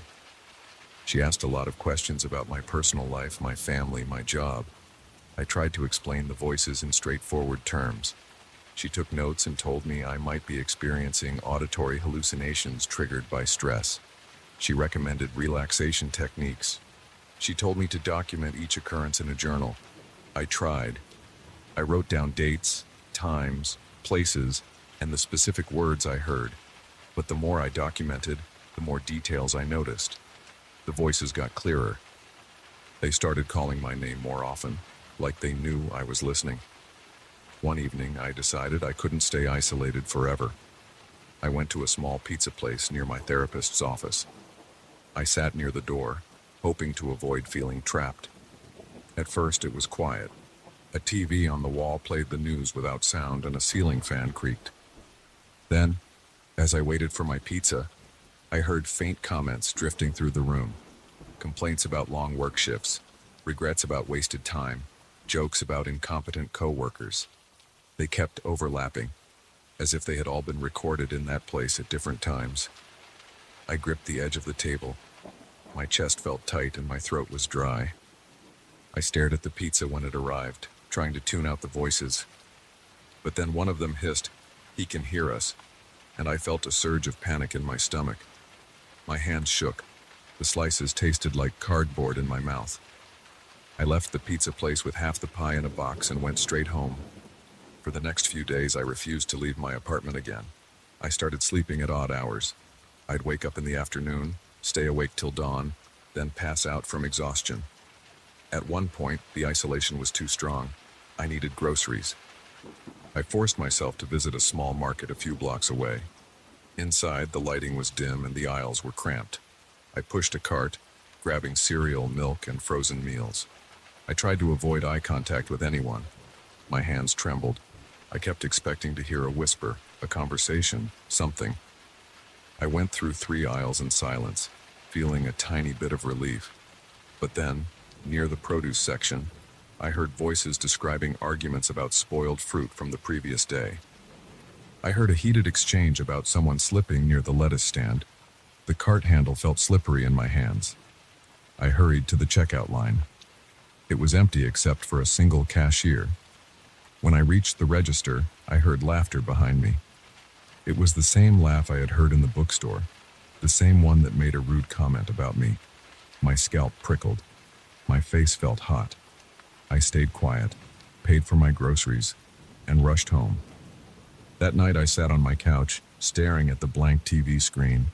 A: She asked a lot of questions about my personal life, my family, my job. I tried to explain the voices in straightforward terms. She took notes and told me I might be experiencing auditory hallucinations triggered by stress. She recommended relaxation techniques. She told me to document each occurrence in a journal. I tried. I wrote down dates, times, places, and the specific words I heard. But the more I documented, the more details I noticed. The voices got clearer. They started calling my name more often, like they knew I was listening. One evening, I decided I couldn't stay isolated forever. I went to a small pizza place near my therapist's office. I sat near the door, hoping to avoid feeling trapped. At first it was quiet. A TV on the wall played the news without sound and a ceiling fan creaked. Then, as I waited for my pizza, I heard faint comments drifting through the room. Complaints about long work shifts, regrets about wasted time, jokes about incompetent coworkers. They kept overlapping, as if they had all been recorded in that place at different times. I gripped the edge of the table. My chest felt tight and my throat was dry. I stared at the pizza when it arrived, trying to tune out the voices. But then one of them hissed, "He can hear us," and I felt a surge of panic in my stomach. My hands shook. The slices tasted like cardboard in my mouth. I left the pizza place with half the pie in a box and went straight home. For the next few days, I refused to leave my apartment again. I started sleeping at odd hours. I'd wake up in the afternoon, stay awake till dawn, then pass out from exhaustion. At one point, the isolation was too strong. I needed groceries. I forced myself to visit a small market a few blocks away. Inside, the lighting was dim and the aisles were cramped. I pushed a cart, grabbing cereal, milk, and frozen meals. I tried to avoid eye contact with anyone. My hands trembled. I kept expecting to hear a whisper, a conversation, something. I went through 3 aisles in silence, feeling a tiny bit of relief. But then, near the produce section, I heard voices describing arguments about spoiled fruit from the previous day. I heard a heated exchange about someone slipping near the lettuce stand. The cart handle felt slippery in my hands. I hurried to the checkout line. It was empty except for a single cashier. When I reached the register, I heard laughter behind me. It was the same laugh I had heard in the bookstore, the same one that made a rude comment about me. My scalp prickled. My face felt hot. I stayed quiet, paid for my groceries, and rushed home. That night I sat on my couch, staring at the blank TV screen.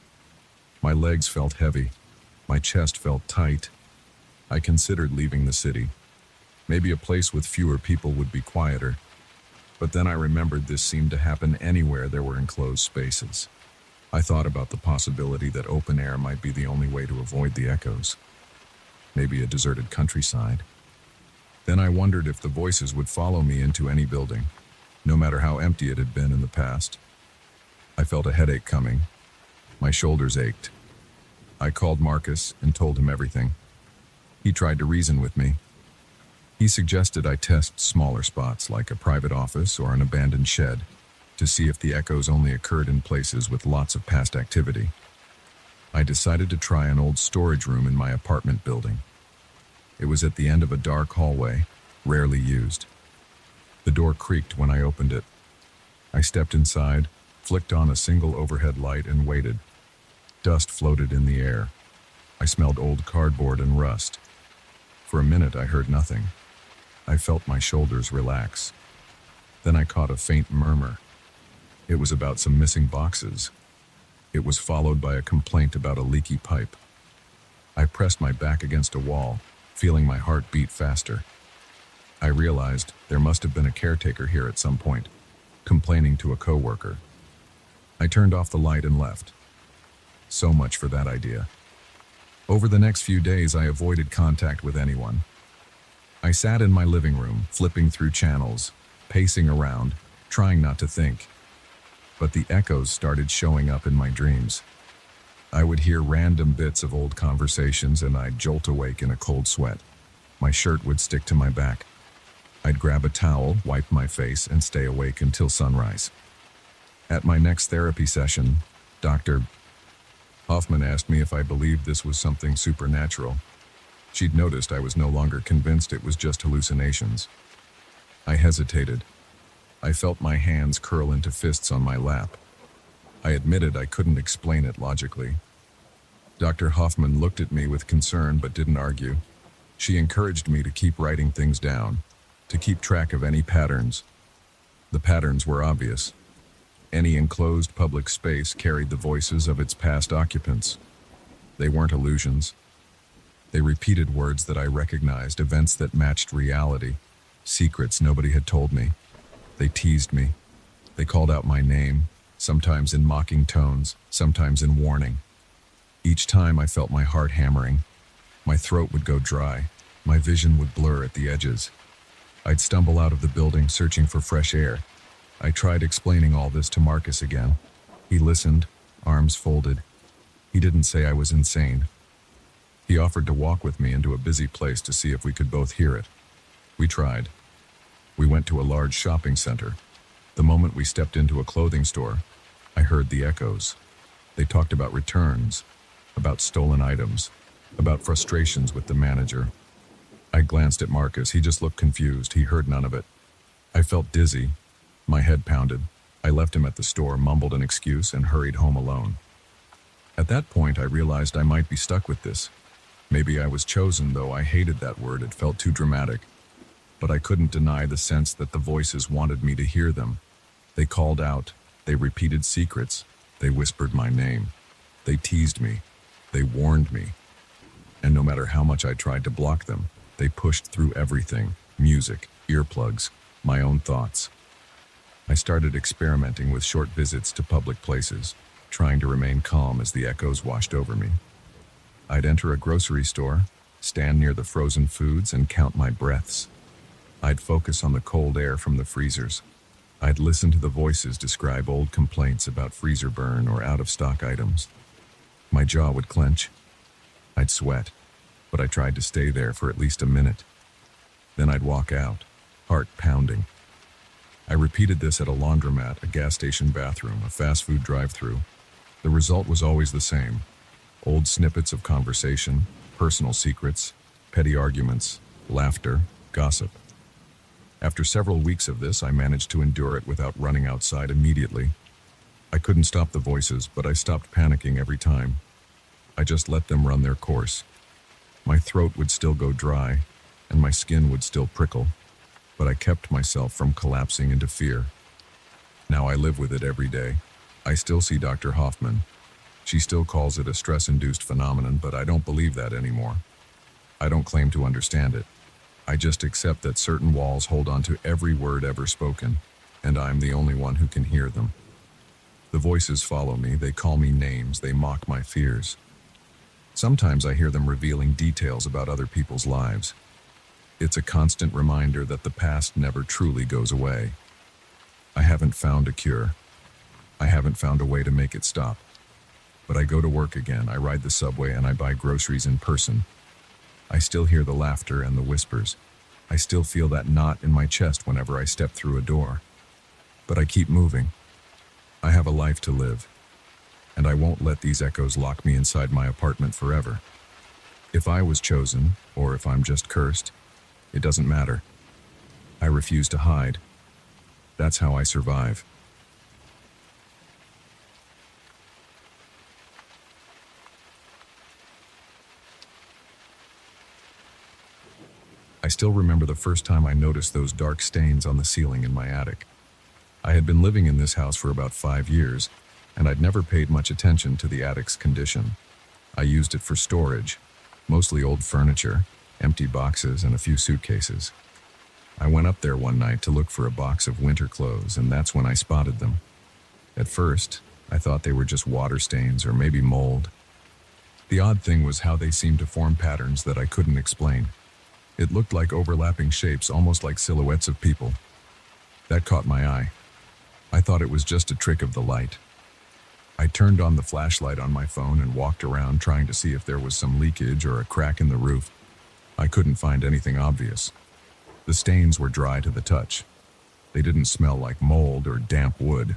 A: My legs felt heavy. My chest felt tight. I considered leaving the city. Maybe a place with fewer people would be quieter. But then I remembered this seemed to happen anywhere there were enclosed spaces. I thought about the possibility that open air might be the only way to avoid the echoes. Maybe a deserted countryside. Then I wondered if the voices would follow me into any building, no matter how empty it had been in the past. I felt a headache coming. My shoulders ached. I called Marcus and told him everything. He tried to reason with me. He suggested I test smaller spots like a private office or an abandoned shed to see if the echoes only occurred in places with lots of past activity. I decided to try an old storage room in my apartment building. It was at the end of a dark hallway, rarely used. The door creaked when I opened it. I stepped inside, flicked on a single overhead light, and waited. Dust floated in the air. I smelled old cardboard and rust. For a minute, I heard nothing. I felt my shoulders relax. Then I caught a faint murmur. It was about some missing boxes. It was followed by a complaint about a leaky pipe. I pressed my back against a wall, feeling my heart beat faster. I realized there must have been a caretaker here at some point, complaining to a coworker. I turned off the light and left. So much for that idea. Over the next few days, I avoided contact with anyone. I sat in my living room, flipping through channels, pacing around, trying not to think. But the echoes started showing up in my dreams. I would hear random bits of old conversations and I'd jolt awake in a cold sweat. My shirt would stick to my back. I'd grab a towel, wipe my face, and stay awake until sunrise. At my next therapy session, Dr. Hoffman asked me if I believed this was something supernatural. She'd noticed I was no longer convinced it was just hallucinations. I hesitated. I felt my hands curl into fists on my lap. I admitted I couldn't explain it logically. Dr. Hoffman looked at me with concern but didn't argue. She encouraged me to keep writing things down, to keep track of any patterns. The patterns were obvious. Any enclosed public space carried the voices of its past occupants. They weren't illusions. They repeated words that I recognized, events that matched reality, secrets nobody had told me. They teased me. They called out my name, sometimes in mocking tones, sometimes in warning. Each time I felt my heart hammering. My throat would go dry. My vision would blur at the edges. I'd stumble out of the building searching for fresh air. I tried explaining all this to Marcus again. He listened, arms folded. He didn't say I was insane. He offered to walk with me into a busy place to see if we could both hear it. We tried. We went to a large shopping center. The moment we stepped into a clothing store, I heard the echoes. They talked about returns, about stolen items, about frustrations with the manager. I glanced at Marcus. He just looked confused. He heard none of it. I felt dizzy. My head pounded. I left him at the store, mumbled an excuse, and hurried home alone. At that point, I realized I might be stuck with this. Maybe I was chosen, though I hated that word. It felt too dramatic. But I couldn't deny the sense that the voices wanted me to hear them. They called out. They repeated secrets. They whispered my name. They teased me. They warned me. And no matter how much I tried to block them, they pushed through everything: music, earplugs, my own thoughts. I started experimenting with short visits to public places, trying to remain calm as the echoes washed over me. I'd enter a grocery store, stand near the frozen foods, and count my breaths. I'd focus on the cold air from the freezers. I'd listen to the voices describe old complaints about freezer burn or out-of-stock items. My jaw would clench. I'd sweat, but I tried to stay there for at least a minute. Then I'd walk out, heart pounding. I repeated this at a laundromat, a gas station bathroom, a fast food drive-thru. The result was always the same: old snippets of conversation, personal secrets, petty arguments, laughter, gossip. After several weeks of this, I managed to endure it without running outside immediately. I couldn't stop the voices, but I stopped panicking every time. I just let them run their course. My throat would still go dry, and my skin would still prickle, but I kept myself from collapsing into fear. Now I live with it every day. I still see Dr. Hoffman. She still calls it a stress-induced phenomenon, but I don't believe that anymore. I don't claim to understand it. I just accept that certain walls hold on to every word ever spoken, and I'm the only one who can hear them. The voices follow me, they call me names, they mock my fears. Sometimes I hear them revealing details about other people's lives. It's a constant reminder that the past never truly goes away. I haven't found a cure. I haven't found a way to make it stop. But I go to work again, I ride the subway, and I buy groceries in person. I still hear the laughter and the whispers. I still feel that knot in my chest whenever I step through a door. But I keep moving. I have a life to live, and I won't let these echoes lock me inside my apartment forever. If I was chosen, or if I'm just cursed, it doesn't matter. I refuse to hide. That's how I survive. I still remember the first time I noticed those dark stains on the ceiling in my attic. I had been living in this house for about 5 years, and I'd never paid much attention to the attic's condition. I used it for storage, mostly old furniture, empty boxes, and a few suitcases. I went up there one night to look for a box of winter clothes, and that's when I spotted them. At first, I thought they were just water stains or maybe mold. The odd thing was how they seemed to form patterns that I couldn't explain. It looked like overlapping shapes, almost like silhouettes of people. That caught my eye. I thought it was just a trick of the light. I turned on the flashlight on my phone and walked around trying to see if there was some leakage or a crack in the roof. I couldn't find anything obvious. The stains were dry to the touch. They didn't smell like mold or damp wood.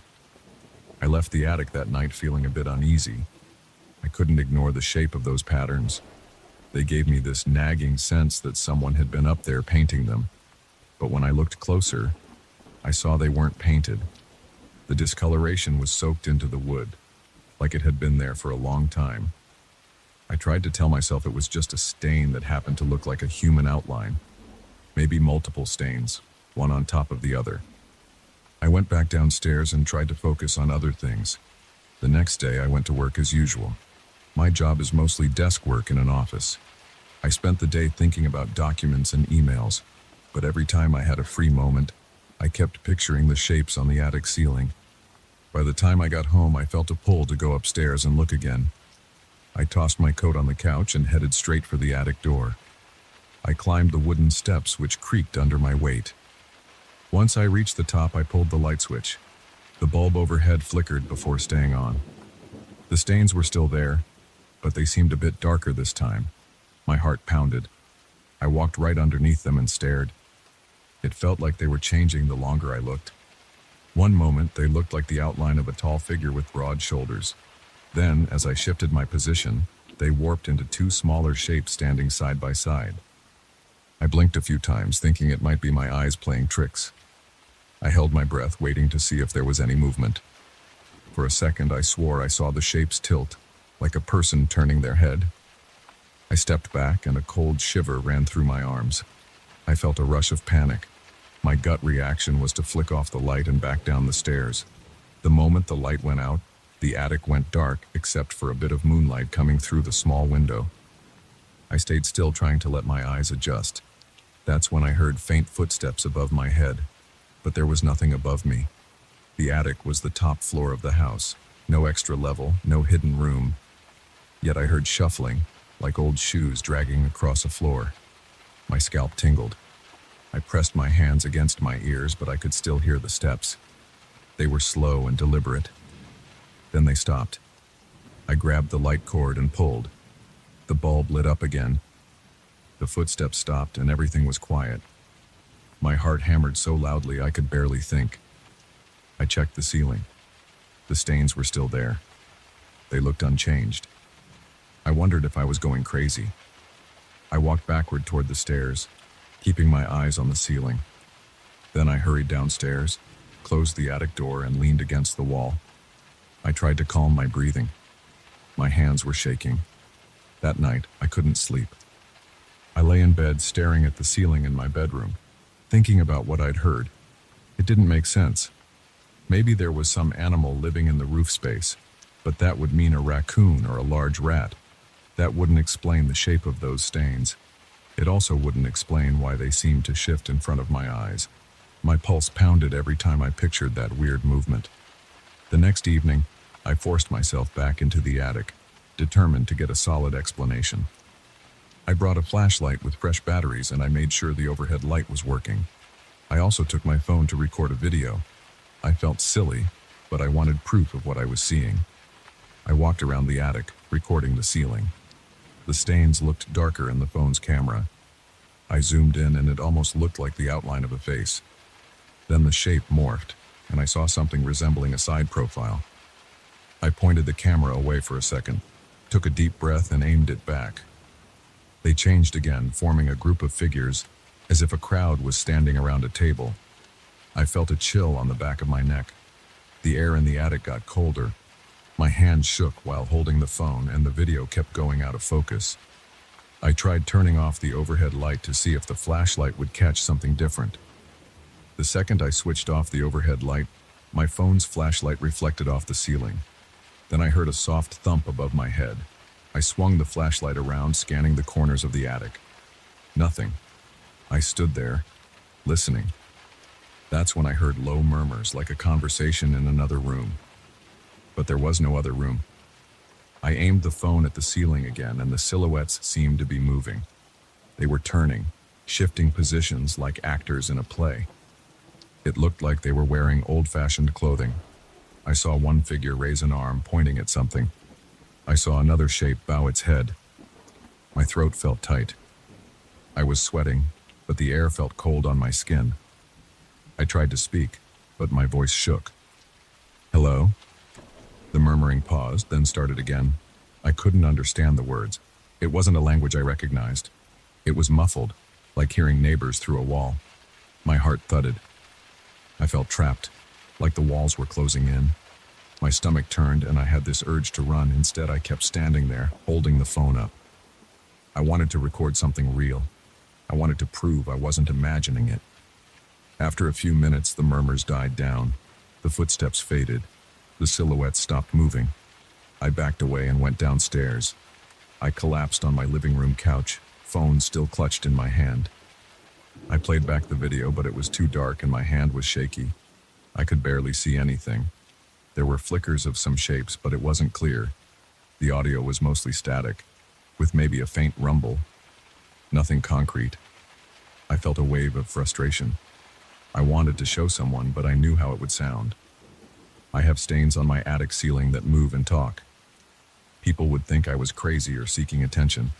A: I left the attic that night feeling a bit uneasy. I couldn't ignore the shape of those patterns. They gave me this nagging sense that someone had been up there painting them. But when I looked closer, I saw they weren't painted. The discoloration was soaked into the wood, like it had been there for a long time. I tried to tell myself it was just a stain that happened to look like a human outline. Maybe multiple stains, one on top of the other. I went back downstairs and tried to focus on other things. The next day, I went to work as usual. My job is mostly desk work in an office. I spent the day thinking about documents and emails, but every time I had a free moment, I kept picturing the shapes on the attic ceiling. By the time I got home, I felt a pull to go upstairs and look again. I tossed my coat on the couch and headed straight for the attic door. I climbed the wooden steps which creaked under my weight. Once I reached the top, I pulled the light switch. The bulb overhead flickered before staying on. The stains were still there, but they seemed a bit darker this time. My heart pounded. I walked right underneath them and stared. It felt like they were changing the longer I looked. One moment, they looked like the outline of a tall figure with broad shoulders. Then, as I shifted my position, they warped into two smaller shapes standing side by side. I blinked a few times, thinking it might be my eyes playing tricks. I held my breath, waiting to see if there was any movement. For a second, I swore I saw the shapes tilt, like a person turning their head. I stepped back, and a cold shiver ran through my arms. I felt a rush of panic. My gut reaction was to flick off the light and back down the stairs. The moment the light went out, the attic went dark except for a bit of moonlight coming through the small window. I stayed still, trying to let my eyes adjust. That's when I heard faint footsteps above my head, but there was nothing above me. The attic was the top floor of the house. No extra level, no hidden room. Yet I heard shuffling, like old shoes dragging across a floor. My scalp tingled. I pressed my hands against my ears, but I could still hear the steps. They were slow and deliberate. Then they stopped. I grabbed the light cord and pulled. The bulb lit up again. The footsteps stopped and everything was quiet. My heart hammered so loudly I could barely think. I checked the ceiling. The stains were still there. They looked unchanged. I wondered if I was going crazy. I walked backward toward the stairs, keeping my eyes on the ceiling. Then I hurried downstairs, closed the attic door, and leaned against the wall. I tried to calm my breathing. My hands were shaking. That night, I couldn't sleep. I lay in bed staring at the ceiling in my bedroom, thinking about what I'd heard. It didn't make sense. Maybe there was some animal living in the roof space, but that would mean a raccoon or a large rat. That wouldn't explain the shape of those stains. It also wouldn't explain why they seemed to shift in front of my eyes. My pulse pounded every time I pictured that weird movement. The next evening, I forced myself back into the attic, determined to get a solid explanation. I brought a flashlight with fresh batteries and I made sure the overhead light was working. I also took my phone to record a video. I felt silly, but I wanted proof of what I was seeing. I walked around the attic, recording the ceiling. The stains looked darker in the phone's camera. I zoomed in and it almost looked like the outline of a face. Then the shape morphed, and I saw something resembling a side profile. I pointed the camera away for a second, took a deep breath and aimed it back. They changed again, forming a group of figures, as if a crowd was standing around a table. I felt a chill on the back of my neck. The air in the attic got colder. My hand shook while holding the phone, and the video kept going out of focus. I tried turning off the overhead light to see if the flashlight would catch something different. The second I switched off the overhead light, my phone's flashlight reflected off the ceiling. Then I heard a soft thump above my head. I swung the flashlight around, scanning the corners of the attic. Nothing. I stood there, listening. That's when I heard low murmurs, like a conversation in another room. But there was no other room. I aimed the phone at the ceiling again, and the silhouettes seemed to be moving. They were turning, shifting positions like actors in a play. It looked like they were wearing old-fashioned clothing. I saw one figure raise an arm, pointing at something. I saw another shape bow its head. My throat felt tight. I was sweating, but the air felt cold on my skin. I tried to speak, but my voice shook. "Hello?" The murmuring paused, then started again. I couldn't understand the words. It wasn't a language I recognized. It was muffled, like hearing neighbors through a wall. My heart thudded. I felt trapped, like the walls were closing in. My stomach turned and I had this urge to run. Instead, I kept standing there, holding the phone up. I wanted to record something real. I wanted to prove I wasn't imagining it. After a few minutes, the murmurs died down. The footsteps faded. The silhouettes stopped moving. I backed away and went downstairs. I collapsed on my living room couch, phone still clutched in my hand. I played back the video, but it was too dark and my hand was shaky. I could barely see anything. There were flickers of some shapes, but it wasn't clear. The audio was mostly static, with maybe a faint rumble. Nothing concrete. I felt a wave of frustration. I wanted to show someone, but I knew how it would sound. I have stains on my attic ceiling that move and talk. People would think I was crazy or seeking attention.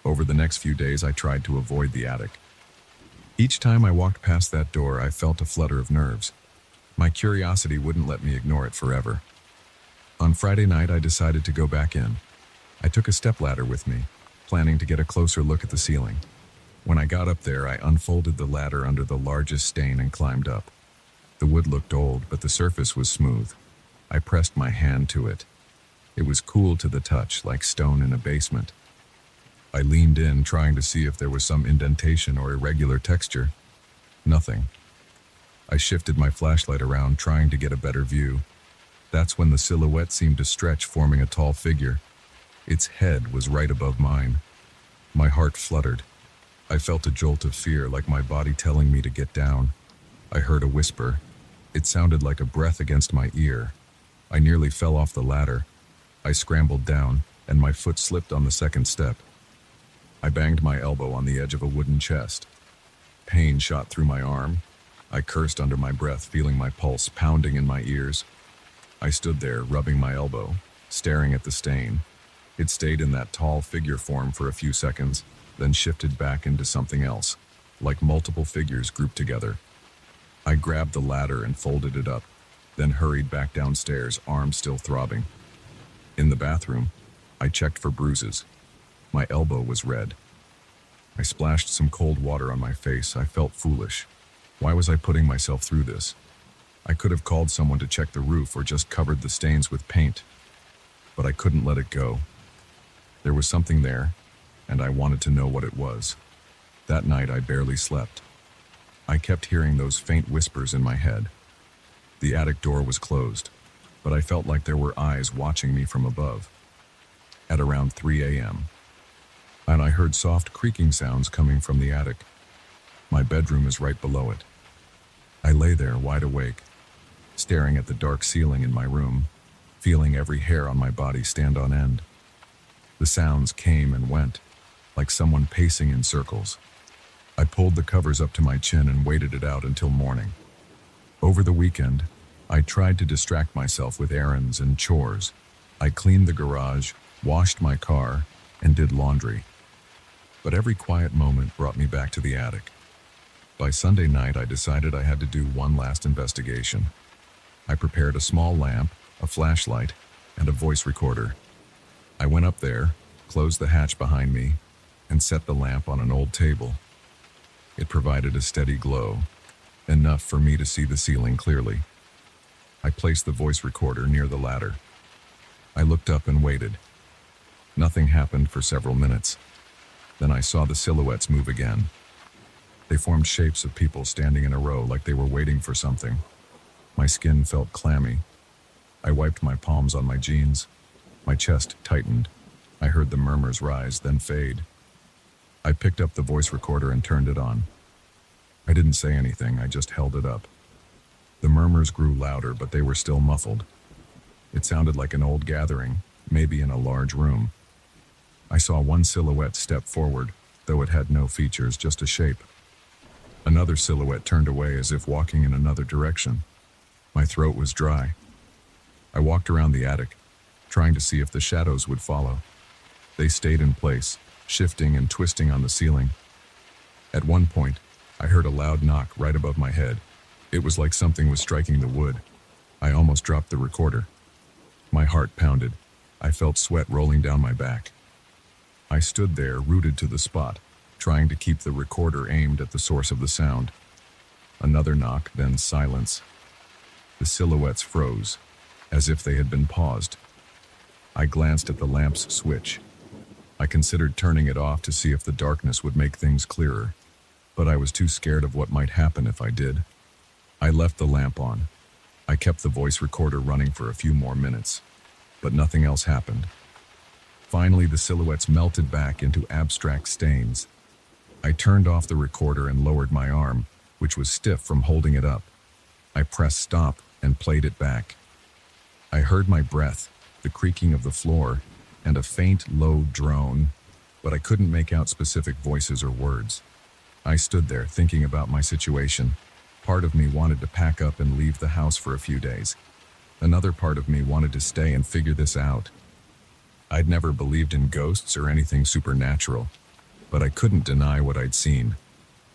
A: Over the next few days, I tried to avoid the attic. Each time I walked past that door, I felt a flutter of nerves. My curiosity wouldn't let me ignore it forever. On Friday night, I decided to go back in. I took a stepladder with me, planning to get a closer look at the ceiling. When I got up there, I unfolded the ladder under the largest stain and climbed up. The wood looked old, but the surface was smooth. I pressed my hand to it. It was cool to the touch, like stone in a basement. I leaned in, trying to see if there was some indentation or irregular texture. Nothing. I shifted my flashlight around, trying to get a better view. That's when the silhouette seemed to stretch, forming a tall figure. Its head was right above mine. My heart fluttered. I felt a jolt of fear, like my body telling me to get down. I heard a whisper. It sounded like a breath against my ear. I nearly fell off the ladder. I scrambled down, and my foot slipped on the second step. I banged my elbow on the edge of a wooden chest. Pain shot through my arm. I cursed under my breath, feeling my pulse pounding in my ears. I stood there, rubbing my elbow, staring at the stain. It stayed in that tall figure form for a few seconds, then shifted back into something else, like multiple figures grouped together. I grabbed the ladder and folded it up, then hurried back downstairs, arms still throbbing. In the bathroom, I checked for bruises. My elbow was red. I splashed some cold water on my face. I felt foolish. Why was I putting myself through this? I could have called someone to check the roof or just covered the stains with paint. But I couldn't let it go. There was something there, and I wanted to know what it was. That night, I barely slept. I kept hearing those faint whispers in my head. The attic door was closed, but I felt like there were eyes watching me from above. At around 3 a.m., and I heard soft creaking sounds coming from the attic. My bedroom is right below it. I lay there wide awake, staring at the dark ceiling in my room, feeling every hair on my body stand on end. The sounds came and went, like someone pacing in circles. I pulled the covers up to my chin and waited it out until morning. Over the weekend, I tried to distract myself with errands and chores. I cleaned the garage, washed my car, and did laundry. But every quiet moment brought me back to the attic. By Sunday night, I decided I had to do one last investigation. I prepared a small lamp, a flashlight, and a voice recorder. I went up there, closed the hatch behind me, and set the lamp on an old table. It provided a steady glow, enough for me to see the ceiling clearly. I placed the voice recorder near the ladder. I looked up and waited. Nothing happened for several minutes. Then I saw the silhouettes move again. They formed shapes of people standing in a row like they were waiting for something. My skin felt clammy. I wiped my palms on my jeans. My chest tightened. I heard the murmurs rise, then fade. I picked up the voice recorder and turned it on. I didn't say anything, I just held it up. The murmurs grew louder, but they were still muffled. It sounded like an old gathering, maybe in a large room. I saw one silhouette step forward, though it had no features, just a shape. Another silhouette turned away as if walking in another direction. My throat was dry. I walked around the attic, trying to see if the shadows would follow. They stayed in place, shifting and twisting on the ceiling. At one point, I heard a loud knock right above my head. It was like something was striking the wood. I almost dropped the recorder. My heart pounded. I felt sweat rolling down my back. I stood there, rooted to the spot, trying to keep the recorder aimed at the source of the sound. Another knock, then silence. The silhouettes froze, as if they had been paused. I glanced at the lamp's switch. I considered turning it off to see if the darkness would make things clearer, but I was too scared of what might happen if I did. I left the lamp on. I kept the voice recorder running for a few more minutes, but nothing else happened. Finally, the silhouettes melted back into abstract stains. I turned off the recorder and lowered my arm, which was stiff from holding it up. I pressed stop and played it back. I heard my breath, the creaking of the floor, and a faint, low drone, but I couldn't make out specific voices or words. I stood there thinking about my situation. Part of me wanted to pack up and leave the house for a few days. Another part of me wanted to stay and figure this out. I'd never believed in ghosts or anything supernatural, but I couldn't deny what I'd seen.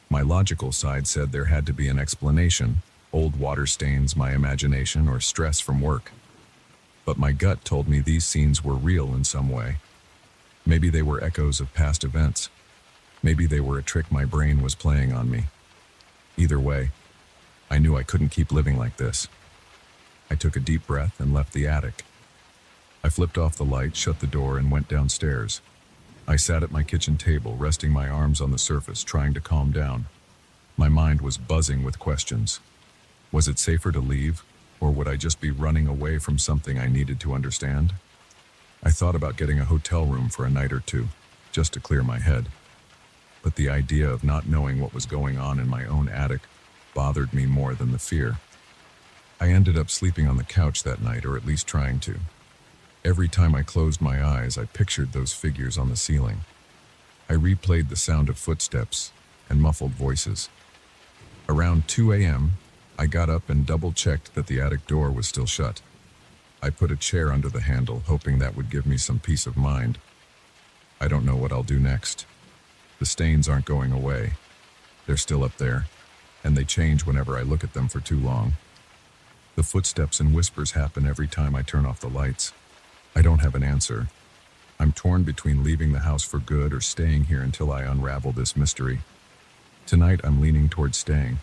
A: My logical side said there had to be an explanation, old water stains, my imagination, or stress from work. But my gut told me these scenes were real in some way. Maybe they were echoes of past events. Maybe they were a trick my brain was playing on me. Either way, I knew I couldn't keep living like this. I took a deep breath and left the attic. I flipped off the light, shut the door, and went downstairs. I sat at my kitchen table, resting my arms on the surface, trying to calm down. My mind was buzzing with questions. Was it safer to leave, or would I just be running away from something I needed to understand? I thought about getting a hotel room for a night or two, just to clear my head. But the idea of not knowing what was going on in my own attic bothered me more than the fear. I ended up sleeping on the couch that night, or at least trying to. Every time I closed my eyes, I pictured those figures on the ceiling. I replayed the sound of footsteps and muffled voices. Around 2 a.m., I got up and double-checked that the attic door was still shut. I put a chair under the handle, hoping that would give me some peace of mind. I don't know what I'll do next. The stains aren't going away. They're still up there, and they change whenever I look at them for too long. The footsteps and whispers happen every time I turn off the lights. I don't have an answer. I'm torn between leaving the house for good or staying here until I unravel this mystery. Tonight, I'm leaning towards staying,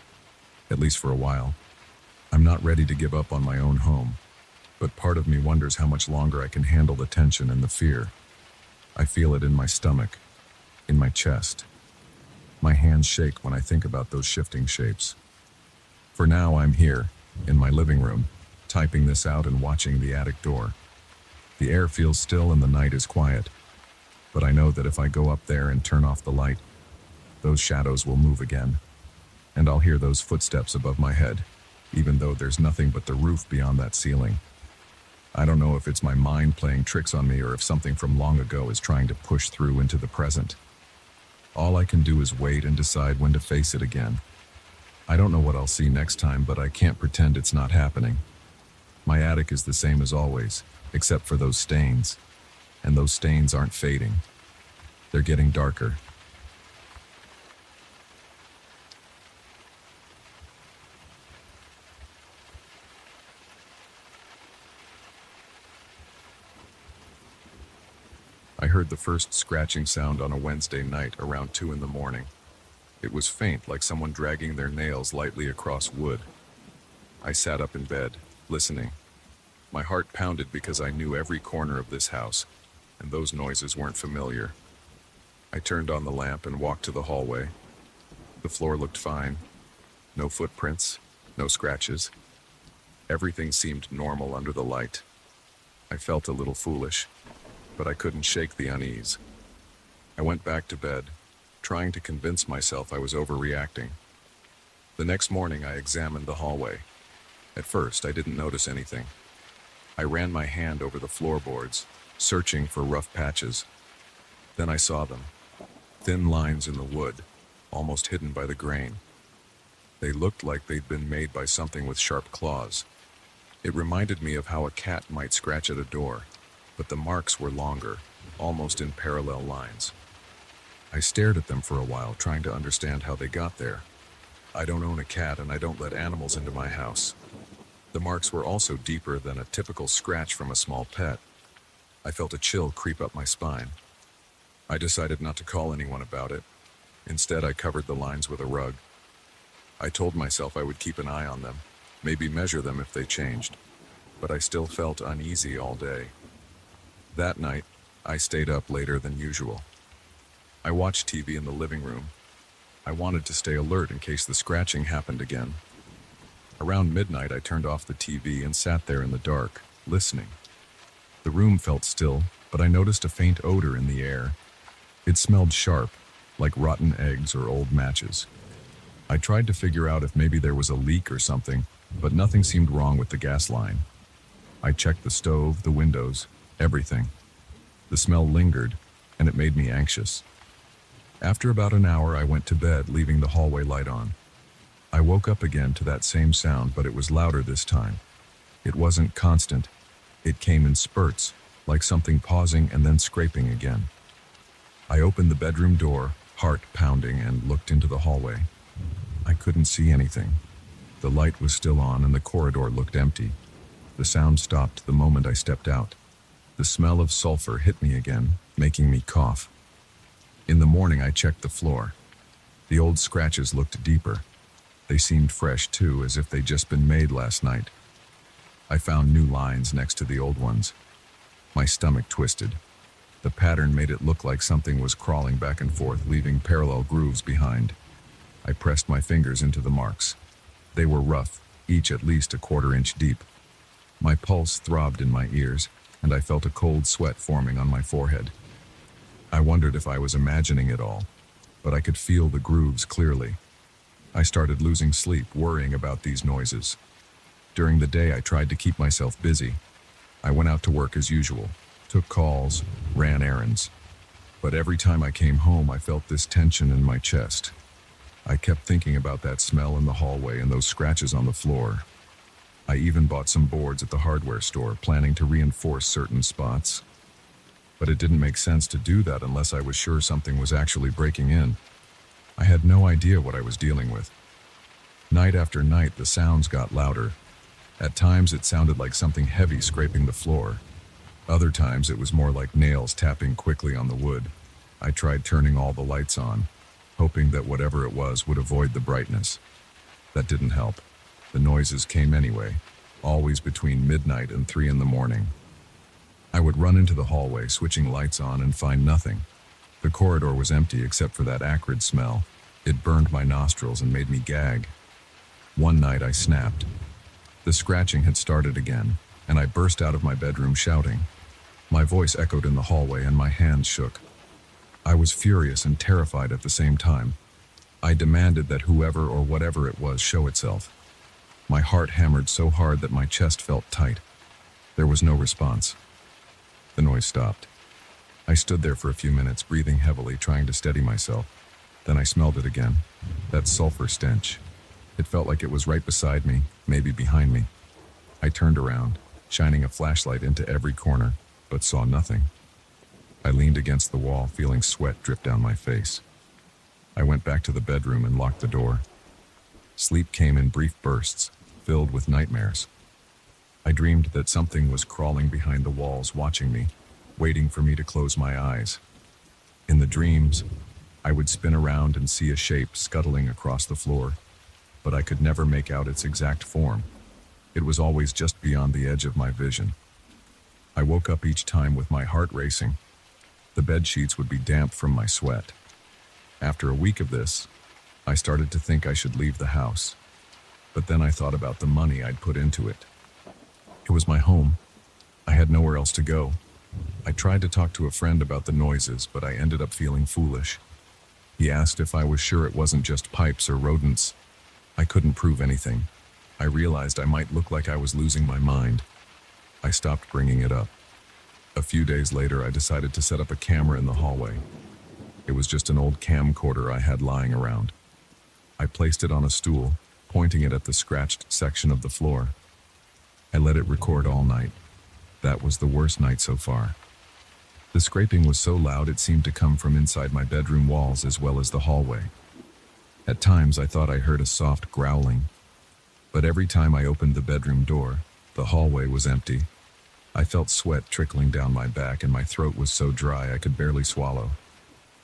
A: at least for a while. I'm not ready to give up on my own home, but part of me wonders how much longer I can handle the tension and the fear. I feel it in my stomach, in my chest. My hands shake when I think about those shifting shapes. For now, I'm here, in my living room, typing this out and watching the attic door. The air feels still and the night is quiet, but I know that if I go up there and turn off the light, those shadows will move again, and I'll hear those footsteps above my head, even though there's nothing but the roof beyond that ceiling. I don't know if it's my mind playing tricks on me or if something from long ago is trying to push through into the present. All I can do is wait and decide when to face it again. I don't know what I'll see next time, but I can't pretend it's not happening. My attic is the same as always, except for those stains. And those stains aren't fading. They're getting darker. I heard the first scratching sound on a Wednesday night around 2 in the morning. It was faint, like someone dragging their nails lightly across wood. I sat up in bed, listening. My heart pounded because I knew every corner of this house, and those noises weren't familiar. I turned on the lamp and walked to the hallway. The floor looked fine. No footprints, no scratches. Everything seemed normal under the light. I felt a little foolish, but I couldn't shake the unease. I went back to bed, trying to convince myself I was overreacting. The next morning, I examined the hallway. At first, I didn't notice anything. I ran my hand over the floorboards, searching for rough patches. Then I saw them. Thin lines in the wood, almost hidden by the grain. They looked like they'd been made by something with sharp claws. It reminded me of how a cat might scratch at a door, but the marks were longer, almost in parallel lines. I stared at them for a while, trying to understand how they got there. I don't own a cat, and I don't let animals into my house. The marks were also deeper than a typical scratch from a small pet. I felt a chill creep up my spine. I decided not to call anyone about it. Instead, I covered the lines with a rug. I told myself I would keep an eye on them, maybe measure them if they changed, but I still felt uneasy all day. That night, I stayed up later than usual. I watched TV in the living room. I wanted to stay alert in case the scratching happened again. Around midnight, I turned off the TV and sat there in the dark, listening. The room felt still, but I noticed a faint odor in the air. It smelled sharp, like rotten eggs or old matches. I tried to figure out if maybe there was a leak or something, but nothing seemed wrong with the gas line. I checked the stove, the windows, everything. The smell lingered, and it made me anxious. After about an hour, I went to bed, leaving the hallway light on. I woke up again to that same sound, but it was louder this time. It wasn't constant. It came in spurts, like something pausing and then scraping again. I opened the bedroom door, heart pounding, and looked into the hallway. I couldn't see anything. The light was still on and the corridor looked empty. The sound stopped the moment I stepped out. The smell of sulfur hit me again, making me cough. In the morning, I checked the floor. The old scratches looked deeper. They seemed fresh too, as if they'd just been made last night. I found new lines next to the old ones. My stomach twisted. The pattern made it look like something was crawling back and forth, leaving parallel grooves behind. I pressed my fingers into the marks. They were rough, each at least a quarter-inch deep. My pulse throbbed in my ears, and I felt a cold sweat forming on my forehead. I wondered if I was imagining it all, but I could feel the grooves clearly. I started losing sleep, worrying about these noises. During the day, I tried to keep myself busy. I went out to work as usual, took calls, ran errands. But every time I came home, I felt this tension in my chest. I kept thinking about that smell in the hallway and those scratches on the floor. I even bought some boards at the hardware store, planning to reinforce certain spots. But it didn't make sense to do that unless I was sure something was actually breaking in. I had no idea what I was dealing with. Night after night, the sounds got louder. At times, it sounded like something heavy scraping the floor. Other times, it was more like nails tapping quickly on the wood. I tried turning all the lights on, hoping that whatever it was would avoid the brightness. That didn't help. The noises came anyway, always between midnight and 3 in the morning. I would run into the hallway, switching lights on, and find nothing. The corridor was empty except for that acrid smell. It burned my nostrils and made me gag. One night I snapped. The scratching had started again, and I burst out of my bedroom shouting. My voice echoed in the hallway and my hands shook. I was furious and terrified at the same time. I demanded that whoever or whatever it was show itself. My heart hammered so hard that my chest felt tight. There was no response. The noise stopped. I stood there for a few minutes, breathing heavily, trying to steady myself. Then I smelled it again, that sulfur stench. It felt like it was right beside me, maybe behind me. I turned around, shining a flashlight into every corner, but saw nothing. I leaned against the wall, feeling sweat drip down my face. I went back to the bedroom and locked the door. Sleep came in brief bursts, filled with nightmares. I dreamed that something was crawling behind the walls, watching me, waiting for me to close my eyes. In the dreams, I would spin around and see a shape scuttling across the floor, but I could never make out its exact form. It was always just beyond the edge of my vision. I woke up each time with my heart racing. The bed sheets would be damp from my sweat. After a week of this, I started to think I should leave the house. But then I thought about the money I'd put into it. It was my home. I had nowhere else to go. I tried to talk to a friend about the noises, but I ended up feeling foolish. He asked if I was sure it wasn't just pipes or rodents. I couldn't prove anything. I realized I might look like I was losing my mind. I stopped bringing it up. A few days later, I decided to set up a camera in the hallway. It was just an old camcorder I had lying around. I placed it on a stool, pointing it at the scratched section of the floor. I let it record all night. That was the worst night so far. The scraping was so loud it seemed to come from inside my bedroom walls as well as the hallway. At times I thought I heard a soft growling, but every time I opened the bedroom door, the hallway was empty. I felt sweat trickling down my back and my throat was so dry I could barely swallow.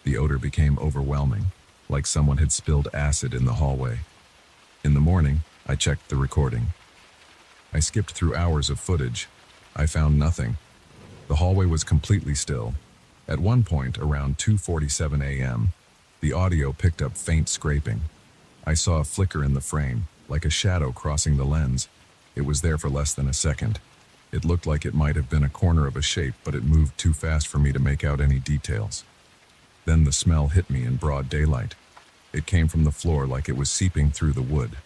A: The odor became overwhelming, like someone had spilled acid in the hallway. In the morning, I checked the recording. I skipped through hours of footage. I found nothing. The hallway was completely still. At one point, around 2:47 a.m., the audio picked up faint scraping. I saw a flicker in the frame, like a shadow crossing the lens. It was there for less than a second. It looked like it might have been a corner of a shape, but it moved too fast for me to make out any details. Then the smell hit me in broad daylight. It came from the floor like it was seeping through the wood.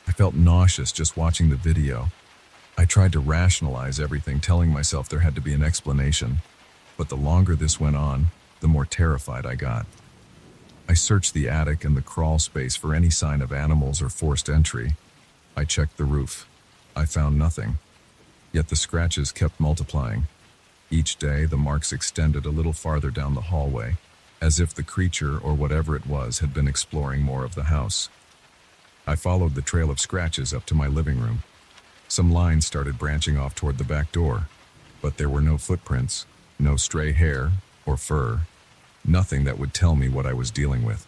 A: I felt nauseous just watching the video. I tried to rationalize everything, telling myself there had to be an explanation, But the longer this went on, the more terrified I got. I searched the attic and the crawl space for any sign of animals or forced entry. I checked the roof. I found nothing. Yet the scratches kept multiplying. Each day, the marks extended a little farther down the hallway, as if the creature or whatever it was had been exploring more of the house. I followed the trail of scratches up to my living room. Some lines started branching off toward the back door, but there were no footprints, no stray hair or fur, nothing that would tell me what I was dealing with.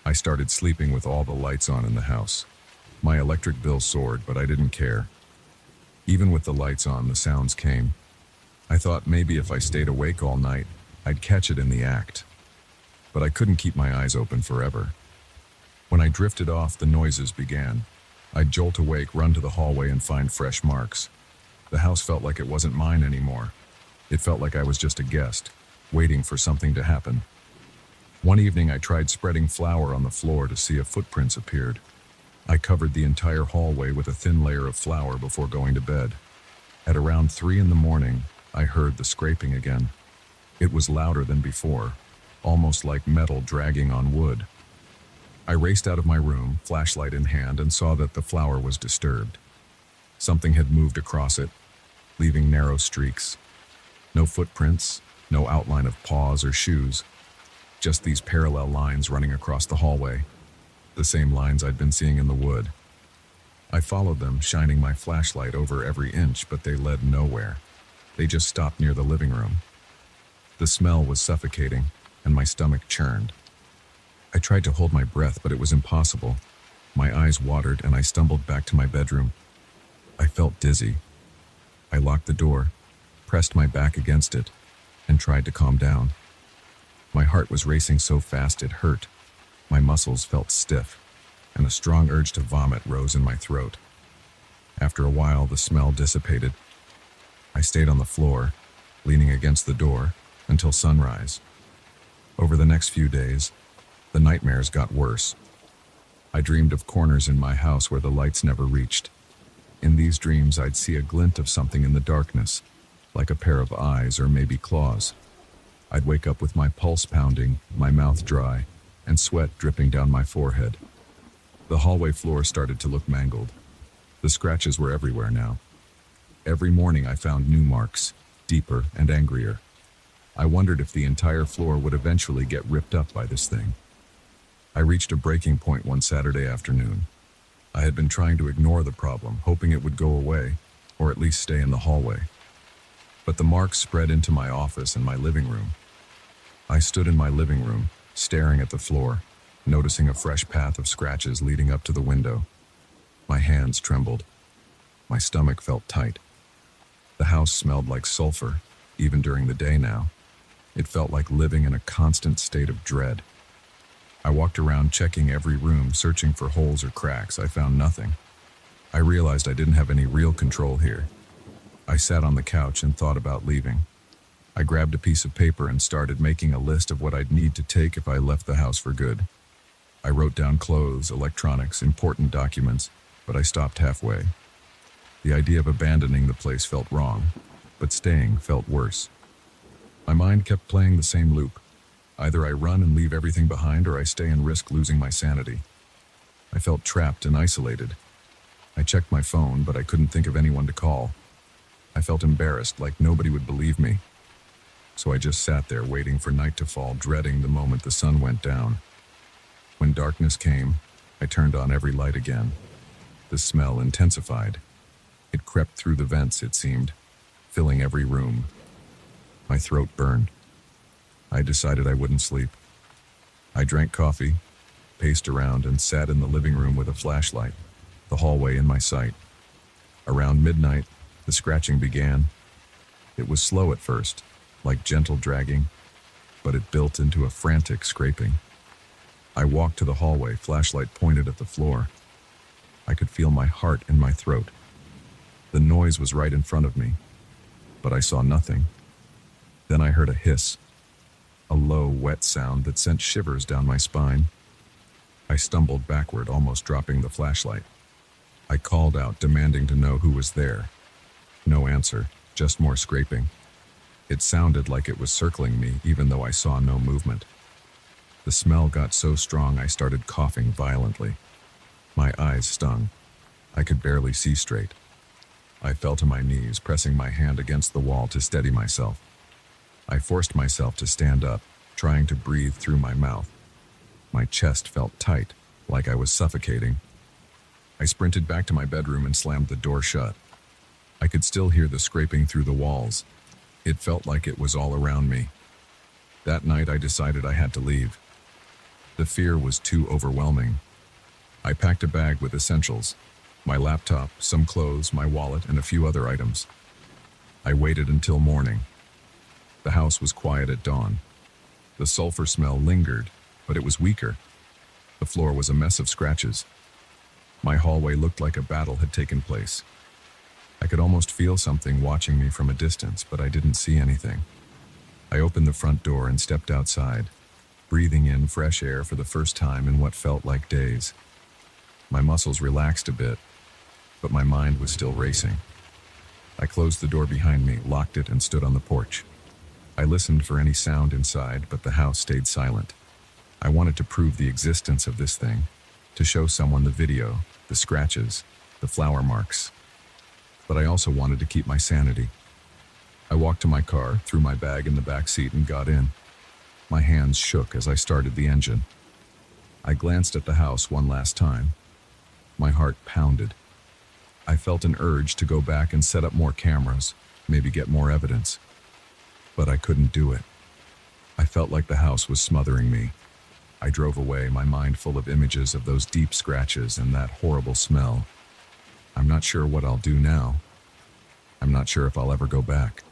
A: I started sleeping with all the lights on in the house. My electric bill soared, but I didn't care. Even with the lights on, the sounds came. I thought maybe if I stayed awake all night, I'd catch it in the act. But I couldn't keep my eyes open forever. When I drifted off, the noises began. I'd jolt awake, run to the hallway, and find fresh marks. The house felt like it wasn't mine anymore. It felt like I was just a guest, waiting for something to happen. One evening, I tried spreading flour on the floor to see if footprints appeared. I covered the entire hallway with a thin layer of flour before going to bed. At around 3 in the morning, I heard the scraping again. It was louder than before, almost like metal dragging on wood. I raced out of my room, flashlight in hand, and saw that the flour was disturbed. Something had moved across it, leaving narrow streaks. No footprints, no outline of paws or shoes, just these parallel lines running across the hallway, the same lines I'd been seeing in the wood. I followed them, shining my flashlight over every inch, but they led nowhere. They just stopped near the living room. The smell was suffocating, and my stomach churned. I tried to hold my breath, but it was impossible. My eyes watered, and I stumbled back to my bedroom. I felt dizzy. I locked the door, pressed my back against it, and tried to calm down. My heart was racing so fast it hurt. My muscles felt stiff, and a strong urge to vomit rose in my throat. After a while, the smell dissipated. I stayed on the floor, leaning against the door, until sunrise. Over the next few days, the nightmares got worse. I dreamed of corners in my house where the lights never reached. In these dreams, I'd see a glint of something in the darkness, like a pair of eyes or maybe claws. I'd wake up with my pulse pounding, my mouth dry, and sweat dripping down my forehead. The hallway floor started to look mangled. The scratches were everywhere now. Every morning I found new marks, deeper and angrier. I wondered if the entire floor would eventually get ripped up by this thing. I reached a breaking point one Saturday afternoon. I had been trying to ignore the problem, hoping it would go away, or at least stay in the hallway. But the marks spread into my office and my living room. I stood in my living room, staring at the floor, noticing a fresh path of scratches leading up to the window. My hands trembled. My stomach felt tight. The house smelled like sulfur, even during the day now. It felt like living in a constant state of dread. I walked around checking every room, searching for holes or cracks. I found nothing. I realized I didn't have any real control here. I sat on the couch and thought about leaving. I grabbed a piece of paper and started making a list of what I'd need to take if I left the house for good. I wrote down clothes, electronics, important documents, but I stopped halfway. The idea of abandoning the place felt wrong, but staying felt worse. My mind kept playing the same loop. Either I run and leave everything behind, or I stay and risk losing my sanity. I felt trapped and isolated. I checked my phone, but I couldn't think of anyone to call. I felt embarrassed, like nobody would believe me. So I just sat there waiting for night to fall, dreading the moment the sun went down. When darkness came, I turned on every light again. The smell intensified. It crept through the vents, it seemed, filling every room. My throat burned. I decided I wouldn't sleep. I drank coffee, paced around, and sat in the living room with a flashlight, the hallway in my sight. Around midnight, the scratching began. It was slow at first, like gentle dragging, but it built into a frantic scraping. I walked to the hallway, flashlight pointed at the floor. I could feel my heart in my throat. The noise was right in front of me, but I saw nothing. Then I heard a hiss, a low, wet sound that sent shivers down my spine. I stumbled backward, almost dropping the flashlight. I called out, demanding to know who was there. No answer, just more scraping. It sounded like it was circling me, even though I saw no movement. The smell got so strong I started coughing violently. My eyes stung. I could barely see straight. I fell to my knees, pressing my hand against the wall to steady myself. I forced myself to stand up, trying to breathe through my mouth. My chest felt tight, like I was suffocating. I sprinted back to my bedroom and slammed the door shut. I could still hear the scraping through the walls. It felt like it was all around me. That night I decided I had to leave. The fear was too overwhelming. I packed a bag with essentials, my laptop, some clothes, my wallet, and a few other items. I waited until morning. The house was quiet at dawn. The sulfur smell lingered, but it was weaker. The floor was a mess of scratches. My hallway looked like a battle had taken place. I could almost feel something watching me from a distance, but I didn't see anything. I opened the front door and stepped outside, breathing in fresh air for the first time in what felt like days. My muscles relaxed a bit, but my mind was still racing. I closed the door behind me, locked it, and stood on the porch. I listened for any sound inside, but the house stayed silent. I wanted to prove the existence of this thing, to show someone the video, the scratches, the flower marks. But I also wanted to keep my sanity. I walked to my car, threw my bag in the back seat, and got in. My hands shook as I started the engine. I glanced at the house one last time. My heart pounded. I felt an urge to go back and set up more cameras, maybe get more evidence. But I couldn't do it. I felt like the house was smothering me. I drove away, my mind full of images of those deep scratches and that horrible smell. I'm not sure what I'll do now. I'm not sure if I'll ever go back.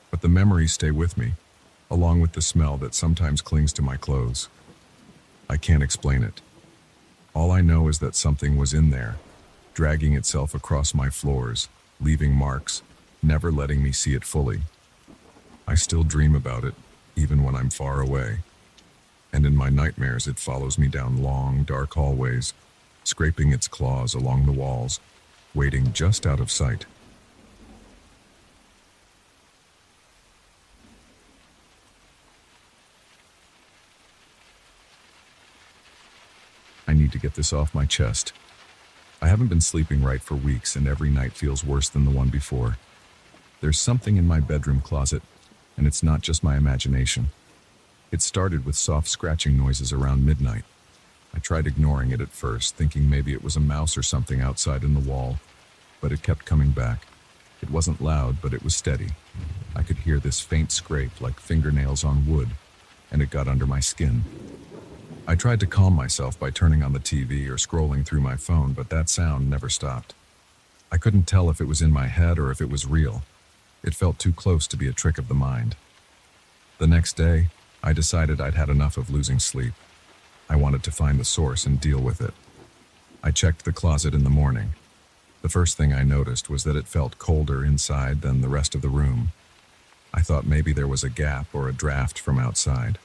A: But the memories stay with me, along with the smell that sometimes clings to my clothes. I can't explain it. All I know is that something was in there, dragging itself across my floors, leaving marks, never letting me see it fully. I still dream about it, even when I'm far away. And in my nightmares, it follows me down long, dark hallways, scraping its claws along the walls, waiting just out of sight. I need to get this off my chest. I haven't been sleeping right for weeks, and every night feels worse than the one before. There's something in my bedroom closet, and it's not just my imagination. It started with soft scratching noises around midnight. I tried ignoring it at first, thinking maybe it was a mouse or something outside in the wall, but it kept coming back. It wasn't loud, but it was steady. I could hear this faint scrape like fingernails on wood, and it got under my skin. I tried to calm myself by turning on the TV or scrolling through my phone, but that sound never stopped. I couldn't tell if it was in my head or if it was real. It felt too close to be a trick of the mind. The next day, I decided I'd had enough of losing sleep. I wanted to find the source and deal with it. I checked the closet in the morning. The first thing I noticed was that it felt colder inside than the rest of the room. I thought maybe there was a gap or a draft from outside.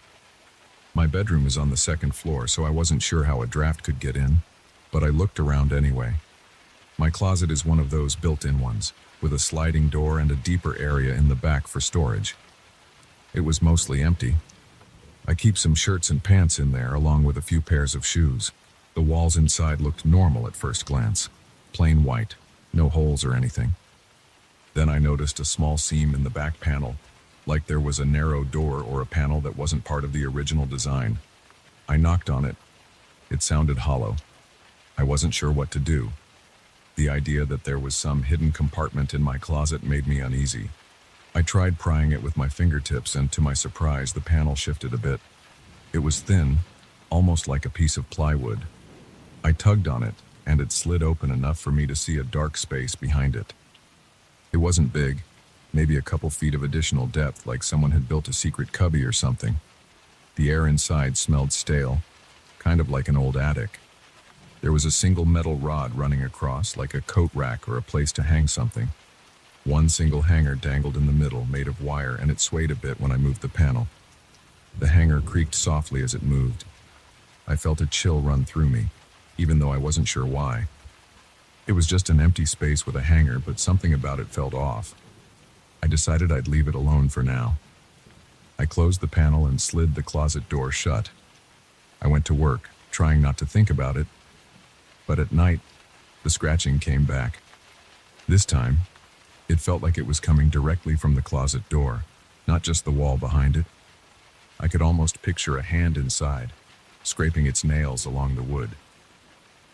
A: My bedroom is on the second floor, so I wasn't sure how a draft could get in, but I looked around anyway. My closet is one of those built-in ones, with a sliding door and a deeper area in the back for storage. It was mostly empty. I keep some shirts and pants in there, along with a few pairs of shoes. The walls inside looked normal at first glance. Plain white, no holes or anything. Then I noticed a small seam in the back panel, like there was a narrow door or a panel that wasn't part of the original design. I knocked on it. It sounded hollow. I wasn't sure what to do. The idea that there was some hidden compartment in my closet made me uneasy. I tried prying it with my fingertips, and to my surprise, the panel shifted a bit. It was thin, almost like a piece of plywood. I tugged on it, and it slid open enough for me to see a dark space behind it. It wasn't big, maybe a couple feet of additional depth, like someone had built a secret cubby or something. The air inside smelled stale, kind of like an old attic. There was a single metal rod running across, like a coat rack or a place to hang something. One single hanger dangled in the middle, made of wire, and it swayed a bit when I moved the panel. The hanger creaked softly as it moved. I felt a chill run through me, even though I wasn't sure why. It was just an empty space with a hanger, but something about it felt off. I decided I'd leave it alone for now. I closed the panel and slid the closet door shut. I went to work, trying not to think about it, but at night, the scratching came back. This time, it felt like it was coming directly from the closet door, not just the wall behind it. I could almost picture a hand inside, scraping its nails along the wood.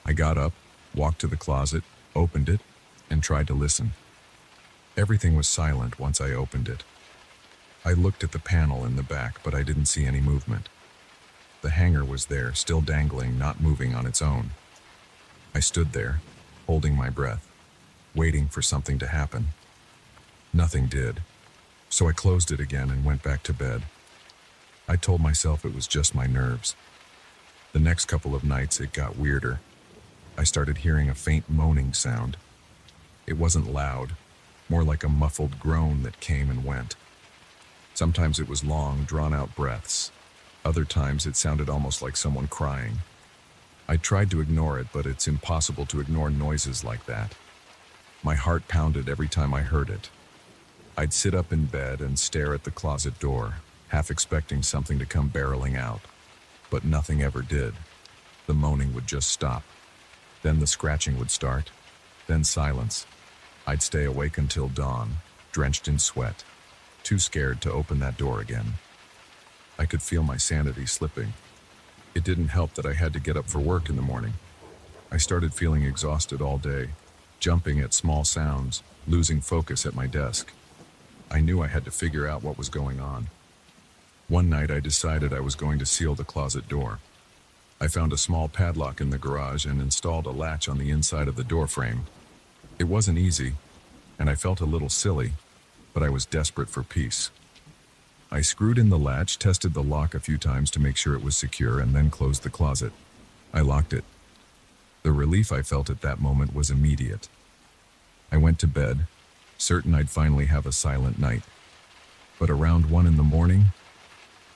A: I got up, walked to the closet, opened it, and tried to listen. Everything was silent once I opened it. I looked at the panel in the back, but I didn't see any movement. The hanger was there, still dangling, not moving on its own. I stood there, holding my breath, waiting for something to happen. Nothing did, so I closed it again and went back to bed. I told myself it was just my nerves. The next couple of nights it got weirder. I started hearing a faint moaning sound. It wasn't loud, more like a muffled groan that came and went. Sometimes it was long, drawn-out breaths. Other times it sounded almost like someone crying. I tried to ignore it, but it's impossible to ignore noises like that. My heart pounded every time I heard it. I'd sit up in bed and stare at the closet door, half expecting something to come barreling out. But nothing ever did. The moaning would just stop. Then the scratching would start. Then silence. I'd stay awake until dawn, drenched in sweat, too scared to open that door again. I could feel my sanity slipping. It didn't help that I had to get up for work in the morning. I started feeling exhausted all day, jumping at small sounds, losing focus at my desk. I knew I had to figure out what was going on. One night I decided I was going to seal the closet door. I found a small padlock in the garage and installed a latch on the inside of the door frame. It wasn't easy, and I felt a little silly, but I was desperate for peace. I screwed in the latch, tested the lock a few times to make sure it was secure, and then closed the closet. I locked it. The relief I felt at that moment was immediate. I went to bed, certain I'd finally have a silent night. But around 1 in the morning,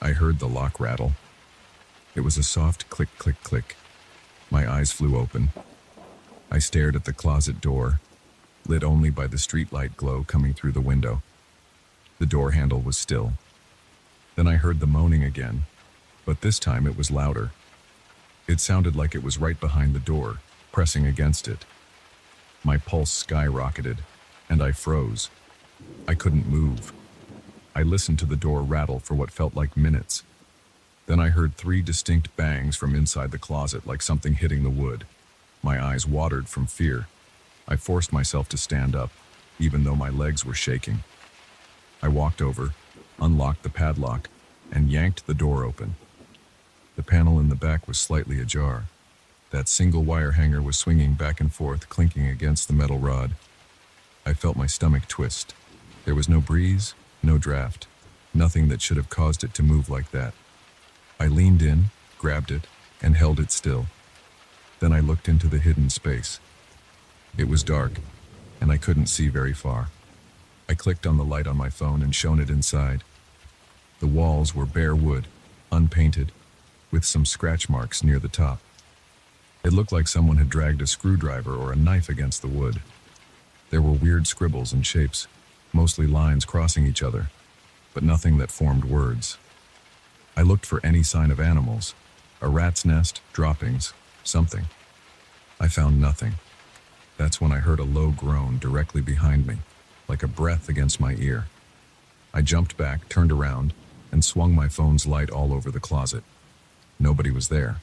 A: I heard the lock rattle. It was a soft click, click, click. My eyes flew open. I stared at the closet door, lit only by the streetlight glow coming through the window. The door handle was still. Then I heard the moaning again, but this time it was louder. It sounded like it was right behind the door, pressing against it. My pulse skyrocketed, and I froze. I couldn't move. I listened to the door rattle for what felt like minutes. Then I heard 3 distinct bangs from inside the closet, like something hitting the wood. My eyes watered from fear. I forced myself to stand up, even though my legs were shaking. I walked over, unlocked the padlock, and yanked the door open. The panel in the back was slightly ajar. That single wire hanger was swinging back and forth, clinking against the metal rod. I felt my stomach twist. There was no breeze, no draft, nothing that should have caused it to move like that. I leaned in, grabbed it, and held it still. Then I looked into the hidden space. It was dark, and I couldn't see very far. I clicked on the light on my phone and shone it inside. The walls were bare wood, unpainted, with some scratch marks near the top. It looked like someone had dragged a screwdriver or a knife against the wood. There were weird scribbles and shapes, mostly lines crossing each other, but nothing that formed words. I looked for any sign of animals, a rat's nest, droppings, something. I found nothing. That's when I heard a low groan directly behind me, like a breath against my ear. I jumped back, turned around, and swung my phone's light all over the closet. Nobody was there.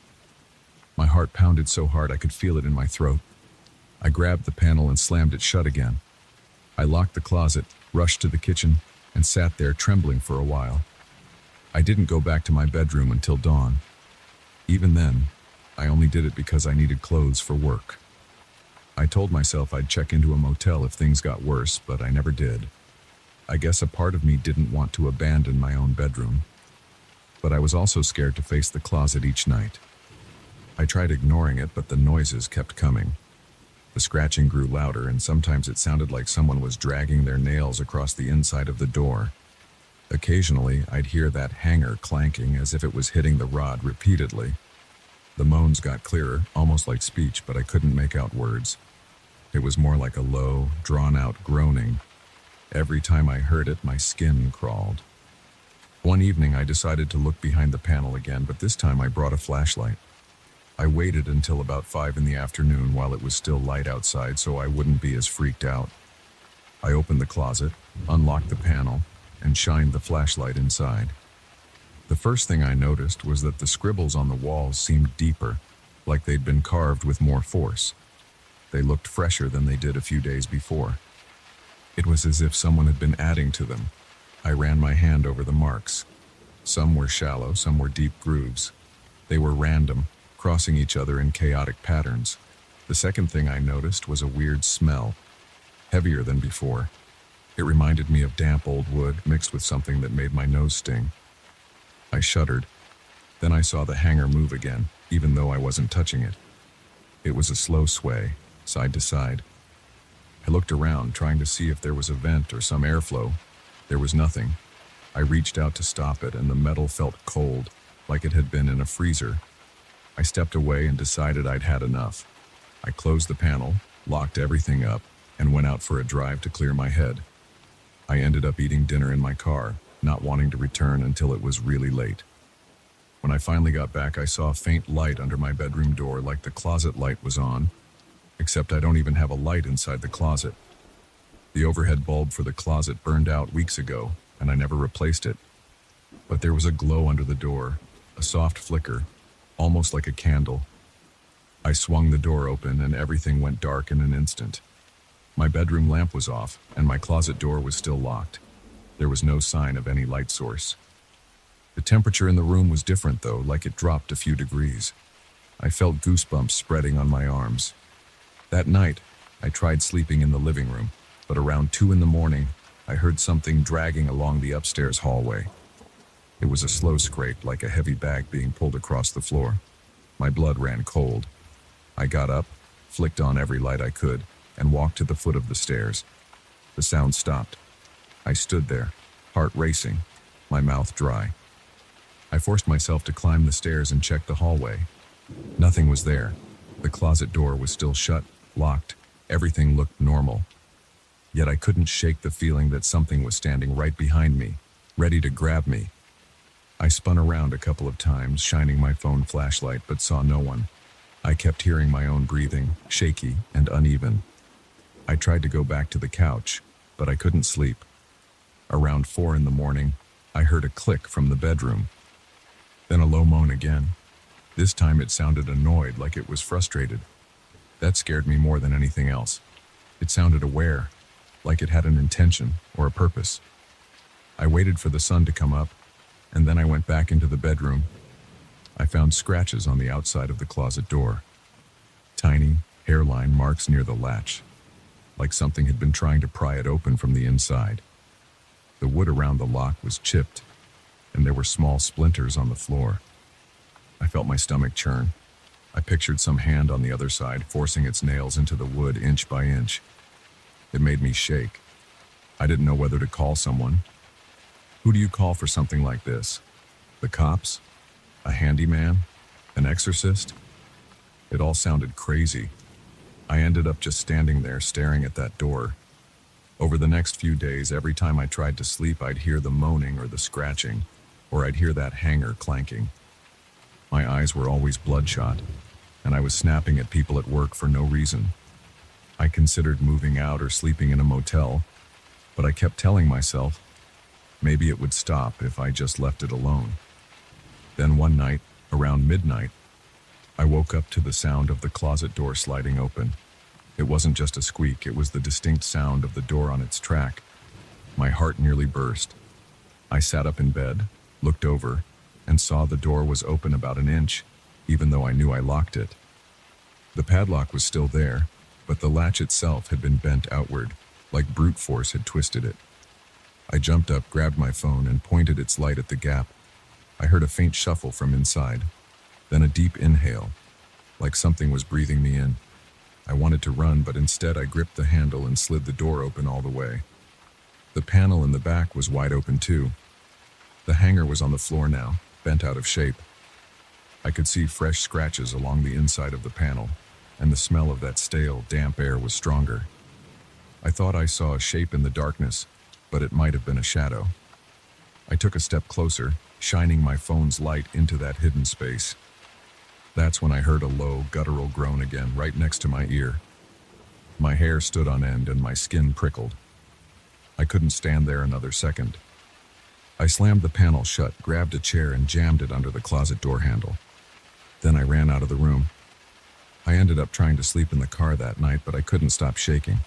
A: My heart pounded so hard I could feel it in my throat. I grabbed the panel and slammed it shut again. I locked the closet, rushed to the kitchen, and sat there trembling for a while. I didn't go back to my bedroom until dawn. Even then, I only did it because I needed clothes for work. I told myself I'd check into a motel if things got worse, but I never did. I guess a part of me didn't want to abandon my own bedroom. But I was also scared to face the closet each night. I tried ignoring it, but the noises kept coming. The scratching grew louder, and sometimes it sounded like someone was dragging their nails across the inside of the door. Occasionally, I'd hear that hanger clanking as if it was hitting the rod repeatedly. The moans got clearer, almost like speech, but I couldn't make out words. It was more like a low, drawn-out groaning. Every time I heard it, my skin crawled. One evening, I decided to look behind the panel again, but this time I brought a flashlight. I waited until about 5 in the afternoon while it was still light outside so I wouldn't be as freaked out. I opened the closet, unlocked the panel, and shined the flashlight inside. The first thing I noticed was that the scribbles on the walls seemed deeper, like they'd been carved with more force. They looked fresher than they did a few days before. It was as if someone had been adding to them. I ran my hand over the marks. Some were shallow, some were deep grooves. They were random, crossing each other in chaotic patterns. The second thing I noticed was a weird smell, heavier than before. It reminded me of damp old wood mixed with something that made my nose sting. I shuddered. Then I saw the hanger move again, even though I wasn't touching it. It was a slow sway, side to side. I looked around, trying to see if there was a vent or some airflow. There was nothing. I reached out to stop it, and the metal felt cold, like it had been in a freezer. I stepped away and decided I'd had enough. I closed the panel, locked everything up, and went out for a drive to clear my head. I ended up eating dinner in my car, not wanting to return until it was really late. When I finally got back, I saw a faint light under my bedroom door, like the closet light was on, except I don't even have a light inside the closet. The overhead bulb for the closet burned out weeks ago, and I never replaced it. But there was a glow under the door, a soft flicker, almost like a candle. I swung the door open, and everything went dark in an instant. My bedroom lamp was off, and my closet door was still locked. There was no sign of any light source. The temperature in the room was different, though, like it dropped a few degrees. I felt goosebumps spreading on my arms. That night, I tried sleeping in the living room, but around 2 in the morning, I heard something dragging along the upstairs hallway. It was a slow scrape, like a heavy bag being pulled across the floor. My blood ran cold. I got up, flicked on every light I could, and walked to the foot of the stairs. The sound stopped. I stood there, heart racing, my mouth dry. I forced myself to climb the stairs and check the hallway. Nothing was there. The closet door was still shut, locked. Everything looked normal. Yet I couldn't shake the feeling that something was standing right behind me, ready to grab me. I spun around a couple of times, shining my phone flashlight, but saw no one. I kept hearing my own breathing, shaky and uneven. I tried to go back to the couch, but I couldn't sleep. Around 4 in the morning, I heard a click from the bedroom. Then a low moan again. This time it sounded annoyed, like it was frustrated. That scared me more than anything else. It sounded aware, like it had an intention or a purpose. I waited for the sun to come up, and then I went back into the bedroom. I found scratches on the outside of the closet door. Tiny, hairline marks near the latch, like something had been trying to pry it open from the inside. The wood around the lock was chipped, and there were small splinters on the floor. I felt my stomach churn. I pictured some hand on the other side, forcing its nails into the wood inch by inch. It made me shake. I didn't know whether to call someone. Who do you call for something like this? The cops? A handyman? An exorcist? It all sounded crazy. I ended up just standing there, staring at that door. Over the next few days, every time I tried to sleep, I'd hear the moaning or the scratching, or I'd hear that hanger clanking. My eyes were always bloodshot, and I was snapping at people at work for no reason. I considered moving out or sleeping in a motel, but I kept telling myself maybe it would stop if I just left it alone. Then one night, around midnight, I woke up to the sound of the closet door sliding open. It wasn't just a squeak, it was the distinct sound of the door on its track. My heart nearly burst. I sat up in bed, looked over, and saw the door was open about an inch, even though I knew I locked it. The padlock was still there, but the latch itself had been bent outward, like brute force had twisted it. I jumped up, grabbed my phone, and pointed its light at the gap. I heard a faint shuffle from inside, then a deep inhale, like something was breathing me in. I wanted to run, but instead I gripped the handle and slid the door open all the way. The panel in the back was wide open too. The hanger was on the floor now, bent out of shape. I could see fresh scratches along the inside of the panel, and the smell of that stale, damp air was stronger. I thought I saw a shape in the darkness, but it might have been a shadow. I took a step closer, shining my phone's light into that hidden space. That's when I heard a low, guttural groan again, right next to my ear. My hair stood on end and my skin prickled. I couldn't stand there another second. I slammed the panel shut, grabbed a chair, and jammed it under the closet door handle. Then I ran out of the room. I ended up trying to sleep in the car that night, but I couldn't stop shaking.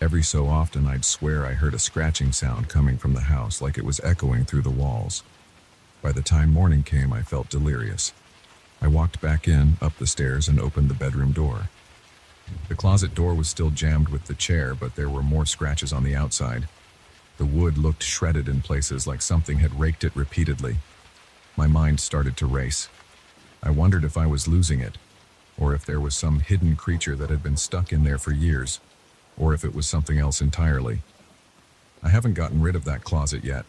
A: Every so often, I'd swear I heard a scratching sound coming from the house, like it was echoing through the walls. By the time morning came, I felt delirious. I walked back in, up the stairs, and opened the bedroom door. The closet door was still jammed with the chair, but there were more scratches on the outside. The wood looked shredded in places, like something had raked it repeatedly. My mind started to race. I wondered if I was losing it, or if there was some hidden creature that had been stuck in there for years, or if it was something else entirely. I haven't gotten rid of that closet yet.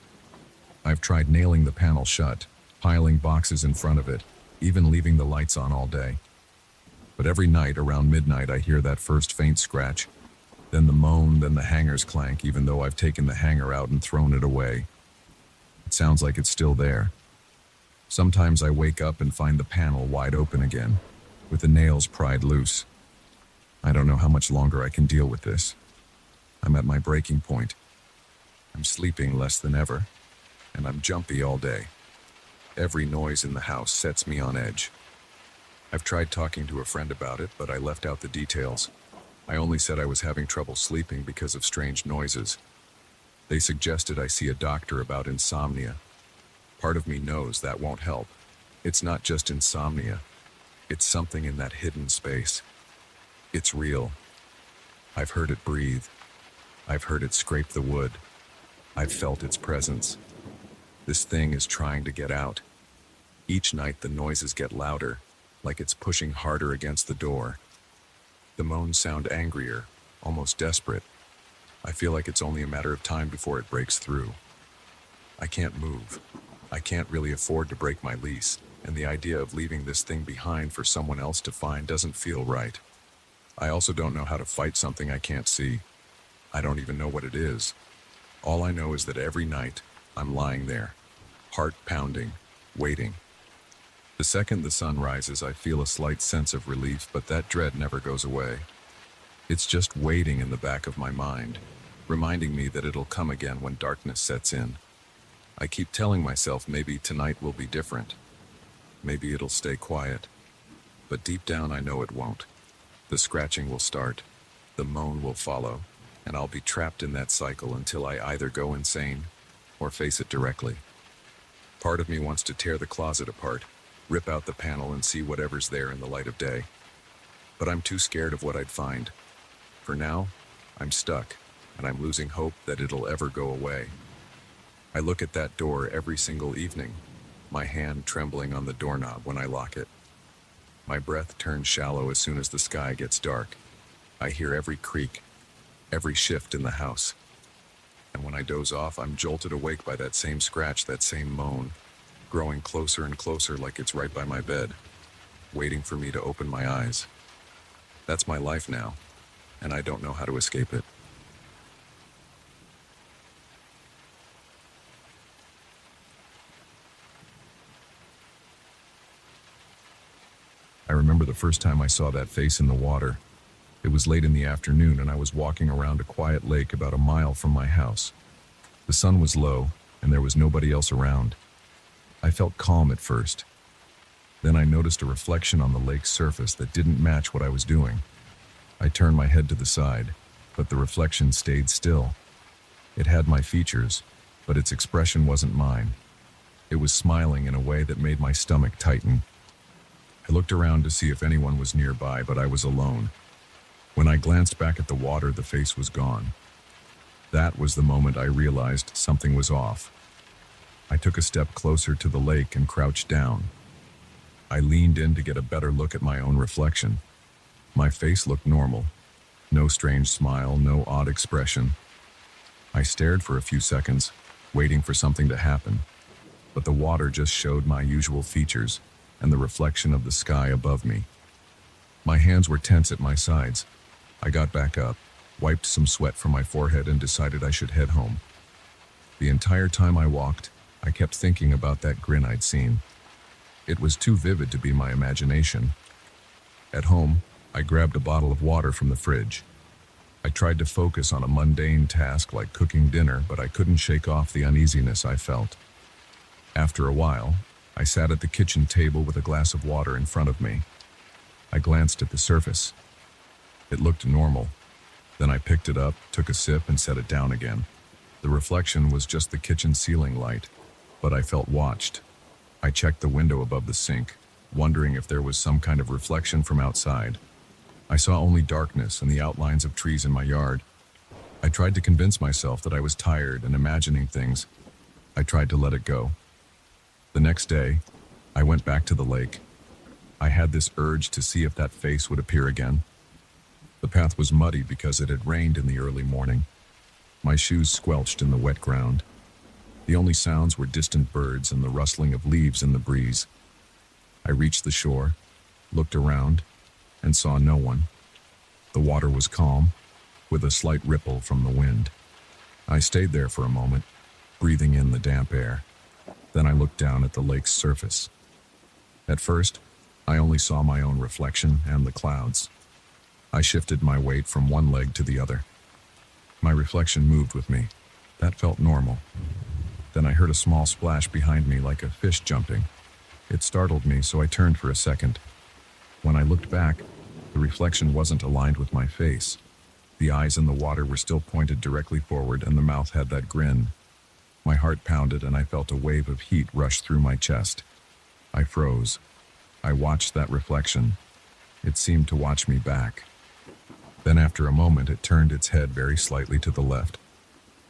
A: I've tried nailing the panel shut, piling boxes in front of it, even leaving the lights on all day. But every night around midnight I hear that first faint scratch, then the moan, then the hanger's clank, even though I've taken the hanger out and thrown it away. It sounds like it's still there. Sometimes I wake up and find the panel wide open again, with the nails pried loose. I don't know how much longer I can deal with this. I'm at my breaking point. I'm sleeping less than ever, and I'm jumpy all day. Every noise in the house sets me on edge. I've tried talking to a friend about it, but I left out the details. I only said I was having trouble sleeping because of strange noises. They suggested I see a doctor about insomnia. Part of me knows that won't help. It's not just insomnia. It's something in that hidden space. It's real. I've heard it breathe. I've heard it scrape the wood. I've felt its presence. This thing is trying to get out. Each night the noises get louder, like it's pushing harder against the door. The moans sound angrier, almost desperate. I feel like it's only a matter of time before it breaks through. I can't move. I can't really afford to break my lease, and the idea of leaving this thing behind for someone else to find doesn't feel right. I also don't know how to fight something I can't see. I don't even know what it is. All I know is that every night, I'm lying there, heart pounding, waiting. The second the sun rises, I feel a slight sense of relief, but that dread never goes away. It's just waiting in the back of my mind, reminding me that it'll come again when darkness sets in. I keep telling myself maybe tonight will be different. Maybe it'll stay quiet. But deep down I know it won't. The scratching will start, the moan will follow, and I'll be trapped in that cycle until I either go insane or face it directly. Part of me wants to tear the closet apart, rip out the panel and see whatever's there in the light of day. But I'm too scared of what I'd find. For now, I'm stuck, and I'm losing hope that it'll ever go away. I look at that door every single evening, my hand trembling on the doorknob when I lock it. My breath turns shallow as soon as the sky gets dark. I hear every creak, every shift in the house. And when I doze off, I'm jolted awake by that same scratch, that same moan, growing closer and closer like it's right by my bed, waiting for me to open my eyes. That's my life now, and I don't know how to escape it. I remember the first time I saw that face in the water. It was late in the afternoon and I was walking around a quiet lake about a mile from my house. The sun was low and there was nobody else around. I felt calm at first. Then I noticed a reflection on the lake's surface that didn't match what I was doing. I turned my head to the side, but the reflection stayed still. It had my features, but its expression wasn't mine. It was smiling in a way that made my stomach tighten. I looked around to see if anyone was nearby, but I was alone. When I glanced back at the water, the face was gone. That was the moment I realized something was off. I took a step closer to the lake and crouched down. I leaned in to get a better look at my own reflection. My face looked normal. No strange smile, no odd expression. I stared for a few seconds, waiting for something to happen. But the water just showed my usual features and the reflection of the sky above me. My hands were tense at my sides. I got back up, wiped some sweat from my forehead and decided I should head home. The entire time I walked, I kept thinking about that grin I'd seen. It was too vivid to be my imagination. At home, I grabbed a bottle of water from the fridge. I tried to focus on a mundane task like cooking dinner, but I couldn't shake off the uneasiness I felt. After a while, I sat at the kitchen table with a glass of water in front of me. I glanced at the surface. It looked normal. Then I picked it up, took a sip, and set it down again. The reflection was just the kitchen ceiling light, but I felt watched. I checked the window above the sink, wondering if there was some kind of reflection from outside. I saw only darkness and the outlines of trees in my yard. I tried to convince myself that I was tired and imagining things. I tried to let it go. The next day, I went back to the lake. I had this urge to see if that face would appear again. The path was muddy because it had rained in the early morning. My shoes squelched in the wet ground. The only sounds were distant birds and the rustling of leaves in the breeze. I reached the shore, looked around, and saw no one. The water was calm, with a slight ripple from the wind. I stayed there for a moment, breathing in the damp air. Then I looked down at the lake's surface. At first, I only saw my own reflection and the clouds. I shifted my weight from one leg to the other. My reflection moved with me. That felt normal. Then I heard a small splash behind me like a fish jumping. It startled me, so I turned for a second. When I looked back, the reflection wasn't aligned with my face. The eyes in the water were still pointed directly forward, and the mouth had that grin. My heart pounded, and I felt a wave of heat rush through my chest. I froze. I watched that reflection. It seemed to watch me back. Then after a moment, it turned its head very slightly to the left.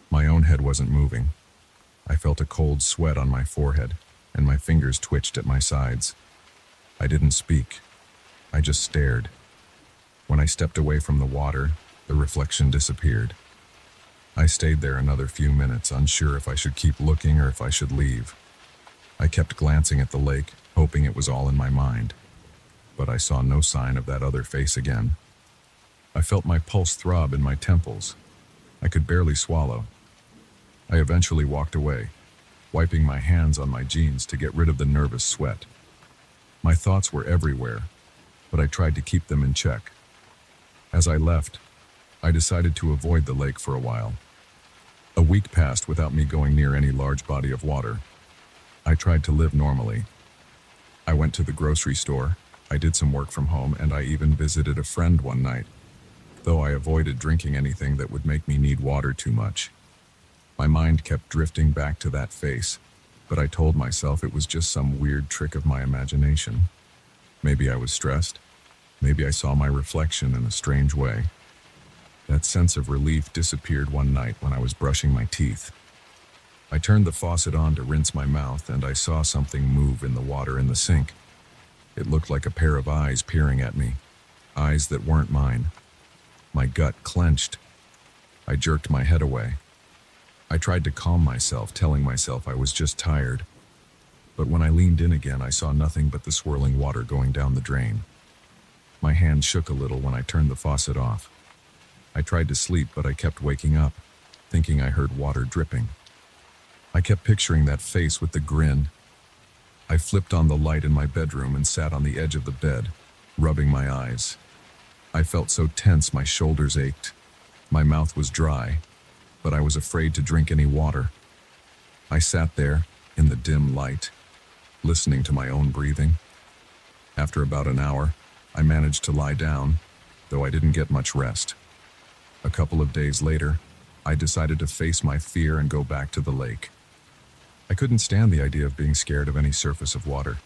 A: My own head wasn't moving. I felt a cold sweat on my forehead, and my fingers twitched at my sides. I didn't speak. I just stared. When I stepped away from the water, the reflection disappeared. I stayed there another few minutes, unsure if I should keep looking or if I should leave. I kept glancing at the lake, hoping it was all in my mind. But I saw no sign of that other face again. I felt my pulse throb in my temples. I could barely swallow. I eventually walked away, wiping my hands on my jeans to get rid of the nervous sweat. My thoughts were everywhere, but I tried to keep them in check. As I left, I decided to avoid the lake for a while. A week passed without me going near any large body of water. I tried to live normally. I went to the grocery store, I did some work from home, and I even visited a friend one night, though I avoided drinking anything that would make me need water too much. My mind kept drifting back to that face, but I told myself it was just some weird trick of my imagination. Maybe I was stressed. Maybe I saw my reflection in a strange way. That sense of relief disappeared one night when I was brushing my teeth. I turned the faucet on to rinse my mouth, and I saw something move in the water in the sink. It looked like a pair of eyes peering at me, eyes that weren't mine. My gut clenched. I jerked my head away. I tried to calm myself, telling myself I was just tired. But when I leaned in again, I saw nothing but the swirling water going down the drain. My hand shook a little when I turned the faucet off. I tried to sleep, but I kept waking up, thinking I heard water dripping. I kept picturing that face with the grin. I flipped on the light in my bedroom and sat on the edge of the bed, rubbing my eyes. I felt so tense my shoulders ached. My mouth was dry, but I was afraid to drink any water. I sat there, in the dim light, listening to my own breathing. After about an hour, I managed to lie down, though I didn't get much rest. A couple of days later, I decided to face my fear and go back to the lake. I couldn't stand the idea of being scared of any surface of water.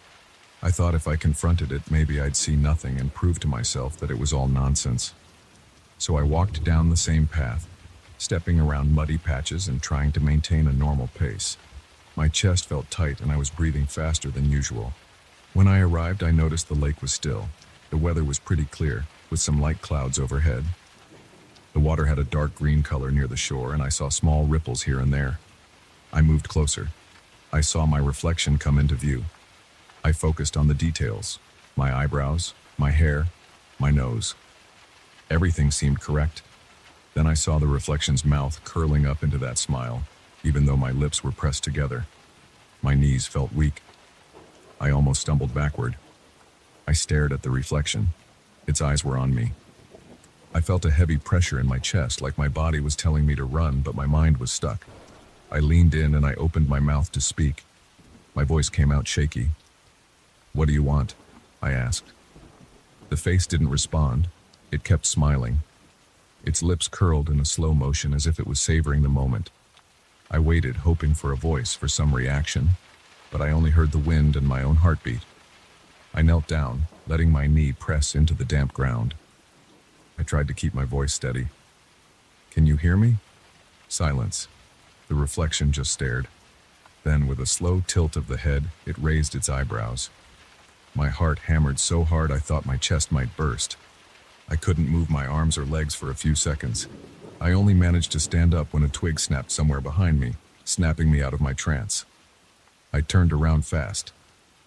A: I thought if I confronted it, maybe I'd see nothing and prove to myself that it was all nonsense. So I walked down the same path, stepping around muddy patches and trying to maintain a normal pace. My chest felt tight and I was breathing faster than usual. When I arrived, I noticed the lake was still. The weather was pretty clear, with some light clouds overhead. The water had a dark green color near the shore, and I saw small ripples here and there. I moved closer. I saw my reflection come into view. I focused on the details: my eyebrows, my hair, my nose. Everything seemed correct. Then I saw the reflection's mouth curling up into that smile, even though my lips were pressed together. My knees felt weak. I almost stumbled backward. I stared at the reflection. Its eyes were on me. I felt a heavy pressure in my chest, like my body was telling me to run, but my mind was stuck. I leaned in and I opened my mouth to speak. My voice came out shaky. "What do you want?" I asked. The face didn't respond. It kept smiling. Its lips curled in a slow motion as if it was savoring the moment. I waited, hoping for a voice, for some reaction, but I only heard the wind and my own heartbeat. I knelt down, letting my knee press into the damp ground. I tried to keep my voice steady. "Can you hear me?" Silence. The reflection just stared. Then, with a slow tilt of the head, it raised its eyebrows. My heart hammered so hard I thought my chest might burst. I couldn't move my arms or legs for a few seconds. I only managed to stand up when a twig snapped somewhere behind me, snapping me out of my trance. I turned around fast.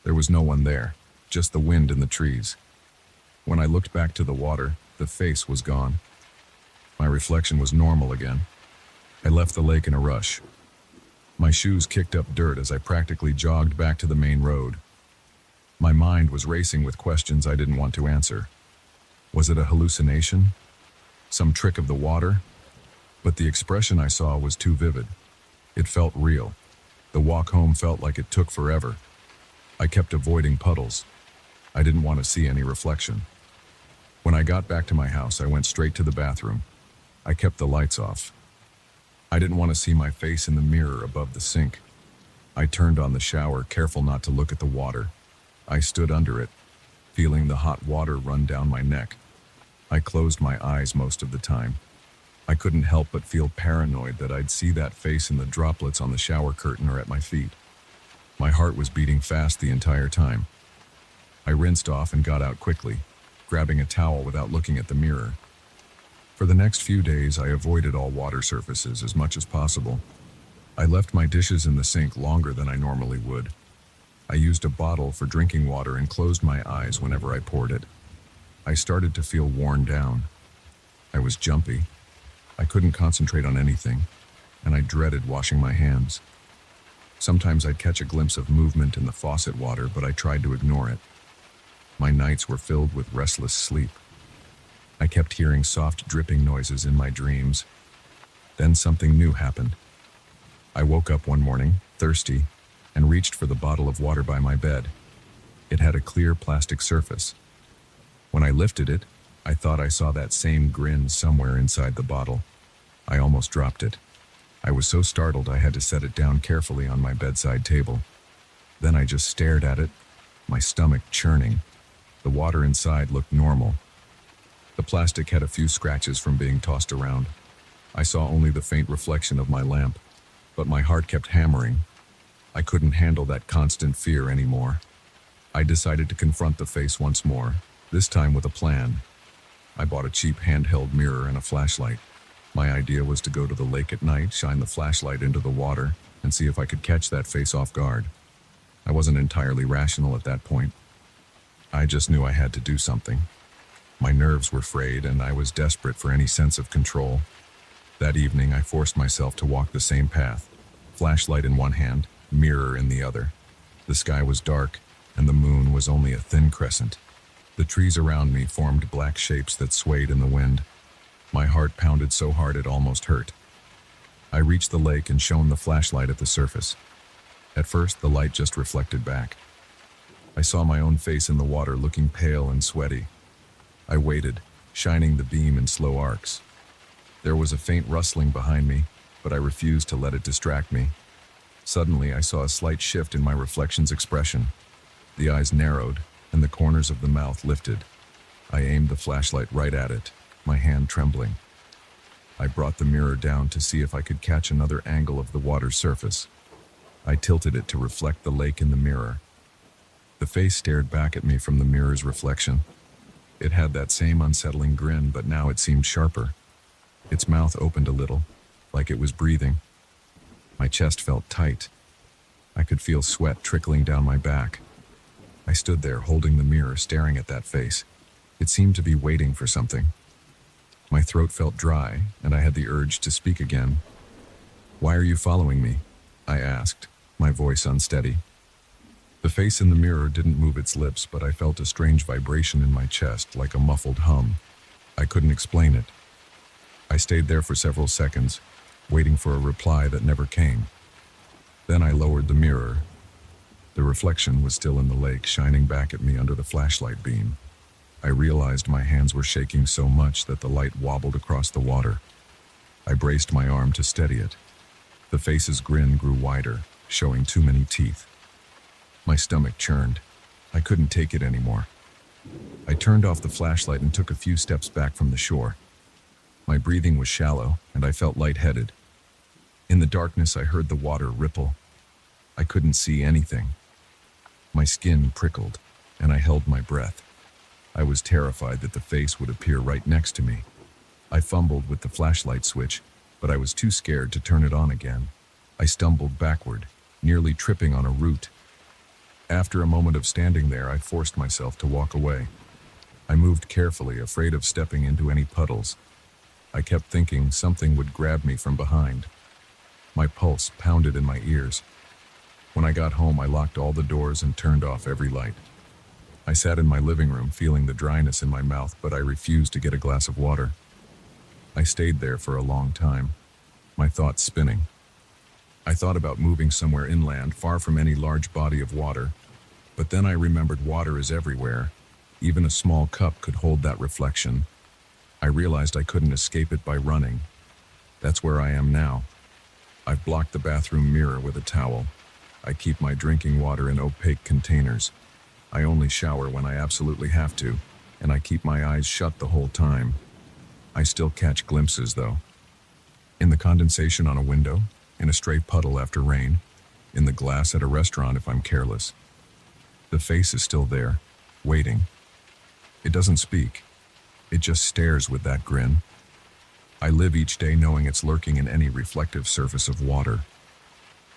A: There was no one there, just the wind and the trees. When I looked back to the water, the face was gone. My reflection was normal again. I left the lake in a rush. My shoes kicked up dirt as I practically jogged back to the main road. My mind was racing with questions I didn't want to answer. Was it a hallucination? Some trick of the water? But the expression I saw was too vivid. It felt real. The walk home felt like it took forever. I kept avoiding puddles. I didn't want to see any reflection. When I got back to my house, I went straight to the bathroom. I kept the lights off. I didn't want to see my face in the mirror above the sink. I turned on the shower, careful not to look at the water. I stood under it, feeling the hot water run down my neck. I closed my eyes most of the time. I couldn't help but feel paranoid that I'd see that face in the droplets on the shower curtain or at my feet. My heart was beating fast the entire time. I rinsed off and got out quickly, grabbing a towel without looking at the mirror. For the next few days, I avoided all water surfaces as much as possible. I left my dishes in the sink longer than I normally would. I used a bottle for drinking water and closed my eyes whenever I poured it. I started to feel worn down. I was jumpy. I couldn't concentrate on anything, and I dreaded washing my hands. Sometimes I'd catch a glimpse of movement in the faucet water, but I tried to ignore it. My nights were filled with restless sleep. I kept hearing soft dripping noises in my dreams. Then something new happened. I woke up one morning, thirsty, and reached for the bottle of water by my bed. It had a clear plastic surface. When I lifted it, I thought I saw that same grin somewhere inside the bottle. I almost dropped it. I was so startled I had to set it down carefully on my bedside table. Then I just stared at it, my stomach churning. The water inside looked normal. The plastic had a few scratches from being tossed around. I saw only the faint reflection of my lamp, but my heart kept hammering. I couldn't handle that constant fear anymore. I decided to confront the face once more, this time with a plan. I bought a cheap handheld mirror and a flashlight. My idea was to go to the lake at night, shine the flashlight into the water, and see if I could catch that face off guard. I wasn't entirely rational at that point. I just knew I had to do something. My nerves were frayed, and I was desperate for any sense of control. That evening, I forced myself to walk the same path, flashlight in one hand, mirror in the other. The sky was dark, and the moon was only a thin crescent. The trees around me formed black shapes that swayed in the wind. My heart pounded so hard it almost hurt. I reached the lake and shone the flashlight at the surface. At first, the light just reflected back. I saw my own face in the water, looking pale and sweaty. I waited, shining the beam in slow arcs. There was a faint rustling behind me, but I refused to let it distract me. Suddenly, I saw a slight shift in my reflection's expression. The eyes narrowed, and the corners of the mouth lifted. I aimed the flashlight right at it, my hand trembling. I brought the mirror down to see if I could catch another angle of the water's surface. I tilted it to reflect the lake in the mirror. The face stared back at me from the mirror's reflection. It had that same unsettling grin, but now it seemed sharper. Its mouth opened a little, like it was breathing. My chest felt tight. I could feel sweat trickling down my back. I stood there holding the mirror, staring at that face. It seemed to be waiting for something. My throat felt dry, and I had the urge to speak again. "Why are you following me?" I asked, my voice unsteady. The face in the mirror didn't move its lips, but I felt a strange vibration in my chest, like a muffled hum. I couldn't explain it. I stayed there for several seconds, waiting for a reply that never came. Then I lowered the mirror. The reflection was still in the lake, shining back at me under the flashlight beam. I realized my hands were shaking so much that the light wobbled across the water. I braced my arm to steady it. The face's grin grew wider, showing too many teeth. My stomach churned. I couldn't take it anymore. I turned off the flashlight and took a few steps back from the shore. My breathing was shallow, and I felt lightheaded. In the darkness, I heard the water ripple. I couldn't see anything. My skin prickled, and I held my breath. I was terrified that the face would appear right next to me. I fumbled with the flashlight switch, but I was too scared to turn it on again. I stumbled backward, nearly tripping on a root. After a moment of standing there, I forced myself to walk away. I moved carefully, afraid of stepping into any puddles. I kept thinking something would grab me from behind. My pulse pounded in my ears. When I got home, I locked all the doors and turned off every light. I sat in my living room, feeling the dryness in my mouth, but I refused to get a glass of water. I stayed there for a long time, my thoughts spinning. I thought about moving somewhere inland, far from any large body of water, but then I remembered water is everywhere. Even a small cup could hold that reflection. I realized I couldn't escape it by running. That's where I am now. I've blocked the bathroom mirror with a towel. I keep my drinking water in opaque containers. I only shower when I absolutely have to, and I keep my eyes shut the whole time. I still catch glimpses, though. In the condensation on a window, in a stray puddle after rain, in the glass at a restaurant if I'm careless. The face is still there, waiting. It doesn't speak. It just stares with that grin. I live each day knowing it's lurking in any reflective surface of water.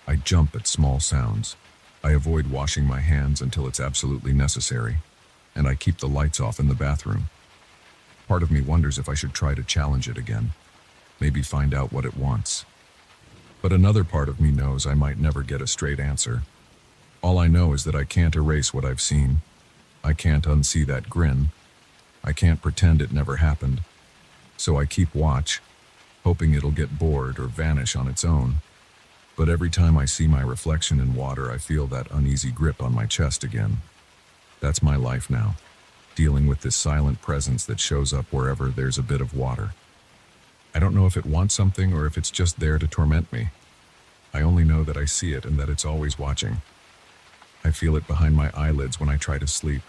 A: I jump at small sounds. I avoid washing my hands until it's absolutely necessary, and I keep the lights off in the bathroom. Part of me wonders if I should try to challenge it again, maybe find out what it wants. But another part of me knows I might never get a straight answer. All I know is that I can't erase what I've seen. I can't unsee that grin. I can't pretend it never happened. So I keep watch, hoping it'll get bored or vanish on its own. But every time I see my reflection in water, I feel that uneasy grip on my chest again. That's my life now, dealing with this silent presence that shows up wherever there's a bit of water. I don't know if it wants something or if it's just there to torment me. I only know that I see it and that it's always watching. I feel it behind my eyelids when I try to sleep.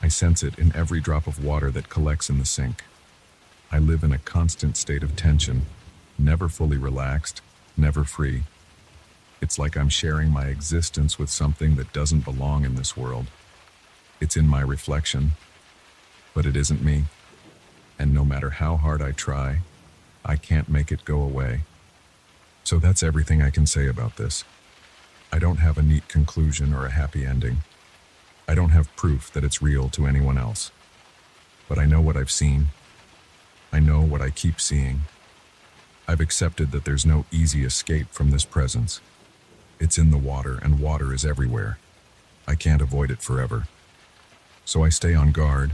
A: I sense it in every drop of water that collects in the sink. I live in a constant state of tension, never fully relaxed, never free. It's like I'm sharing my existence with something that doesn't belong in this world. It's in my reflection, but it isn't me. And no matter how hard I try, I can't make it go away. So that's everything I can say about this. I don't have a neat conclusion or a happy ending. I don't have proof that it's real to anyone else. But I know what I've seen. I know what I keep seeing. I've accepted that there's no easy escape from this presence. It's in the water, and water is everywhere. I can't avoid it forever. So I stay on guard,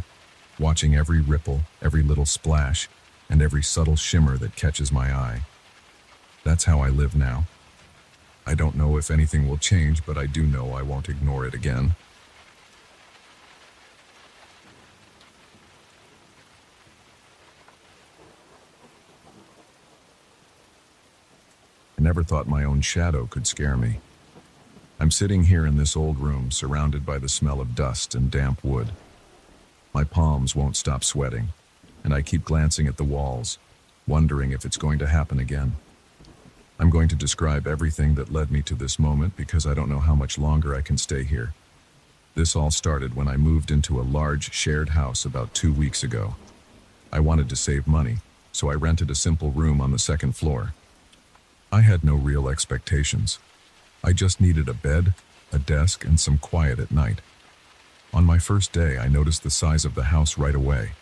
A: watching every ripple, every little splash, and every subtle shimmer that catches my eye. That's how I live now. I don't know if anything will change, but I do know I won't ignore it again. I never thought my own shadow could scare me. I'm sitting here in this old room, surrounded by the smell of dust and damp wood. My palms won't stop sweating, and I keep glancing at the walls, wondering if it's going to happen again. I'm going to describe everything that led me to this moment because I don't know how much longer I can stay here. This all started when I moved into a large shared house about 2 weeks ago. I wanted to save money, so I rented a simple room on the second floor. I had no real expectations. I just needed a bed, a desk, and some quiet at night. On my first day, I noticed the size of the house right away.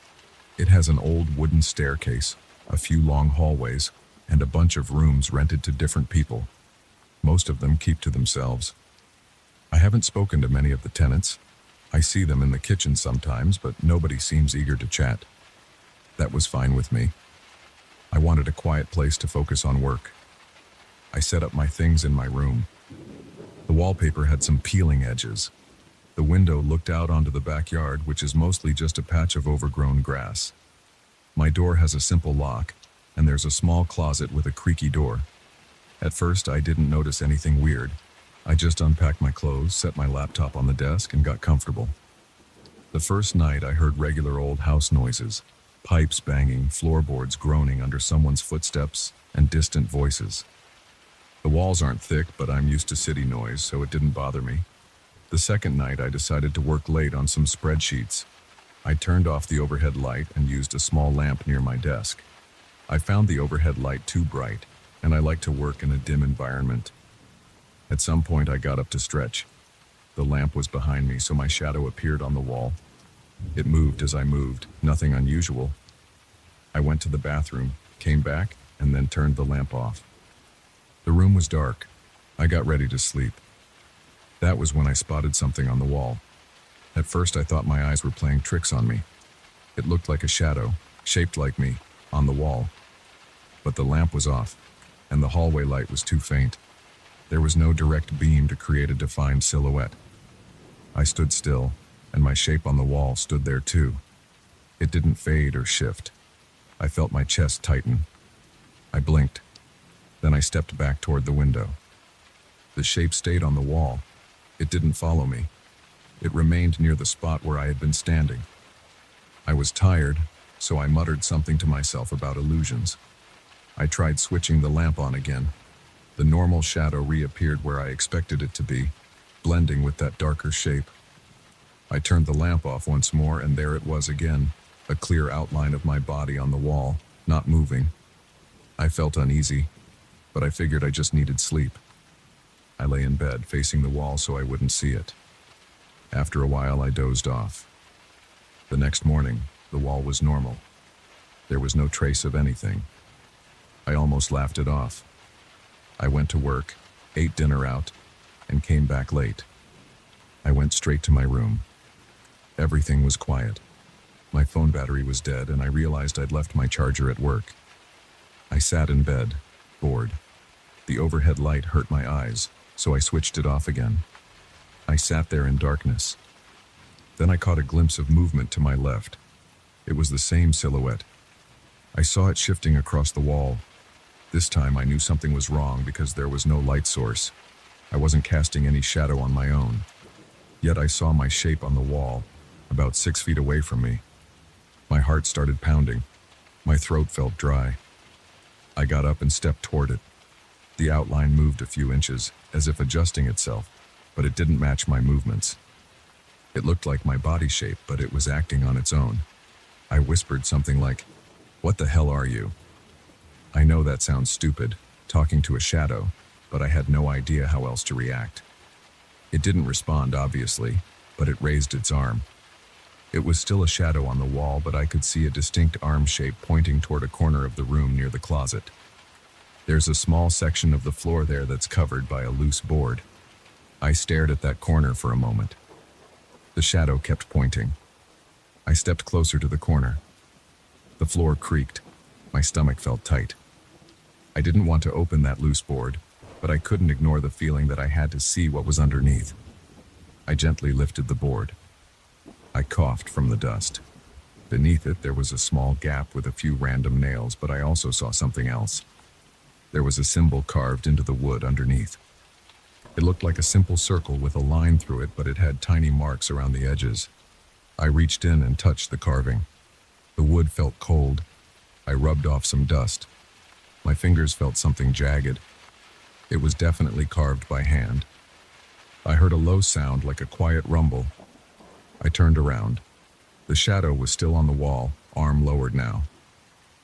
A: It has an old wooden staircase, a few long hallways, and a bunch of rooms rented to different people. Most of them keep to themselves. I haven't spoken to many of the tenants. I see them in the kitchen sometimes, but nobody seems eager to chat. That was fine with me. I wanted a quiet place to focus on work. I set up my things in my room. The wallpaper had some peeling edges. The window looked out onto the backyard, which is mostly just a patch of overgrown grass. My door has a simple lock, and there's a small closet with a creaky door. At first, I didn't notice anything weird. I just unpacked my clothes, set my laptop on the desk, and got comfortable. The first night, I heard regular old house noises, pipes banging, floorboards groaning under someone's footsteps, and distant voices. The walls aren't thick, but I'm used to city noise, so it didn't bother me. The second night, I decided to work late on some spreadsheets. I turned off the overhead light and used a small lamp near my desk. I found the overhead light too bright, and I like to work in a dim environment. At some point, I got up to stretch. The lamp was behind me, so my shadow appeared on the wall. It moved as I moved, nothing unusual. I went to the bathroom, came back, and then turned the lamp off. The room was dark. I got ready to sleep. That was when I spotted something on the wall. At first, I thought my eyes were playing tricks on me. It looked like a shadow, shaped like me, on the wall. But the lamp was off, and the hallway light was too faint. There was no direct beam to create a defined silhouette. I stood still, and my shape on the wall stood there too. It didn't fade or shift. I felt my chest tighten. I blinked. Then I stepped back toward the window. The shape stayed on the wall. It didn't follow me. It remained near the spot where I had been standing. I was tired, so I muttered something to myself about illusions. I tried switching the lamp on again. The normal shadow reappeared where I expected it to be, blending with that darker shape. I turned the lamp off once more, and there it was again, a clear outline of my body on the wall, not moving. I felt uneasy, but I figured I just needed sleep. I lay in bed, facing the wall so I wouldn't see it. After a while, I dozed off. The next morning, the wall was normal. There was no trace of anything. I almost laughed it off. I went to work, ate dinner out, and came back late. I went straight to my room. Everything was quiet. My phone battery was dead, and I realized I'd left my charger at work. I sat in bed, bored. The overhead light hurt my eyes, so I switched it off again. I sat there in darkness. Then I caught a glimpse of movement to my left. It was the same silhouette. I saw it shifting across the wall. This time I knew something was wrong because there was no light source. I wasn't casting any shadow on my own. Yet I saw my shape on the wall, about 6 feet away from me. My heart started pounding. My throat felt dry. I got up and stepped toward it. The outline moved a few inches, as if adjusting itself, but it didn't match my movements. It looked like my body shape, but it was acting on its own. I whispered something like, "What the hell are you?" I know that sounds stupid, talking to a shadow, but I had no idea how else to react. It didn't respond, obviously, but it raised its arm. It was still a shadow on the wall, but I could see a distinct arm shape pointing toward a corner of the room near the closet. There's a small section of the floor there that's covered by a loose board. I stared at that corner for a moment. The shadow kept pointing. I stepped closer to the corner. The floor creaked. My stomach felt tight. I didn't want to open that loose board, but I couldn't ignore the feeling that I had to see what was underneath. I gently lifted the board. I coughed from the dust. Beneath it, there was a small gap with a few random nails, but I also saw something else. There was a symbol carved into the wood underneath. It looked like a simple circle with a line through it, but it had tiny marks around the edges. I reached in and touched the carving. The wood felt cold. I rubbed off some dust. My fingers felt something jagged. It was definitely carved by hand. I heard a low sound like a quiet rumble. I turned around. The shadow was still on the wall, arm lowered now.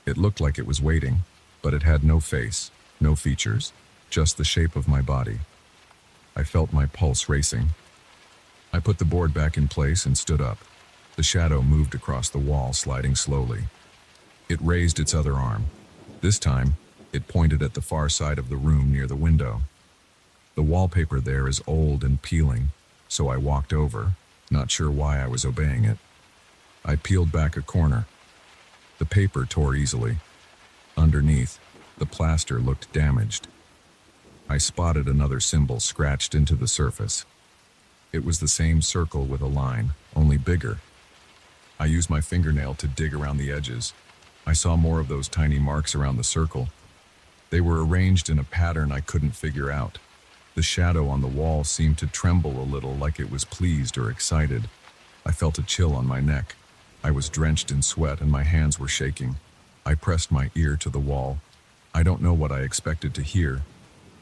A: It looked like it was waiting, but it had no face, no features, just the shape of my body. I felt my pulse racing. I put the board back in place and stood up. The shadow moved across the wall, sliding slowly. It raised its other arm. This time, It pointed at the far side of the room near the window. The wallpaper there is old and peeling, so I walked over, not sure why I was obeying it. I peeled back a corner. The paper tore easily. Underneath, the plaster looked damaged. I spotted another symbol scratched into the surface. It was the same circle with a line, only bigger. I used my fingernail to dig around the edges. I saw more of those tiny marks around the circle. They were arranged in a pattern I couldn't figure out. The shadow on the wall seemed to tremble a little, like it was pleased or excited. I felt a chill on my neck. I was drenched in sweat and my hands were shaking. I pressed my ear to the wall. I don't know what I expected to hear,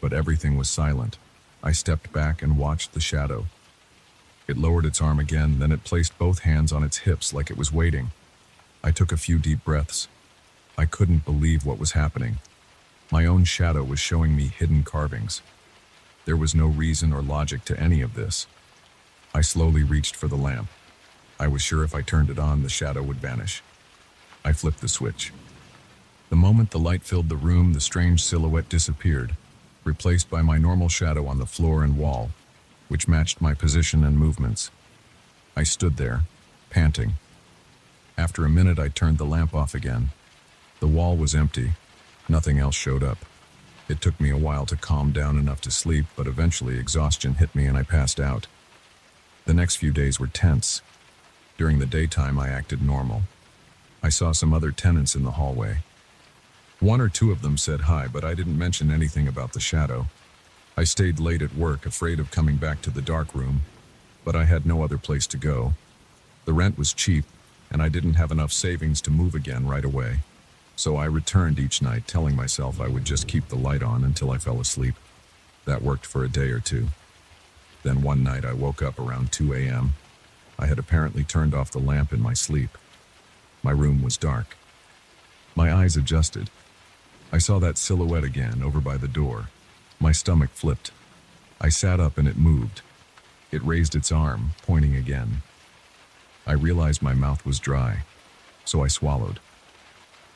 A: but everything was silent. I stepped back and watched the shadow. It lowered its arm again, then it placed both hands on its hips like it was waiting. I took a few deep breaths. I couldn't believe what was happening. My own shadow was showing me hidden carvings. There was no reason or logic to any of this. I slowly reached for the lamp. I was sure if I turned it on, the shadow would vanish. I flipped the switch. The moment the light filled the room, the strange silhouette disappeared, replaced by my normal shadow on the floor and wall, which matched my position and movements. I stood there, panting. After a minute, I turned the lamp off again. The wall was empty. Nothing else showed up. It took me a while to calm down enough to sleep, but eventually exhaustion hit me and I passed out. The next few days were tense. During the daytime, I acted normal. I saw some other tenants in the hallway. One or two of them said hi, but I didn't mention anything about the shadow. I stayed late at work, afraid of coming back to the dark room, but I had no other place to go. The rent was cheap, and I didn't have enough savings to move again right away. So I returned each night, telling myself I would just keep the light on until I fell asleep. That worked for a day or two. Then one night I woke up around 2 a.m. I had apparently turned off the lamp in my sleep. My room was dark. My eyes adjusted. I saw that silhouette again over by the door. My stomach flipped. I sat up and it moved. It raised its arm, pointing again. I realized my mouth was dry, so I swallowed.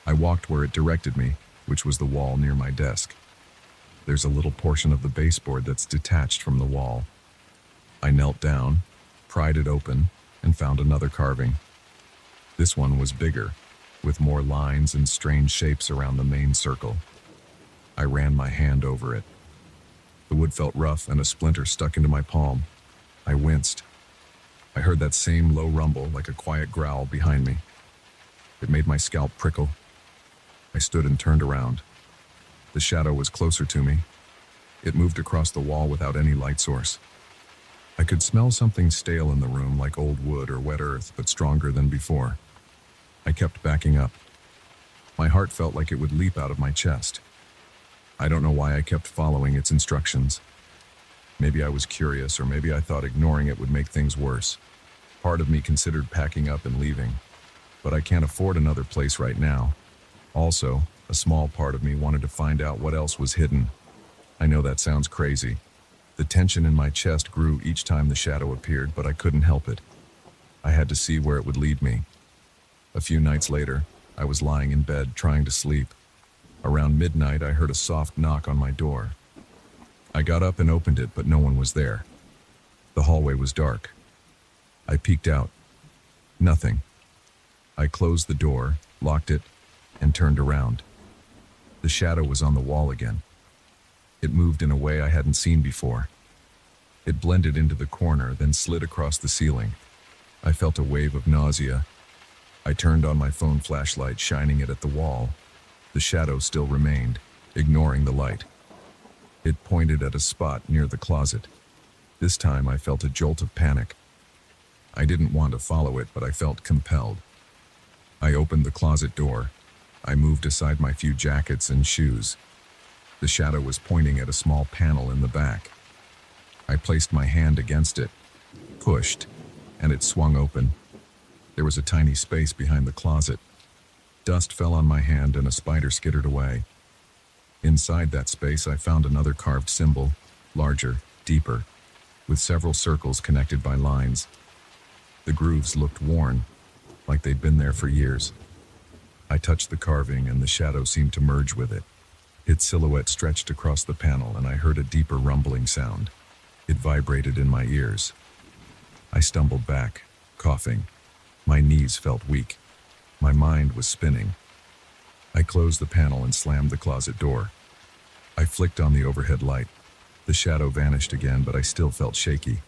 A: I walked where it directed me, which was the wall near my desk. There's a little portion of the baseboard that's detached from the wall. I knelt down, pried it open, and found another carving. This one was bigger, with more lines and strange shapes around the main circle. I ran my hand over it. The wood felt rough and a splinter stuck into my palm. I winced. I heard that same low rumble, like a quiet growl, behind me. It made my scalp prickle. I stood and turned around. The shadow was closer to me. It moved across the wall without any light source. I could smell something stale in the room, like old wood or wet earth, but stronger than before. I kept backing up. My heart felt like it would leap out of my chest. I don't know why I kept following its instructions. Maybe I was curious, or maybe I thought ignoring it would make things worse. Part of me considered packing up and leaving, but I can't afford another place right now. Also, a small part of me wanted to find out what else was hidden. I know that sounds crazy. The tension in my chest grew each time the shadow appeared, but I couldn't help it. I had to see where it would lead me. A few nights later, I was lying in bed trying to sleep. Around midnight, I heard a soft knock on my door. I got up and opened it, but no one was there. The hallway was dark. I peeked out. Nothing. I closed the door, locked it, and turned around. The shadow was on the wall again. It moved in a way I hadn't seen before. It blended into the corner, then slid across the ceiling. I felt a wave of nausea. I turned on my phone flashlight, shining it at the wall. The shadow still remained, ignoring the light. It pointed at a spot near the closet. This time I felt a jolt of panic. I didn't want to follow it, but I felt compelled. I opened the closet door. I moved aside my few jackets and shoes. The shadow was pointing at a small panel in the back. I placed my hand against it, pushed, and it swung open. There was a tiny space behind the closet. Dust fell on my hand and a spider skittered away. Inside that space, I found another carved symbol, larger, deeper, with several circles connected by lines. The grooves looked worn, like they'd been there for years. I touched the carving and the shadow seemed to merge with it. Its silhouette stretched across the panel, and I heard a deeper rumbling sound. It vibrated in my ears. I stumbled back, coughing. My knees felt weak. My mind was spinning. I closed the panel and slammed the closet door. I flicked on the overhead light. The shadow vanished again, but I still felt shaky.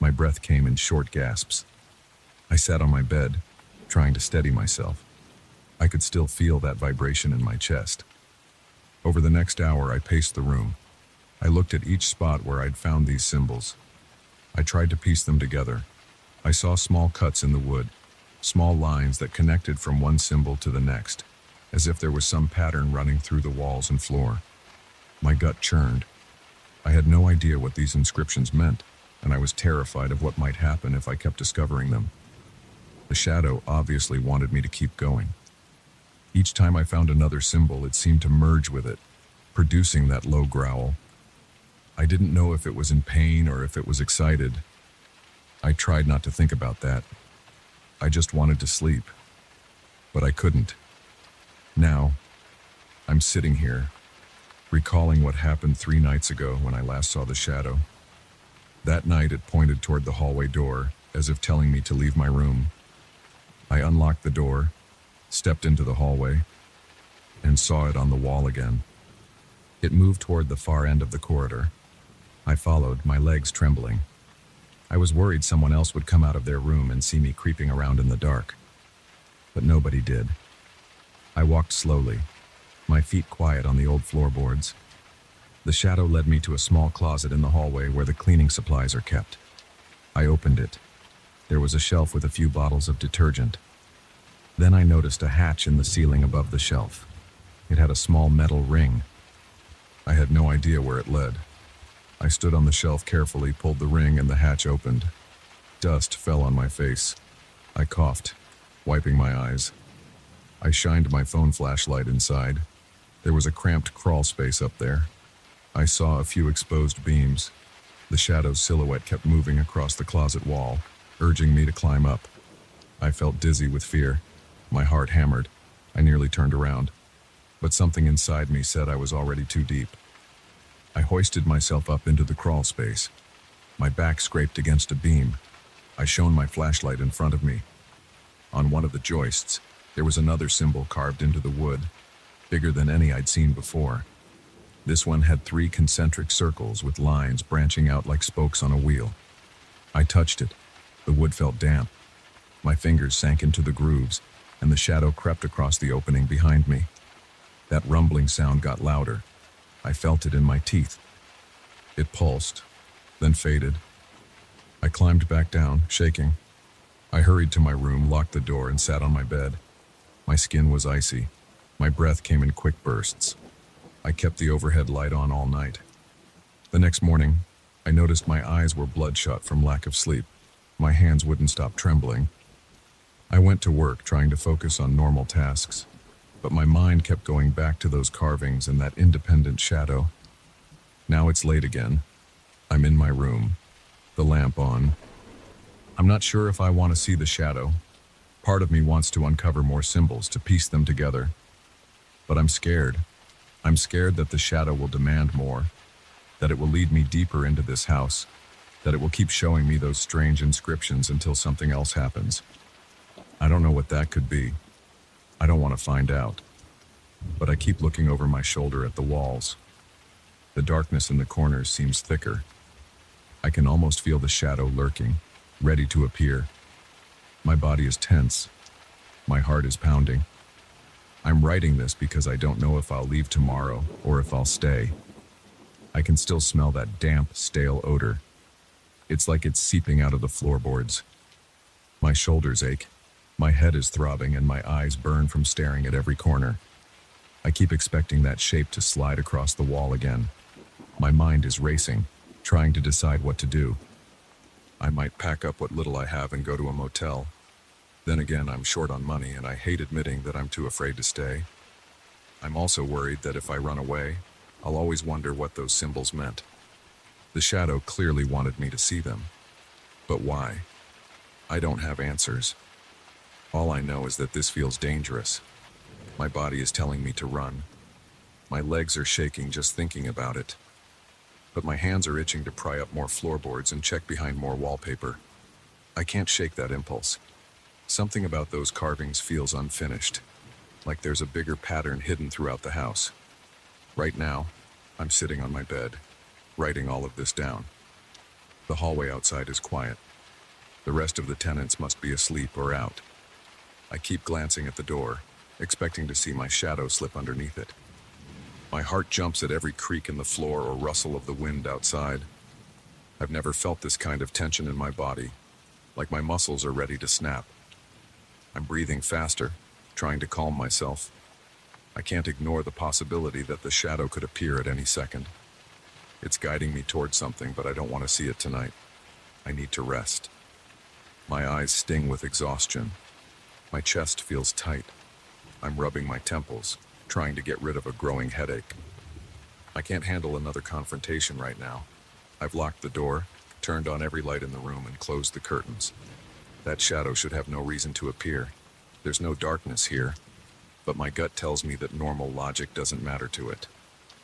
A: My breath came in short gasps. I sat on my bed, trying to steady myself. I could still feel that vibration in my chest. Over the next hour, I paced the room. I looked at each spot where I'd found these symbols. I tried to piece them together. I saw small cuts in the wood, small lines that connected from one symbol to the next, as if there was some pattern running through the walls and floor. My gut churned. I had no idea what these inscriptions meant, and I was terrified of what might happen if I kept discovering them. The shadow obviously wanted me to keep going. Each time I found another symbol, it seemed to merge with it, producing that low growl. I didn't know if it was in pain or if it was excited. I tried not to think about that. I just wanted to sleep. But I couldn't. Now, I'm sitting here, recalling what happened 3 nights ago when I last saw the shadow. That night it pointed toward the hallway door, as if telling me to leave my room. I unlocked the door, stepped into the hallway, and saw it on the wall again. It moved toward the far end of the corridor. I followed, my legs trembling. I was worried someone else would come out of their room and see me creeping around in the dark. But nobody did. I walked slowly, my feet quiet on the old floorboards. The shadow led me to a small closet in the hallway where the cleaning supplies are kept. I opened it. There was a shelf with a few bottles of detergent. Then I noticed a hatch in the ceiling above the shelf. It had a small metal ring. I had no idea where it led. I stood on the shelf carefully, pulled the ring, and the hatch opened. Dust fell on my face. I coughed, wiping my eyes. I shined my phone flashlight inside. There was a cramped crawl space up there. I saw a few exposed beams. The shadow's silhouette kept moving across the closet wall, urging me to climb up. I felt dizzy with fear. My heart hammered. I nearly turned around. But something inside me said I was already too deep. I hoisted myself up into the crawl space. My back scraped against a beam. I shone my flashlight in front of me. On one of the joists, there was another symbol carved into the wood, bigger than any I'd seen before. This one had 3 concentric circles with lines branching out like spokes on a wheel. I touched it. The wood felt damp. My fingers sank into the grooves, and the shadow crept across the opening behind me. That rumbling sound got louder. I felt it in my teeth. It pulsed, then faded. I climbed back down, shaking. I hurried to my room, locked the door, and sat on my bed. My skin was icy. My breath came in quick bursts. I kept the overhead light on all night. The next morning, I noticed my eyes were bloodshot from lack of sleep. My hands wouldn't stop trembling. I went to work, trying to focus on normal tasks, but my mind kept going back to those carvings and that independent shadow. Now it's late again. I'm in my room, the lamp on. I'm not sure if I want to see the shadow. Part of me wants to uncover more symbols, to piece them together. But I'm scared. I'm scared that the shadow will demand more, that it will lead me deeper into this house, that it will keep showing me those strange inscriptions until something else happens. I don't know what that could be. I don't want to find out. But I keep looking over my shoulder at the walls. The darkness in the corners seems thicker. I can almost feel the shadow lurking, ready to appear. My body is tense. My heart is pounding. I'm writing this because I don't know if I'll leave tomorrow or if I'll stay. I can still smell that damp, stale odor. It's like it's seeping out of the floorboards. My shoulders ache. My head is throbbing and my eyes burn from staring at every corner. I keep expecting that shape to slide across the wall again. My mind is racing, trying to decide what to do. I might pack up what little I have and go to a motel. Then again, I'm short on money and I hate admitting that I'm too afraid to stay. I'm also worried that if I run away, I'll always wonder what those symbols meant. The shadow clearly wanted me to see them. But why? I don't have answers. All I know is that this feels dangerous. My body is telling me to run. My legs are shaking just thinking about it, but my hands are itching to pry up more floorboards and check behind more wallpaper. I can't shake that impulse. Something about those carvings feels unfinished, like there's a bigger pattern hidden throughout the house. Right now, I'm sitting on my bed, writing all of this down. The hallway outside is quiet. The rest of the tenants must be asleep or out. I keep glancing at the door, expecting to see my shadow slip underneath it. My heart jumps at every creak in the floor or rustle of the wind outside. I've never felt this kind of tension in my body, like my muscles are ready to snap. I'm breathing faster, trying to calm myself. I can't ignore the possibility that the shadow could appear at any second. It's guiding me towards something, but I don't want to see it tonight. I need to rest. My eyes sting with exhaustion. My chest feels tight. I'm rubbing my temples, trying to get rid of a growing headache. I can't handle another confrontation right now. I've locked the door, turned on every light in the room, and closed the curtains. That shadow should have no reason to appear. There's no darkness here, but my gut tells me that normal logic doesn't matter to it.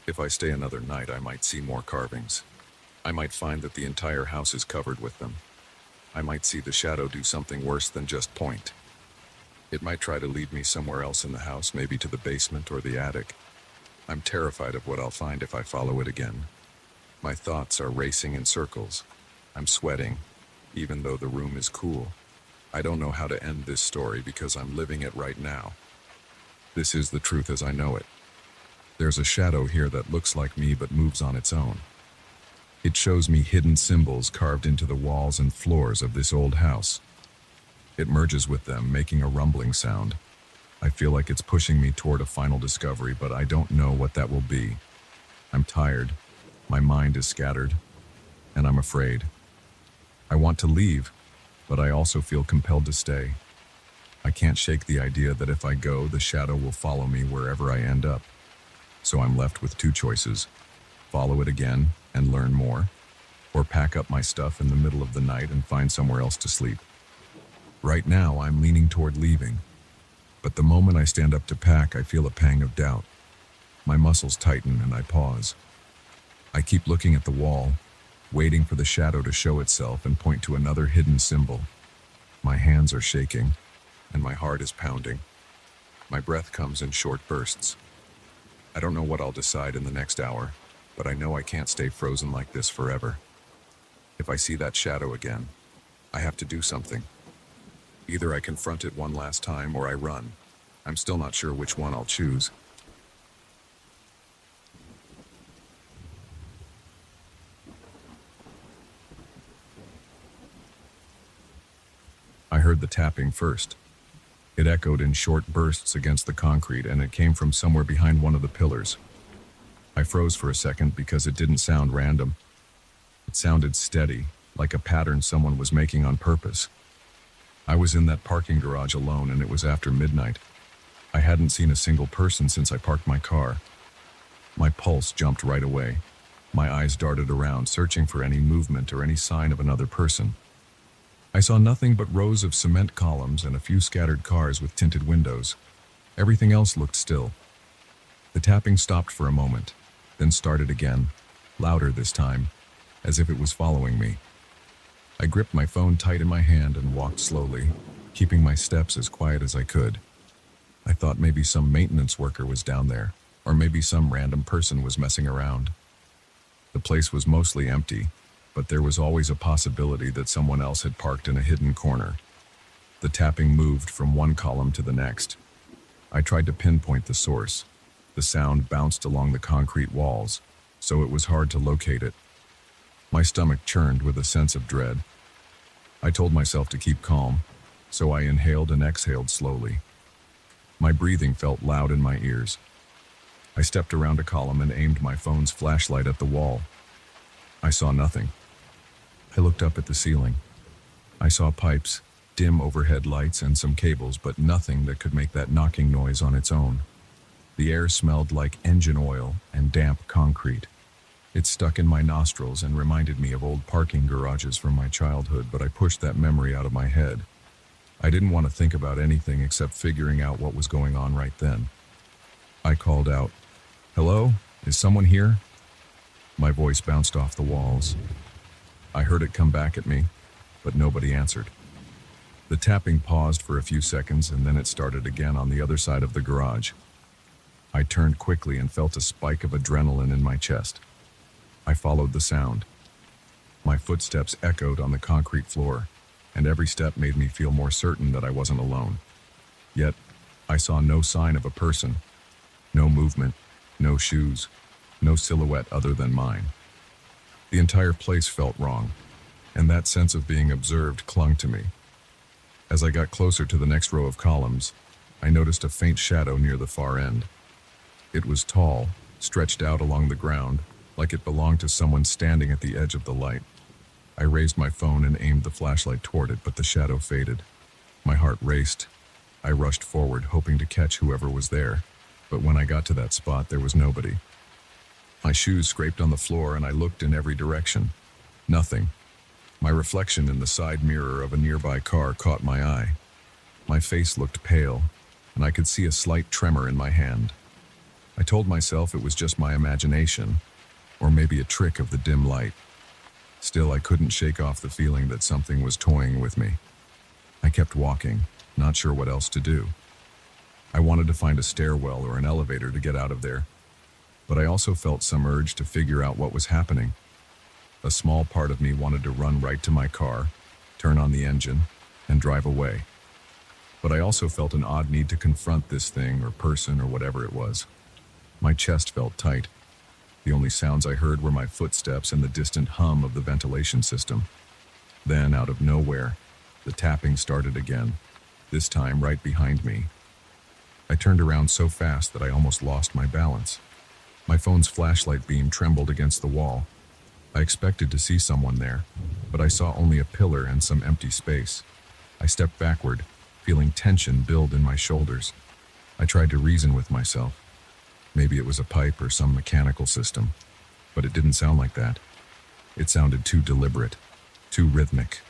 A: If I stay another night, I might see more carvings. I might find that the entire house is covered with them. I might see the shadow do something worse than just point. It might try to lead me somewhere else in the house, maybe to the basement or the attic. I'm terrified of what I'll find if I follow it again. My thoughts are racing in circles. I'm sweating, even though the room is cool. I don't know how to end this story because I'm living it right now. This is the truth as I know it. There's a shadow here that looks like me but moves on its own. It shows me hidden symbols carved into the walls and floors of this old house. It merges with them, making a rumbling sound. I feel like it's pushing me toward a final discovery, but I don't know what that will be. I'm tired, my mind is scattered, and I'm afraid. I want to leave, but I also feel compelled to stay. I can't shake the idea that if I go, the shadow will follow me wherever I end up. So I'm left with two choices: follow it again and learn more, or pack up my stuff in the middle of the night and find somewhere else to sleep. Right now, I'm leaning toward leaving, but the moment I stand up to pack, I feel a pang of doubt. My muscles tighten and I pause. I keep looking at the wall, waiting for the shadow to show itself and point to another hidden symbol. My hands are shaking, and my heart is pounding. My breath comes in short bursts. I don't know what I'll decide in the next hour, but I know I can't stay frozen like this forever. If I see that shadow again, I have to do something. Either I confront it one last time or I run. I'm still not sure which one I'll choose. I heard the tapping first. It echoed in short bursts against the concrete, and it came from somewhere behind one of the pillars. I froze for a second because it didn't sound random. It sounded steady, like a pattern someone was making on purpose. I was in that parking garage alone, and it was after midnight. I hadn't seen a single person since I parked my car. My pulse jumped right away. My eyes darted around, searching for any movement or any sign of another person. I saw nothing but rows of cement columns and a few scattered cars with tinted windows. Everything else looked still. The tapping stopped for a moment, then started again, louder this time, as if it was following me. I gripped my phone tight in my hand and walked slowly, keeping my steps as quiet as I could. I thought maybe some maintenance worker was down there, or maybe some random person was messing around. The place was mostly empty, but there was always a possibility that someone else had parked in a hidden corner. The tapping moved from one column to the next. I tried to pinpoint the source. The sound bounced along the concrete walls, so it was hard to locate it. My stomach churned with a sense of dread. I told myself to keep calm, so I inhaled and exhaled slowly. My breathing felt loud in my ears. I stepped around a column and aimed my phone's flashlight at the wall. I saw nothing. I looked up at the ceiling. I saw pipes, dim overhead lights, and some cables, but nothing that could make that knocking noise on its own. The air smelled like engine oil and damp concrete. It stuck in my nostrils and reminded me of old parking garages from my childhood, but I pushed that memory out of my head. I didn't want to think about anything except figuring out what was going on right then. I called out, Hello? Is someone here? My voice bounced off the walls. I heard it come back at me, but nobody answered. The tapping paused for a few seconds and then it started again on the other side of the garage. I turned quickly and felt a spike of adrenaline in my chest. I followed the sound. My footsteps echoed on the concrete floor, and every step made me feel more certain that I wasn't alone. Yet, I saw no sign of a person, no movement, no shoes, no silhouette other than mine. The entire place felt wrong, and that sense of being observed clung to me. As I got closer to the next row of columns, I noticed a faint shadow near the far end. It was tall, stretched out along the ground, like it belonged to someone standing at the edge of the light. I raised my phone and aimed the flashlight toward it, but the shadow faded. My heart raced. I rushed forward, hoping to catch whoever was there, but when I got to that spot, there was nobody. My shoes scraped on the floor and I looked in every direction. Nothing. My reflection in the side mirror of a nearby car caught my eye. My face looked pale, and I could see a slight tremor in my hand. I told myself it was just my imagination, or maybe a trick of the dim light. Still, I couldn't shake off the feeling that something was toying with me. I kept walking, not sure what else to do. I wanted to find a stairwell or an elevator to get out of there, but I also felt some urge to figure out what was happening. A small part of me wanted to run right to my car, turn on the engine, and drive away. But I also felt an odd need to confront this thing or person or whatever it was. My chest felt tight. The only sounds I heard were my footsteps and the distant hum of the ventilation system. Then, out of nowhere, the tapping started again, this time right behind me. I turned around so fast that I almost lost my balance. My phone's flashlight beam trembled against the wall. I expected to see someone there, but I saw only a pillar and some empty space. I stepped backward, feeling tension build in my shoulders. I tried to reason with myself. Maybe it was a pipe or some mechanical system, but it didn't sound like that. It sounded too deliberate, too rhythmic.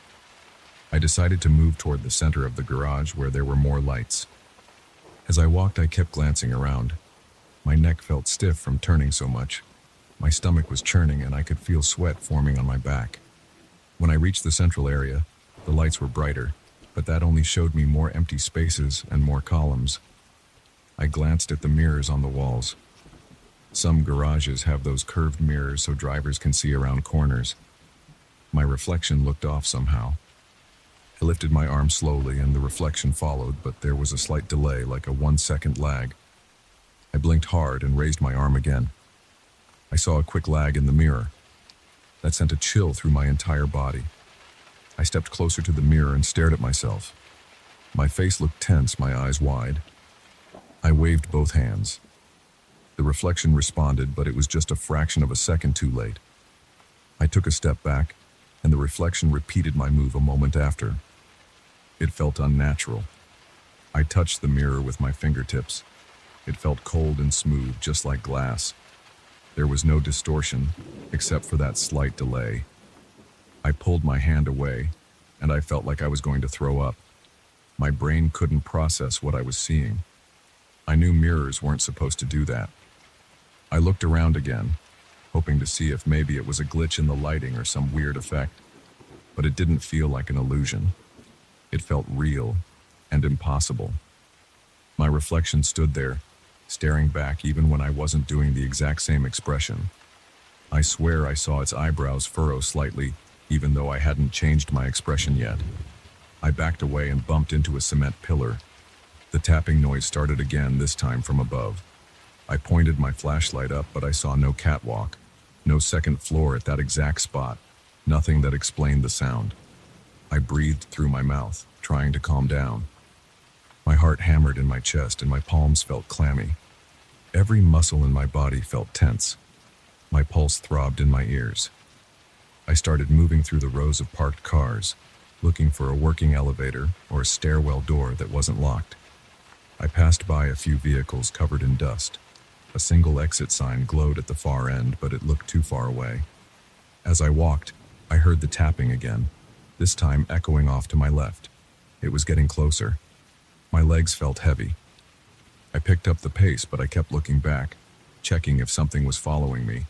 A: I decided to move toward the center of the garage where there were more lights. As I walked, I kept glancing around. My neck felt stiff from turning so much. My stomach was churning and I could feel sweat forming on my back. When I reached the central area, the lights were brighter, but that only showed me more empty spaces and more columns. I glanced at the mirrors on the walls. Some garages have those curved mirrors so drivers can see around corners. My reflection looked off somehow. I lifted my arm slowly and the reflection followed, but there was a slight delay, like a 1-second lag. I blinked hard and raised my arm again. I saw a quick lag in the mirror. That sent a chill through my entire body. I stepped closer to the mirror and stared at myself. My face looked tense, my eyes wide. I waved both hands. The reflection responded, but it was just a fraction of a second too late. I took a step back, and the reflection repeated my move a moment after. It felt unnatural. I touched the mirror with my fingertips. It felt cold and smooth, just like glass. There was no distortion, except for that slight delay. I pulled my hand away, and I felt like I was going to throw up. My brain couldn't process what I was seeing. I knew mirrors weren't supposed to do that. I looked around again, hoping to see if maybe it was a glitch in the lighting or some weird effect, but it didn't feel like an illusion. It felt real and impossible. My reflection stood there, staring back even when I wasn't doing the exact same expression. I swear I saw its eyebrows furrow slightly, even though I hadn't changed my expression yet. I backed away and bumped into a cement pillar. The tapping noise started again, this time from above. I pointed my flashlight up, but I saw no catwalk, no second floor at that exact spot, nothing that explained the sound. I breathed through my mouth, trying to calm down. My heart hammered in my chest and my palms felt clammy. Every muscle in my body felt tense. My pulse throbbed in my ears. I started moving through the rows of parked cars, looking for a working elevator or a stairwell door that wasn't locked. I passed by a few vehicles covered in dust. A single exit sign glowed at the far end, but it looked too far away. As I walked, I heard the tapping again, this time echoing off to my left. It was getting closer. My legs felt heavy. I picked up the pace, but I kept looking back. checking if something was following me.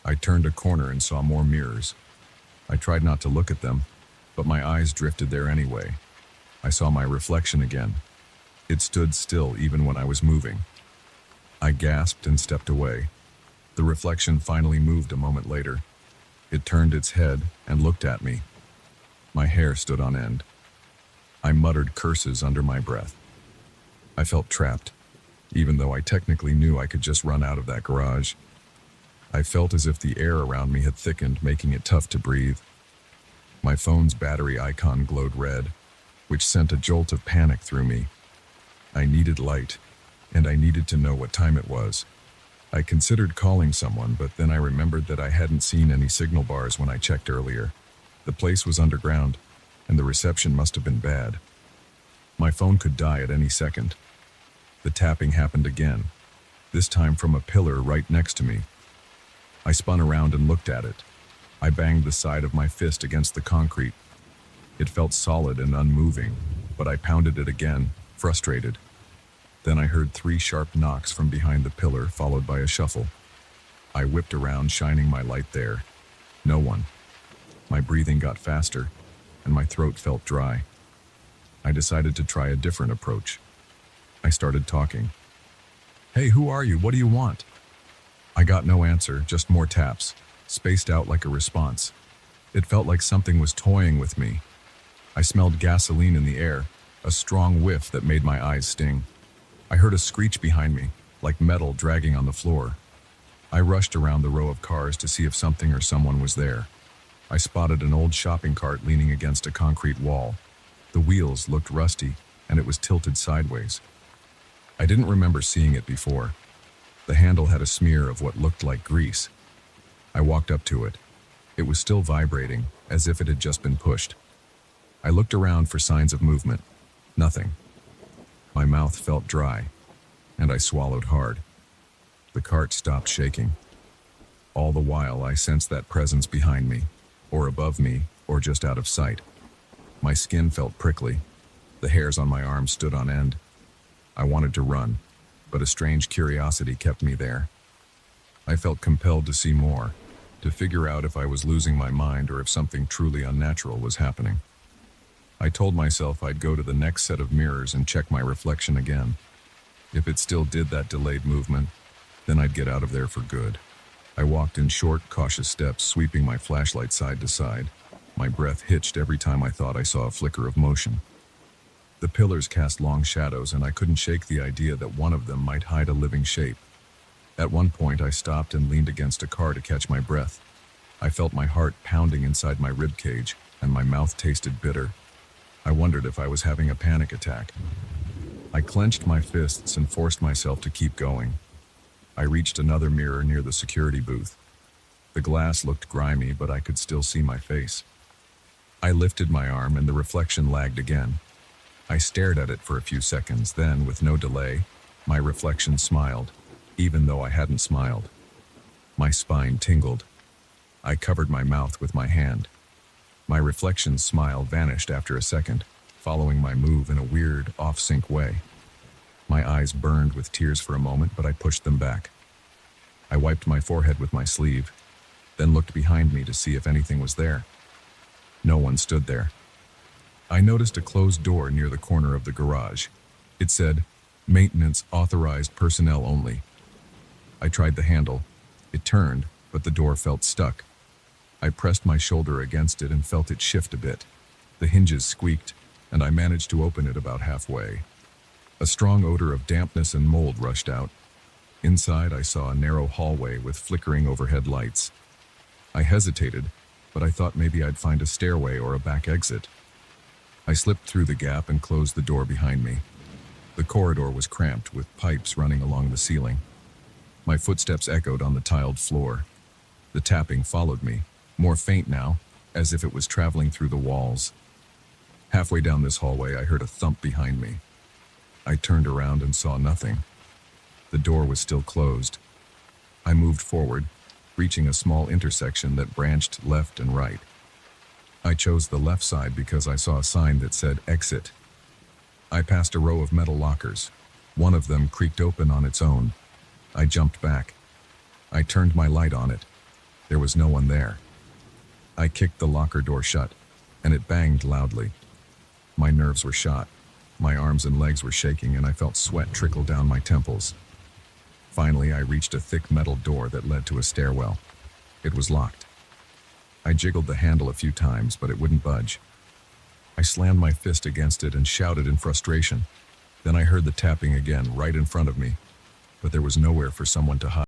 A: I turned a corner and saw more mirrors. I tried not to look at them, but my eyes drifted there anyway. I saw my reflection again. It stood still even when I was moving. I gasped and stepped away. The reflection finally moved a moment later. It turned its head and looked at me. My hair stood on end. I muttered curses under my breath. I felt trapped, even though I technically knew I could just run out of that garage. I felt as if the air around me had thickened, making it tough to breathe. My phone's battery icon glowed red, which sent a jolt of panic through me. I needed light, and I needed to know what time it was. I considered calling someone, but then I remembered that I hadn't seen any signal bars when I checked earlier. The place was underground, and the reception must have been bad. My phone could die at any second. The tapping happened again, this time from a pillar right next to me. I spun around and looked at it. I banged the side of my fist against the concrete. It felt solid and unmoving, but I pounded it again, frustrated. Then I heard 3 sharp knocks from behind the pillar, followed by a shuffle. I whipped around, shining my light there. No one. My breathing got faster, and my throat felt dry. I decided to try a different approach. I started talking. "Hey, who are you? What do you want?" I got no answer, just more taps, spaced out like a response. It felt like something was toying with me. I smelled gasoline in the air, a strong whiff that made my eyes sting. I heard a screech behind me, like metal dragging on the floor. I rushed around the row of cars to see if something or someone was there. I spotted an old shopping cart leaning against a concrete wall. The wheels looked rusty, and it was tilted sideways. I didn't remember seeing it before. The handle had a smear of what looked like grease. I walked up to it. It was still vibrating, as if it had just been pushed. I looked around for signs of movement. Nothing. My mouth felt dry, and I swallowed hard. The cart stopped shaking. All the while, I sensed that presence behind me, or above me, or just out of sight. My skin felt prickly. The hairs on my arms stood on end. I wanted to run, but a strange curiosity kept me there. I felt compelled to see more, to figure out if I was losing my mind or if something truly unnatural was happening. I told myself I'd go to the next set of mirrors and check my reflection again. If it still did that delayed movement, then I'd get out of there for good. I walked in short, cautious steps, sweeping my flashlight side to side. My breath hitched every time I thought I saw a flicker of motion. The pillars cast long shadows, and I couldn't shake the idea that one of them might hide a living shape. At one point, I stopped and leaned against a car to catch my breath. I felt my heart pounding inside my ribcage, and my mouth tasted bitter. I wondered if I was having a panic attack. I clenched my fists and forced myself to keep going. I reached another mirror near the security booth. The glass looked grimy, but I could still see my face. I lifted my arm, and the reflection lagged again. I stared at it for a few seconds, then, with no delay, my reflection smiled, even though I hadn't smiled. My spine tingled. I covered my mouth with my hand. My reflection's smile vanished after a second, following my move in a weird, off-sync way. My eyes burned with tears for a moment, but I pushed them back. I wiped my forehead with my sleeve, then looked behind me to see if anything was there. No one stood there. I noticed a closed door near the corner of the garage. It said, "Maintenance authorized personnel only." I tried the handle. It turned, but the door felt stuck. I pressed my shoulder against it and felt it shift a bit. The hinges squeaked, and I managed to open it about halfway. A strong odor of dampness and mold rushed out. Inside, I saw a narrow hallway with flickering overhead lights. I hesitated, but I thought maybe I'd find a stairway or a back exit. I slipped through the gap and closed the door behind me. The corridor was cramped, with pipes running along the ceiling. My footsteps echoed on the tiled floor. The tapping followed me, more faint now, as if it was traveling through the walls. Halfway down this hallway, I heard a thump behind me. I turned around and saw nothing. The door was still closed. I moved forward, reaching a small intersection that branched left and right. I chose the left side because I saw a sign that said "Exit." I passed a row of metal lockers. One of them creaked open on its own. I jumped back. I turned my light on it. There was no one there. I kicked the locker door shut, and it banged loudly. My nerves were shot. My arms and legs were shaking, and I felt sweat trickle down my temples. Finally, I reached a thick metal door that led to a stairwell. It was locked. I jiggled the handle a few times, but it wouldn't budge. I slammed my fist against it and shouted in frustration. Then I heard the tapping again, right in front of me, but there was nowhere for someone to hide.